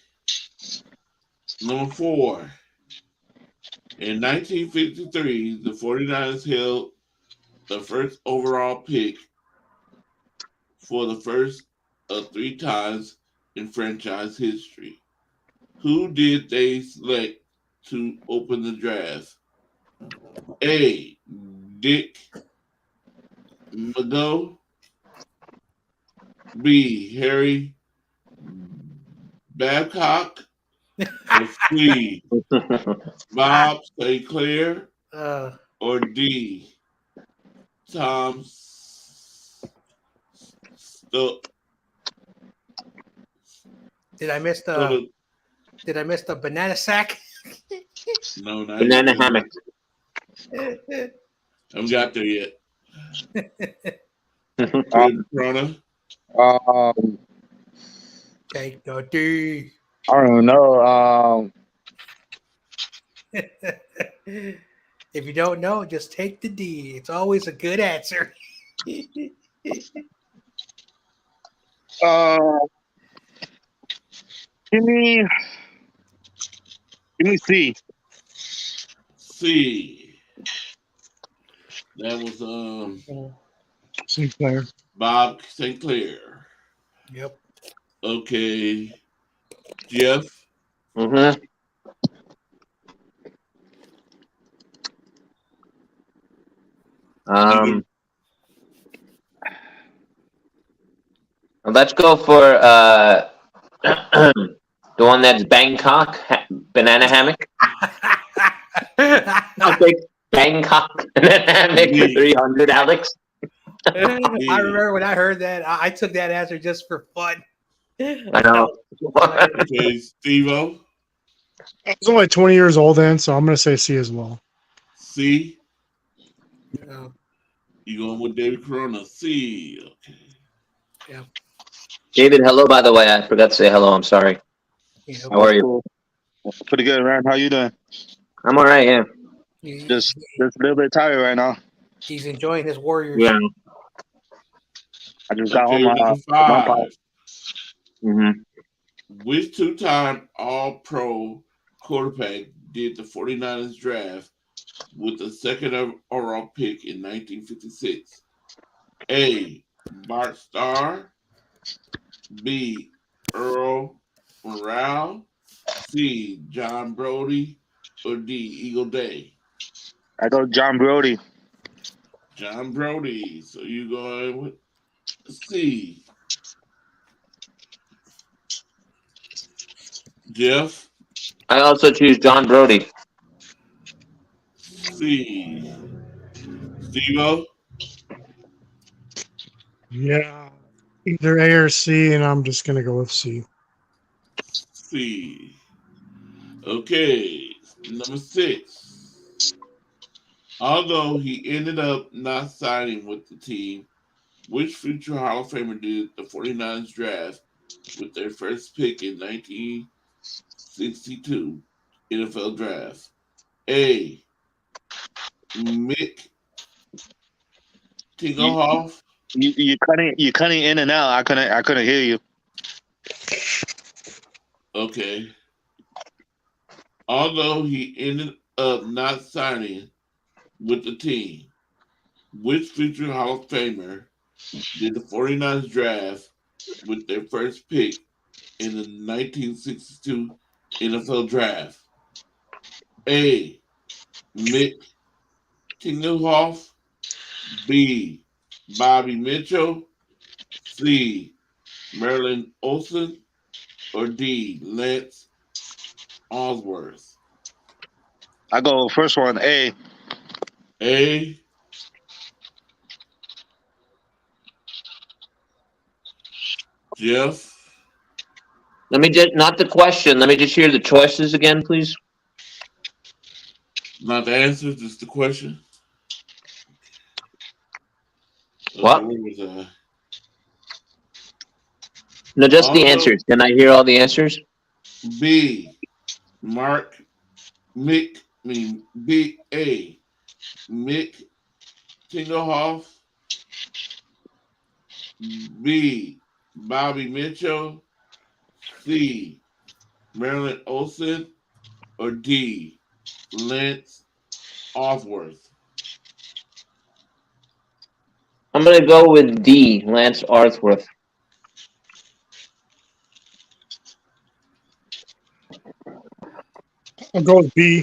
Number 4. In 1953, the 49ers held the first overall pick for the first of 3 times in franchise history. Who did they select to open the draft? A. Dick McGough. B. Harry Babcock. Or C. Bob St. Clair. Or D. Tom Did I miss the banana sack? No, not Banana yet. hammock. Haven't got there yet. Corona. Take the D. I don't know. If you don't know, just take the D. It's always a good answer. Give me C. C. That was Sinclair. Bob St. Clair. Yep. Okay. Jeff. Mm-hmm. Let's go for the one that's Bangkok banana hammock. I'll take Bangkok banana hammock for 300, Alex. I remember when I heard that, I took that answer just for fun. I know. Okay, Steve-O. I was only 20 years old then, so I'm gonna say C as well. C. Yeah. You going with David Corona? C. Okay. Yeah. David, hello, by the way. I forgot to say hello. I'm sorry. Yeah. How are you? Pretty good, Ryan. How you doing? I'm all right, yeah. Just a little bit tired right now. He's enjoying his Warriors. Yeah. I just got Okay, home. number 5. Mm-hmm. Which 2-time All-Pro quarterback did the 49ers draft with the second overall pick in 1956? A. Bart Starr. B. Earl Morrall. C. John Brody. Or D. Eagle Day. I go John Brody. John Brody. So you going with C. Jeff. I also choose John Brody. C. Steve-O. Yeah, either A or C, and I'm just gonna go with C. C. Okay, number 6. Although he ended up not signing with the team, which future Hall of Famer did the 49ers draft with their first pick in 1962 NFL draft? A. Mick Tingelhoff. You cutting in and out. I couldn't hear you. Okay. Although he ended up not signing with the team, which future Hall of Famer did the 49ers draft with their first pick in the 1962 NFL Draft? A. Mick Tingelhoff. B. Bobby Mitchell. C. Marilyn Olsen. Or D. Lance Osworth. I go first one. A. A. Jeff. Let me just not the question. Let me just hear the choices again, please. Not the answer, just the question. What? Where was I? No, just the Also- answers. Can I hear all the answers? B. Mark Mick. I mean B. A. Mick Tingelhoff. B. Bobby Mitchell. C. Marilyn Olsen. Or D. Lance Osworth. I'm gonna go with D, Lance Arthworth. I'll go with B.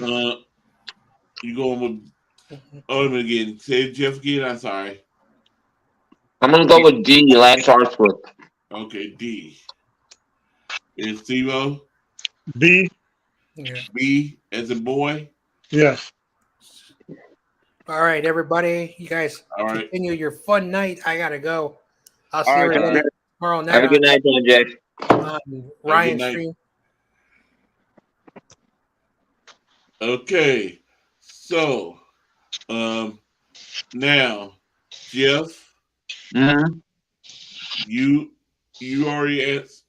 You going with again? Say Jeff again. I'm sorry. I'm gonna go with D, Lance Arthworth. Okay, D. And Steve-O? B. Yeah. B as a boy. Yeah. All right, everybody. You guys All right. continue your fun night. I gotta go. I'll see All right, everybody John. tomorrow night Have a good night, John Jack. on Ryan's night. stream. Okay. So, now, Jeff, Mm-hmm. you already answered.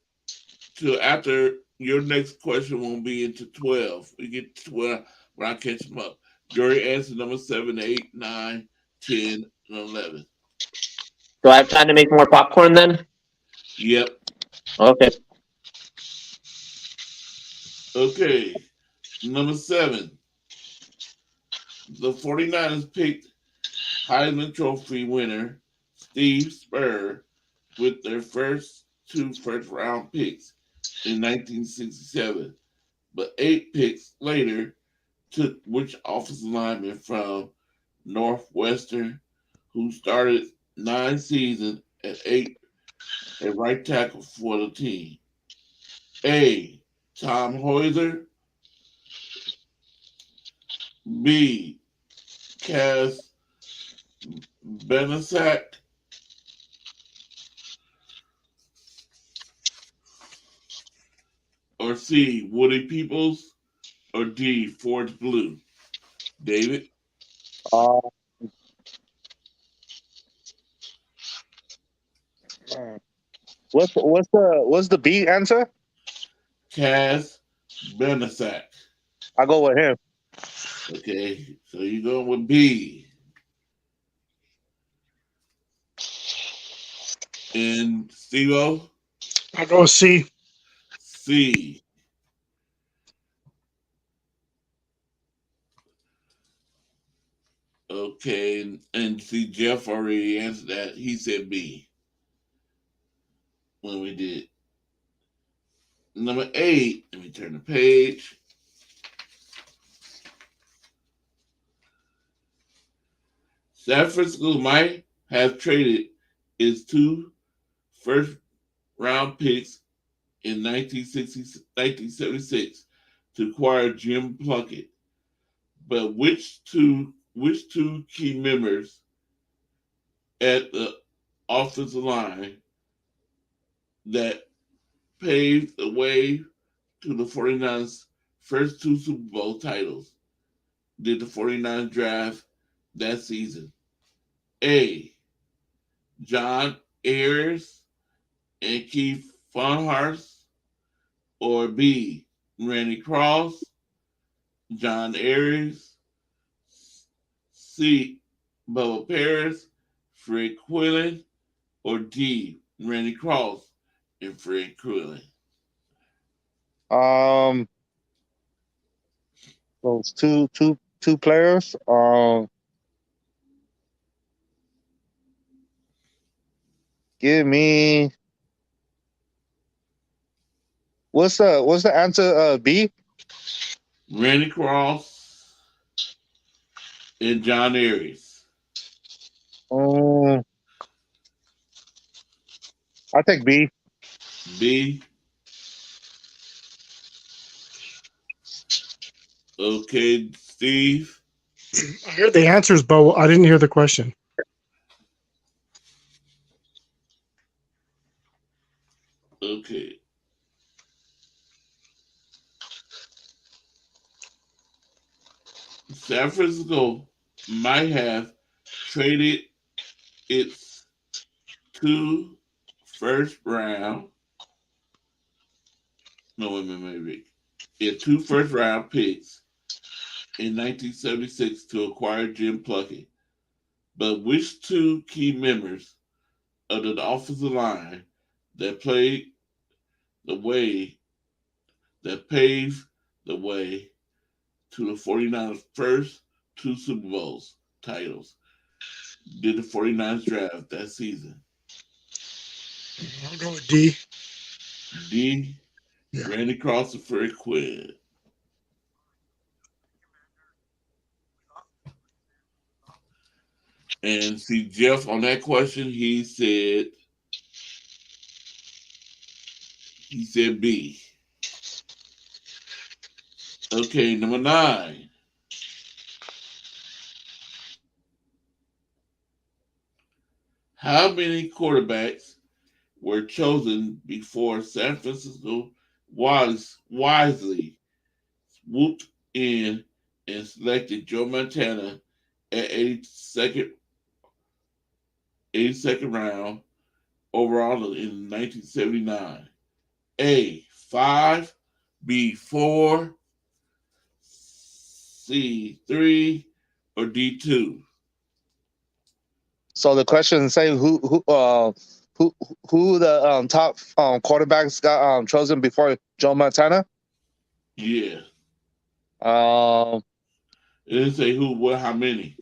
To after your next question won't be into 12. We get to 12 when I catch them up. You already answered number 7, 8, 9, 10, and 11. Do I have time to make more popcorn then? Yep. Okay. Okay. Number 7. The 49ers picked Heisman Trophy winner Steve Spurrier with their first 2 first-round picks in 1967, but 8 picks later took which offensive lineman from Northwestern, who started 9 seasons at 8 at right tackle for the team? A. Tom Hoyser. B. Cass Benasak. Or C. Woody Peoples. Or D. Ford Blue. David. Uh, what's the B answer? Cass Benasak. I go with him. Okay, so you're going with B. And Steve-O? I'll go with C. C. Okay, and see, Jeff already answered that. He said B when we did. Number 8, let me turn the page. San Francisco might have traded its 2 first-round picks in 1976 to acquire Jim Plunkett. But which two key members at the offensive line that paved the way to the 49ers' first 2 Super Bowl titles did the 49ers draft that season? A. John Ayers and Keith Farnhurst. Or B. Randy Cross, John Ayers. C. Bubba Paris, Fred Quillen. Or D. Randy Cross and Fred Quillen. those two players. Give me what's the answer? B. Randy Cross and John Aries. I take B. B. Okay, Steve. I heard the answers, but I didn't hear the question. Okay. San Francisco might have traded its 2 first round. No, wait a minute, maybe. Its 2 first round picks in 1976 to acquire Jim Plunkett. But which 2 key members of the offensive line that played the way that paved the way to the 49ers' first 2 Super Bowls titles did the 49ers draft that season? I'll go with D. D. Yeah. Randy Cross and Freddie Quinn. And see, Jeff, on that question, he said B. Okay, number 9. How many quarterbacks were chosen before San Francisco wisely swooped in and selected Joe Montana at 82nd round overall in 1979? A, 5, B, 4, C, 3, or D, 2? So the question say who the top quarterbacks got chosen before Joe Montana? Yeah. Um, It didn't say who, what, how many.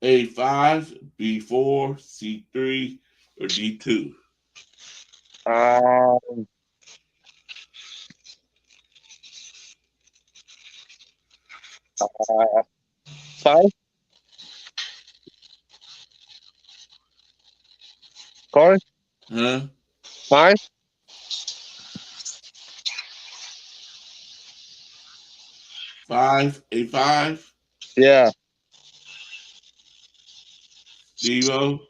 A, 5, B, 4, C, 3, or D, 2? Five. Corey? Huh? 5. 5, A, 5? Yeah. Steve-O?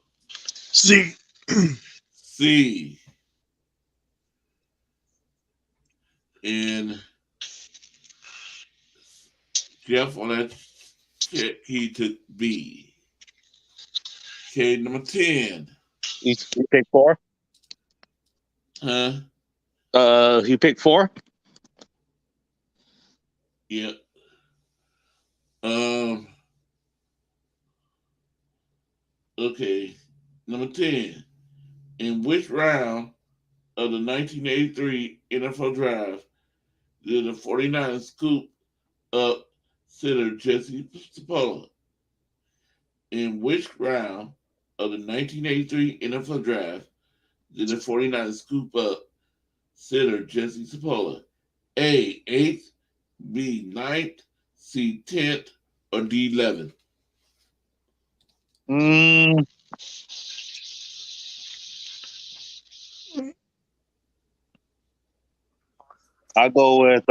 C. C. And Jeff on that check, he took B. Okay, number 10. You picked 4. Huh? He picked 4. Yep. Okay. Number 10. In which round of the 1983 NFL Draft did the 49ers scoop up center Jesse Sapola? In which round of the 1983 NFL Draft did the 49ers scoop up center Jesse Sapola? A, 8th, B, 9th, C, 10th, or D, 11th? I'll go with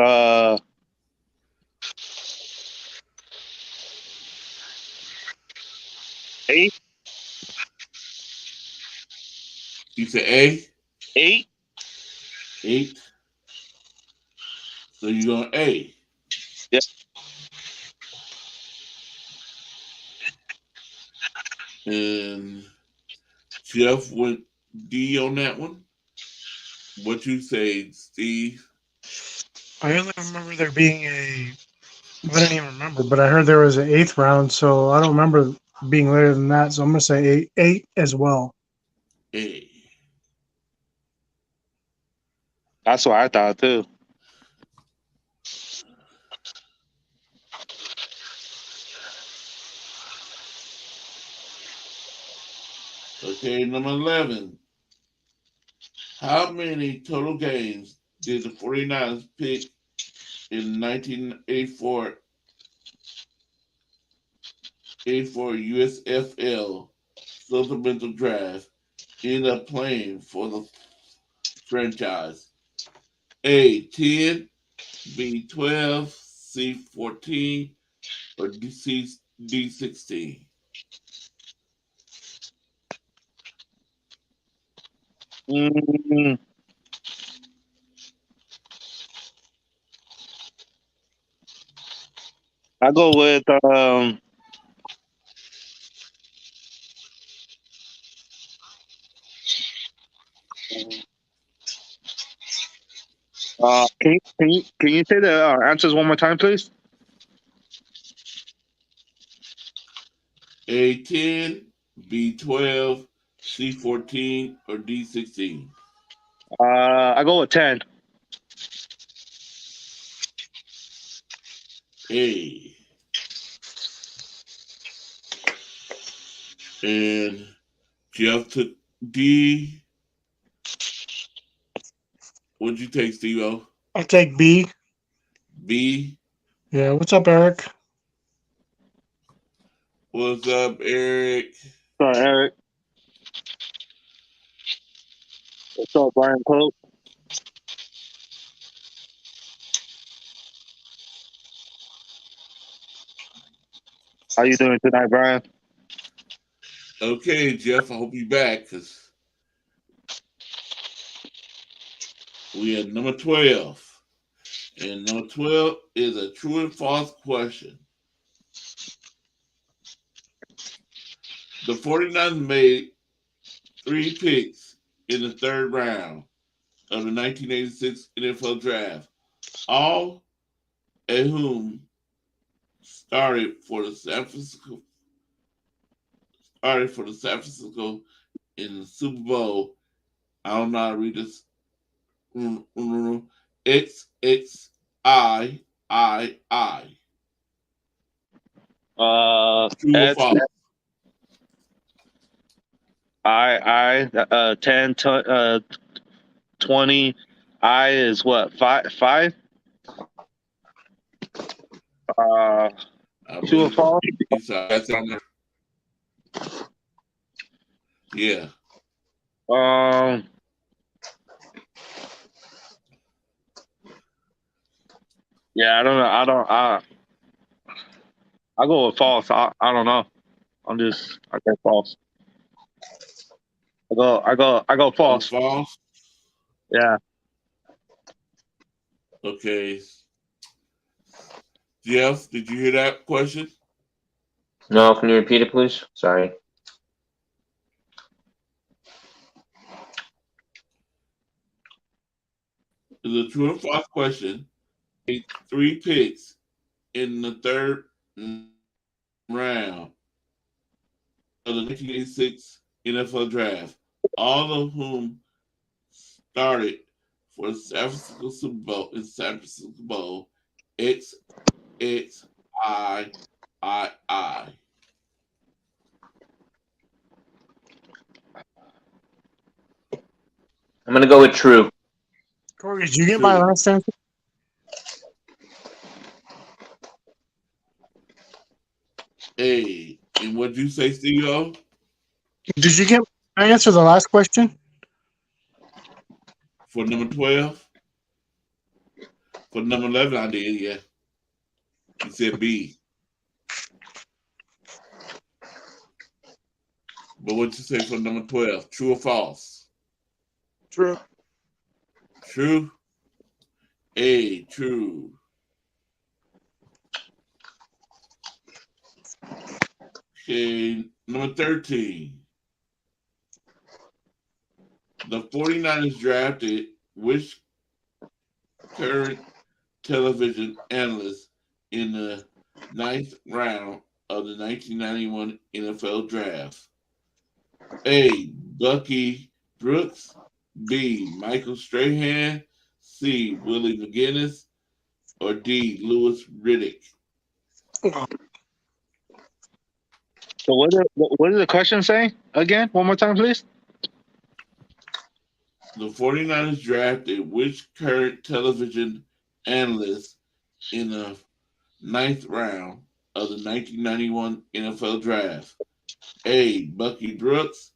8. You said A? 8. 8. So you're going A. Yep. And Jeff went D on that one. What you say, Steve? I only remember there being I didn't even remember, but I heard there was an 8th round, so I don't remember being later than that. So I'm gonna say 8 as well. A. That's what I thought too. Okay, number 11. How many total games did the 49ers pick in 1984 USFL supplemental draft end up playing for the franchise? A, 10, B, 12, C, 14, or D, 16? Mm, I go with can you say the answers one more time, please? A, 10, B, 12, C, 14, or D, 16? I go with 10. A. And Jeff took D. What'd you take, Steve-O? I take B. B. Yeah, what's up, Eric? What's up, Eric? Sorry, Eric. What's up, Brian Pope? How you doing tonight, Brian? Okay, Jeff, I hope you're back because we had number 12. And number 12 is a true and false question. The 49ers made 3 picks in the 3rd round of the 1986 NFL Draft, all at whom started for the San Francisco in the Super Bowl. I don't know how to read this. XXIII. True or Ed, false? 10, 20. I is what? 5? True or false? Yeah. Yeah, I don't know. I go with false. I don't know. I go false. I go false. False. Yeah. Okay. Jeff, did you hear that question? No, can you repeat it, please? Sorry. It's a true or false question. 3 picks in the 3rd round of the 1986 NFL Draft, all of whom started for the San Francisco Super Bowl in San Francisco Bowl. XXIII. I'm gonna go with true. Corey, did you get my last answer? Hey, and what'd you say, Steve-O? Did you get my answer the last question? For number 12? For number 11, I did, yeah. You said B. But what'd you say for number 12? True or false? True. True? A, true. Okay, number 13. The 49ers drafted which current television analyst in the 9th round of the 1991 NFL Draft? A, Bucky Brooks. B, Michael Strahan. C, Willie McGinnis. Or D, Louis Riddick. So what is the question saying again? One more time, please. The 49ers drafted which current television analyst in the 9th round of the 1991 NFL Draft? A. Bucky Brooks,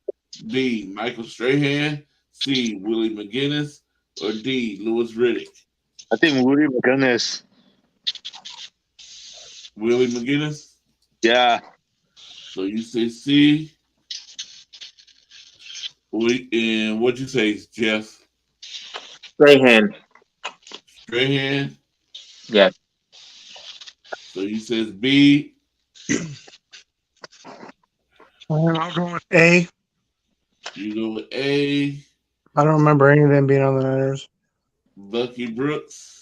B. Michael Strahan, C. Willie McGinnis, or D. Louis Riddick? I think Woody McGinnis. Willie McGinnis. Yeah. So you say C. And what'd you say, Jeff? Strahan. Strahan. Yeah. So you says B. And I'll go with A. You go with A. I don't remember any of them being on the Niners. Bucky Brooks.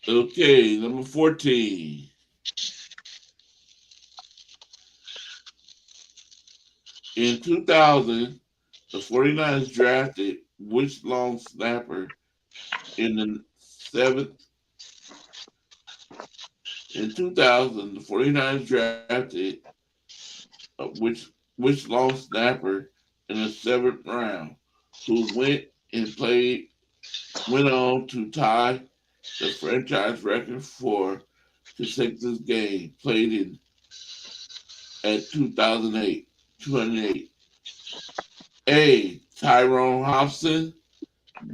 Okay, number 14. In 2000, the 49ers drafted which long snapper in the 7th? In 2000, the 49ers drafted which long snapper in the 7th round, who went on to tie the franchise record for consecutive games played in at 208. A. Tyrone Hobson,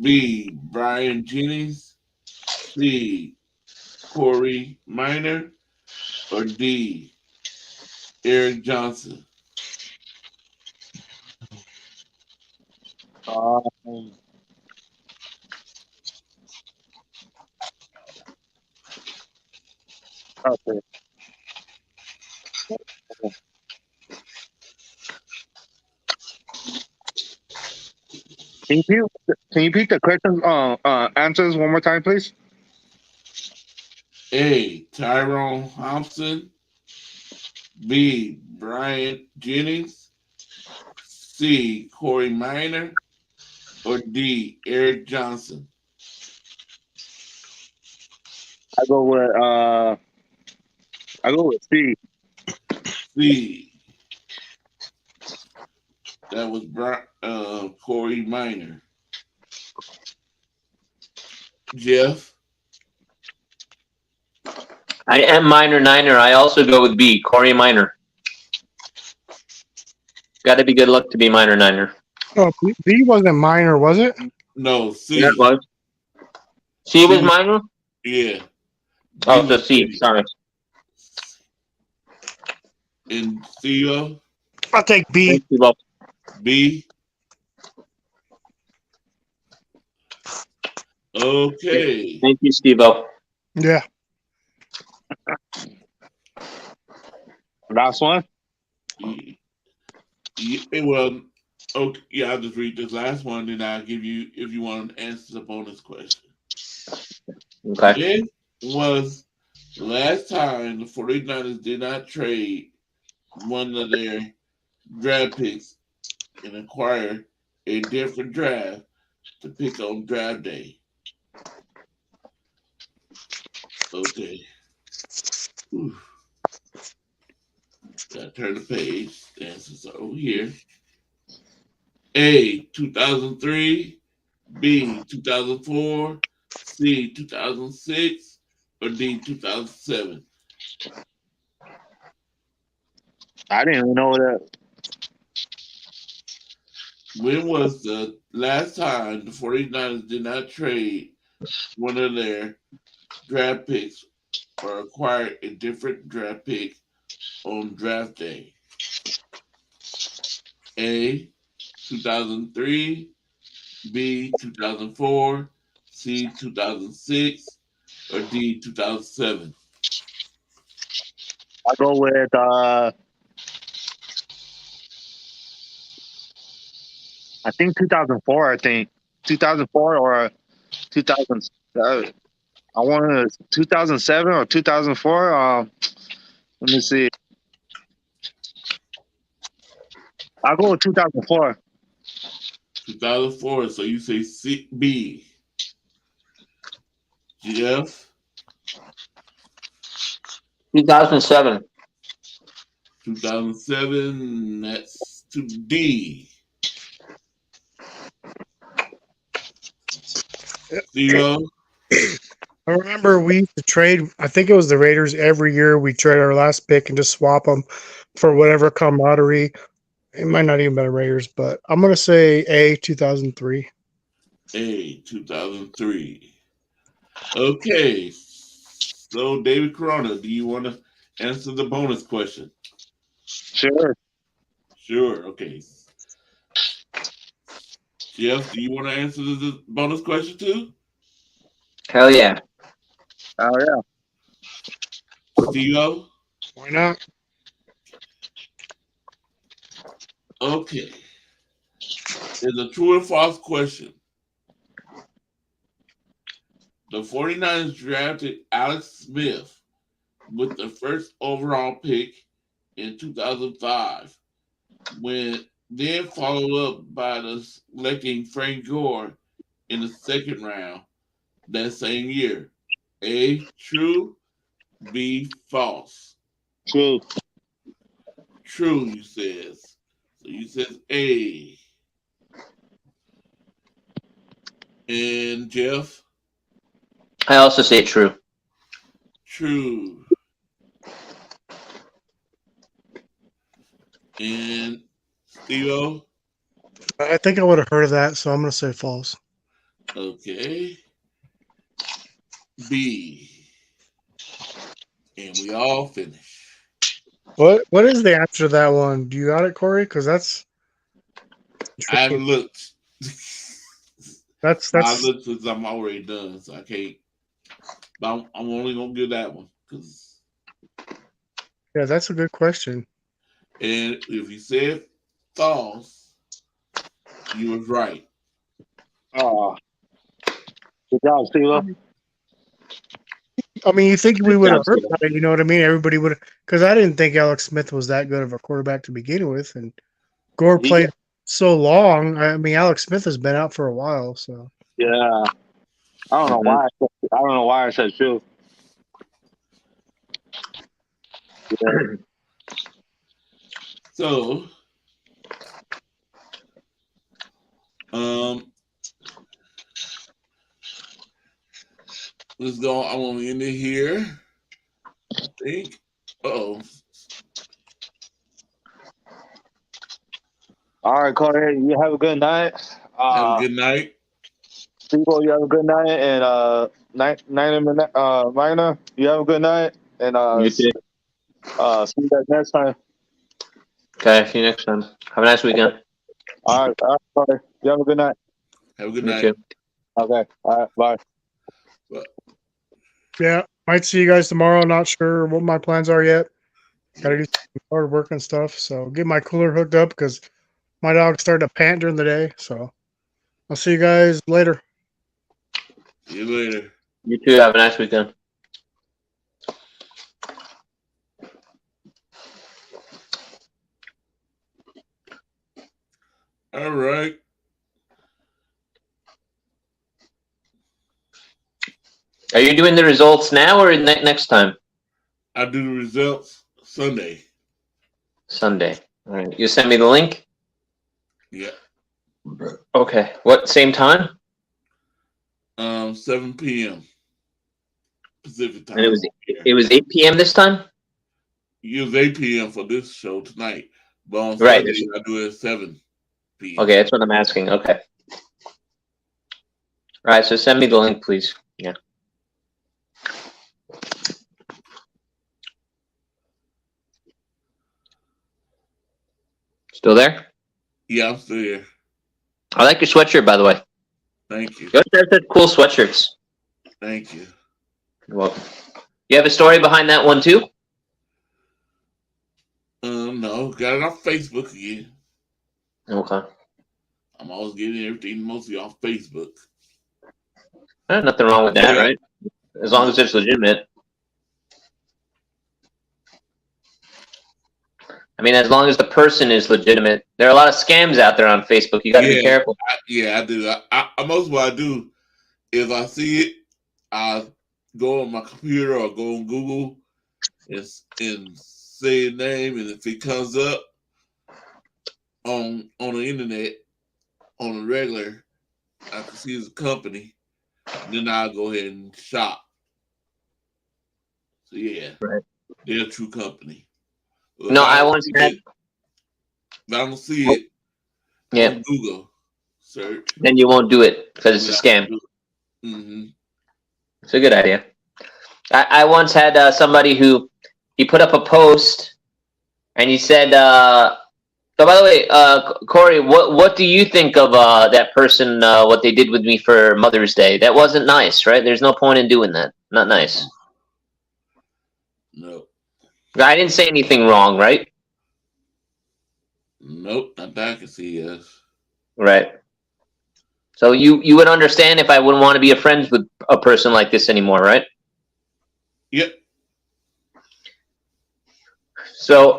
B. Brian Jennings, C. Corey Minor, or D. Eric Johnson? Okay. Can you repeat the question answers one more time, please? A. Tyrone Hobson, B. Brian Jennings, C. Corey Minor, or D. Eric Johnson? I go with C. C. That was Corey Minor. Jeff? I am Minor Niner. I also go with B. Corey Minor. Got to be good luck to be Minor Niner. Oh, B wasn't minor, was it? No, C. Yeah, it was. C was Minor? Yeah. Oh, so C. Sorry. And Theo? I'll take B. Thank you both. B. Okay. Thank you, Steve-O. Yeah. Last one. Well, okay, yeah, I'll just read this last one, then I'll give you, if you want to answer the bonus question. Okay. It was the last time the 49ers did not trade one of their draft picks and acquire a different draft to pick on draft day. Okay. Whew. Gotta turn the page. The answers are over here. A, 2003, B, 2004, C, 2006, or D, 2007? I didn't even know that. When was the last time the 49ers did not trade one of their draft picks or acquire a different draft pick on draft day? A, 2003, B, 2004, C, 2006, or D, 2007? I go with I think 2004. I think 2004 or 2000. I wanted 2007 or 2004. Let me see. I'll go with 2004. 2004. So you say C, B. Jeff? 2007. 2007. That's to D. Zero. I remember we used to trade. I think it was the Raiders every year. We trade our last pick and just swap them for whatever camaraderie. It might not even be the Raiders, but I'm gonna say A 2003. A 2003. Okay. So David Corona, do you want to answer the bonus question? Sure. Sure. Okay. Jeff, do you want to answer the bonus question too? Hell yeah. Oh yeah. Steve-O? Why not? Okay. It's a true or false question. The 49ers drafted Alex Smith with the first overall pick in 2005, when then followed up by selecting Frank Gore in the second round that same year. A, true. B, false. True. True, you says. So you says A. And Jeff? I also say true. True. And Steve-O? I think I would have heard of that, so I'm gonna say false. Okay. B. And we all finish. What is the answer to that one? Do you got it, Corey? Because that's I haven't looked. that's I looked since I'm already done, so I can't. But I'm only gonna give that one because. yeah, that's a good question. And if you said false, you was right. Oh. Good job, Steve. I mean, you think we would have heard Sounds good. about it? You know what I mean? Everybody would, because I didn't think Alex Smith was that good of a quarterback to begin with, and Gore He- played so long. I mean, Alex Smith has been out for a while, so Yeah. I don't know why. I don't know why I said true. Yeah. So, let's go. I'm gonna end it here. I think. Oh, All right, Corey. You have a good night. have a good night. People, you have a good night, and Minor, you have a good night, and You too. see you guys next time. Okay, see you next time. Have a nice weekend. All right, Corey. You have a good night. Have a good You night. too. Okay, all right, bye. yeah, might see you guys tomorrow. Not sure what my plans are yet. Got to do some hard work and stuff. So get my cooler hooked up because my dog started to pant during the day. So I'll see you guys later. See you later. You too. Have a nice weekend. All right. Are you doing the results now or next time? I do the results Sunday. Sunday. All right. You send me the link? Yeah. Okay. What, same time? 7 p.m. Pacific time. And it was 8 p.m. this time? It was 8 p.m. for this show tonight. But on Right. Sunday, I do it at 7 p.m. Okay, that's what I'm asking. Okay. All right, so send me the link, please. Yeah. Still there? Yeah, I'm still here. I like your sweatshirt, by the way. Thank you. You always have such cool sweatshirts. Thank you. Well, you have a story behind that one too? No, got it off Facebook again. Okay. I'm always getting everything mostly off Facebook. Nothing wrong with that, right? As long as it's legitimate. I mean, as long as the person is legitimate. There are a lot of scams out there on Facebook. You got to be careful. I do. I most of what I do is I see it, I go on my computer or go on Google and say a name, and if it comes up on the internet on a regular, I can see it's a company, then I'll go ahead and shop. So yeah, Right. they're a true company. Well, No, I once had. if I don't see it Yeah, on Google search, then you won't do it because it's a scam. Mm-hmm. It's a good idea. I once had somebody who he put up a post and he said, "Oh, by the way, Corey, what do you think of that person? What they did with me for Mother's Day? That wasn't nice, right? There's no point in doing that. Not nice. No. I didn't say anything wrong, right? Nope, not that I can see. Yes. Right. So you would understand if I wouldn't want to be a friend with a person like this anymore, right? Yep. So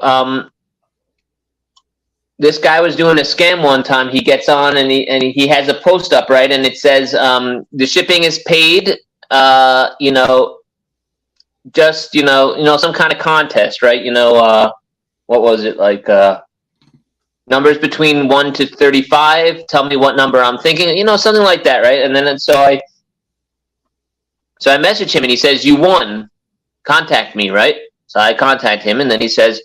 this guy was doing a scam one time. He gets on and he has a post up, right? And it says the shipping is paid, just some kind of contest, right? What was it, like numbers between 1 to 35, tell me what number I'm thinking, something like that, right? And then so I message him and he says, "You won, contact me," right? So I contact him and then he says,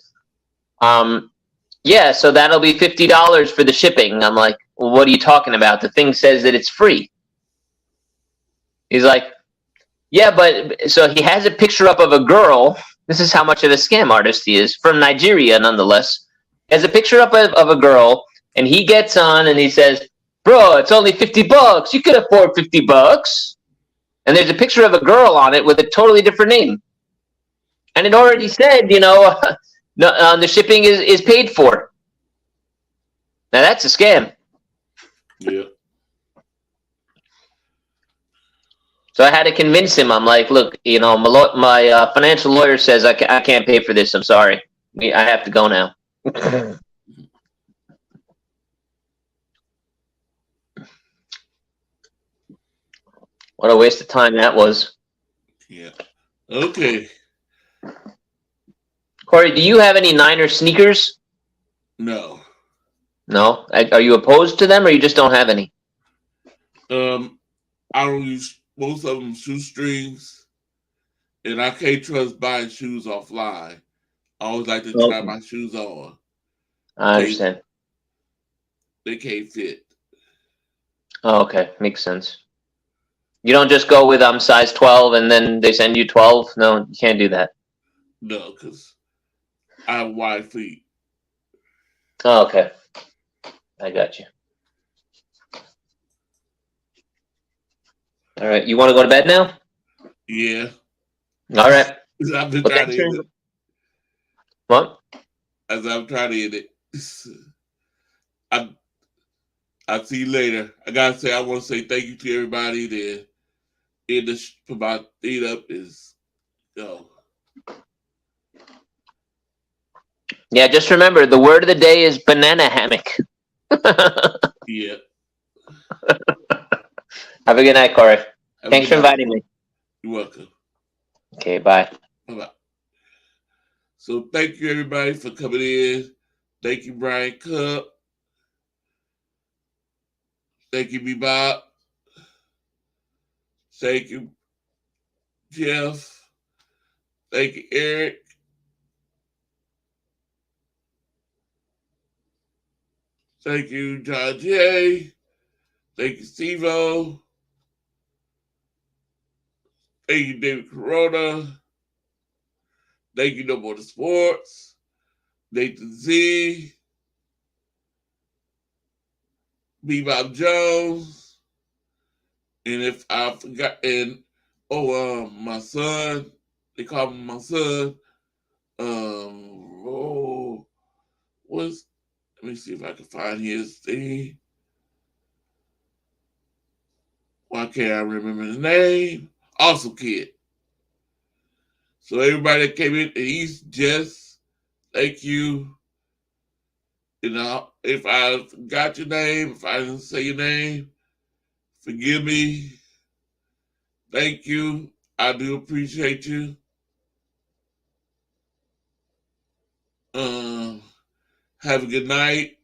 yeah, so that'll be $50 for the shipping. I'm like, well, what are you talking about? The thing says that it's free. He's like, yeah, but so he has a picture up of a girl. This is how much of a scam artist he is, from Nigeria, nonetheless. He has a picture up of a girl, and he gets on and he says, "Bro, it's only $50. You could afford $50. And there's a picture of a girl on it with a totally different name. And it already said, the shipping is paid for. Now that's a scam. Yeah. So I had to convince him. I'm like, look, my financial lawyer says I can't pay for this. I'm sorry. I have to go now. What a waste of time that was. Yeah. Okay. Corey, do you have any Niner sneakers? No. No? Are you opposed to them or you just don't have any? I don't use most of them shoestrings, and I can't trust buying shoes offline. I always like to try my shoes on. I understand. They can't fit. Oh, okay. Makes sense. You don't just go with size 12 and then they send you 12? No, you can't do that. No, because I have wide feet. Oh, okay. I got you. All right. You want to go to bed now? Yeah. All right. I've been trying to end it. What? As I'm trying to end it. I'll see you later. I gotta say, I want to say thank you to everybody that in the put my feet up is go. Yeah, just remember the word of the day is banana hammock. Yeah. Have a good night, Corey. Thanks for inviting me. You're welcome. Okay, bye. Bye-bye. So thank you everybody for coming in. Thank you, Brian Cup. Thank you, Bebop. Thank you, Jeff. Thank you, Eric. Thank you, John J. Thank you, Steve-O. Thank you, David Corona. Thank you, No More to Sports. Nathan Z. Bebop Jones. And if I forgot, my son, they call him my son. Let me see if I can find his thing. Why can't I remember his name? Awesome Kid. So everybody that came in, East, Jess, thank you. If I forgot your name, if I didn't say your name, forgive me. Thank you. I do appreciate you. Have a good night.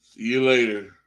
See you later.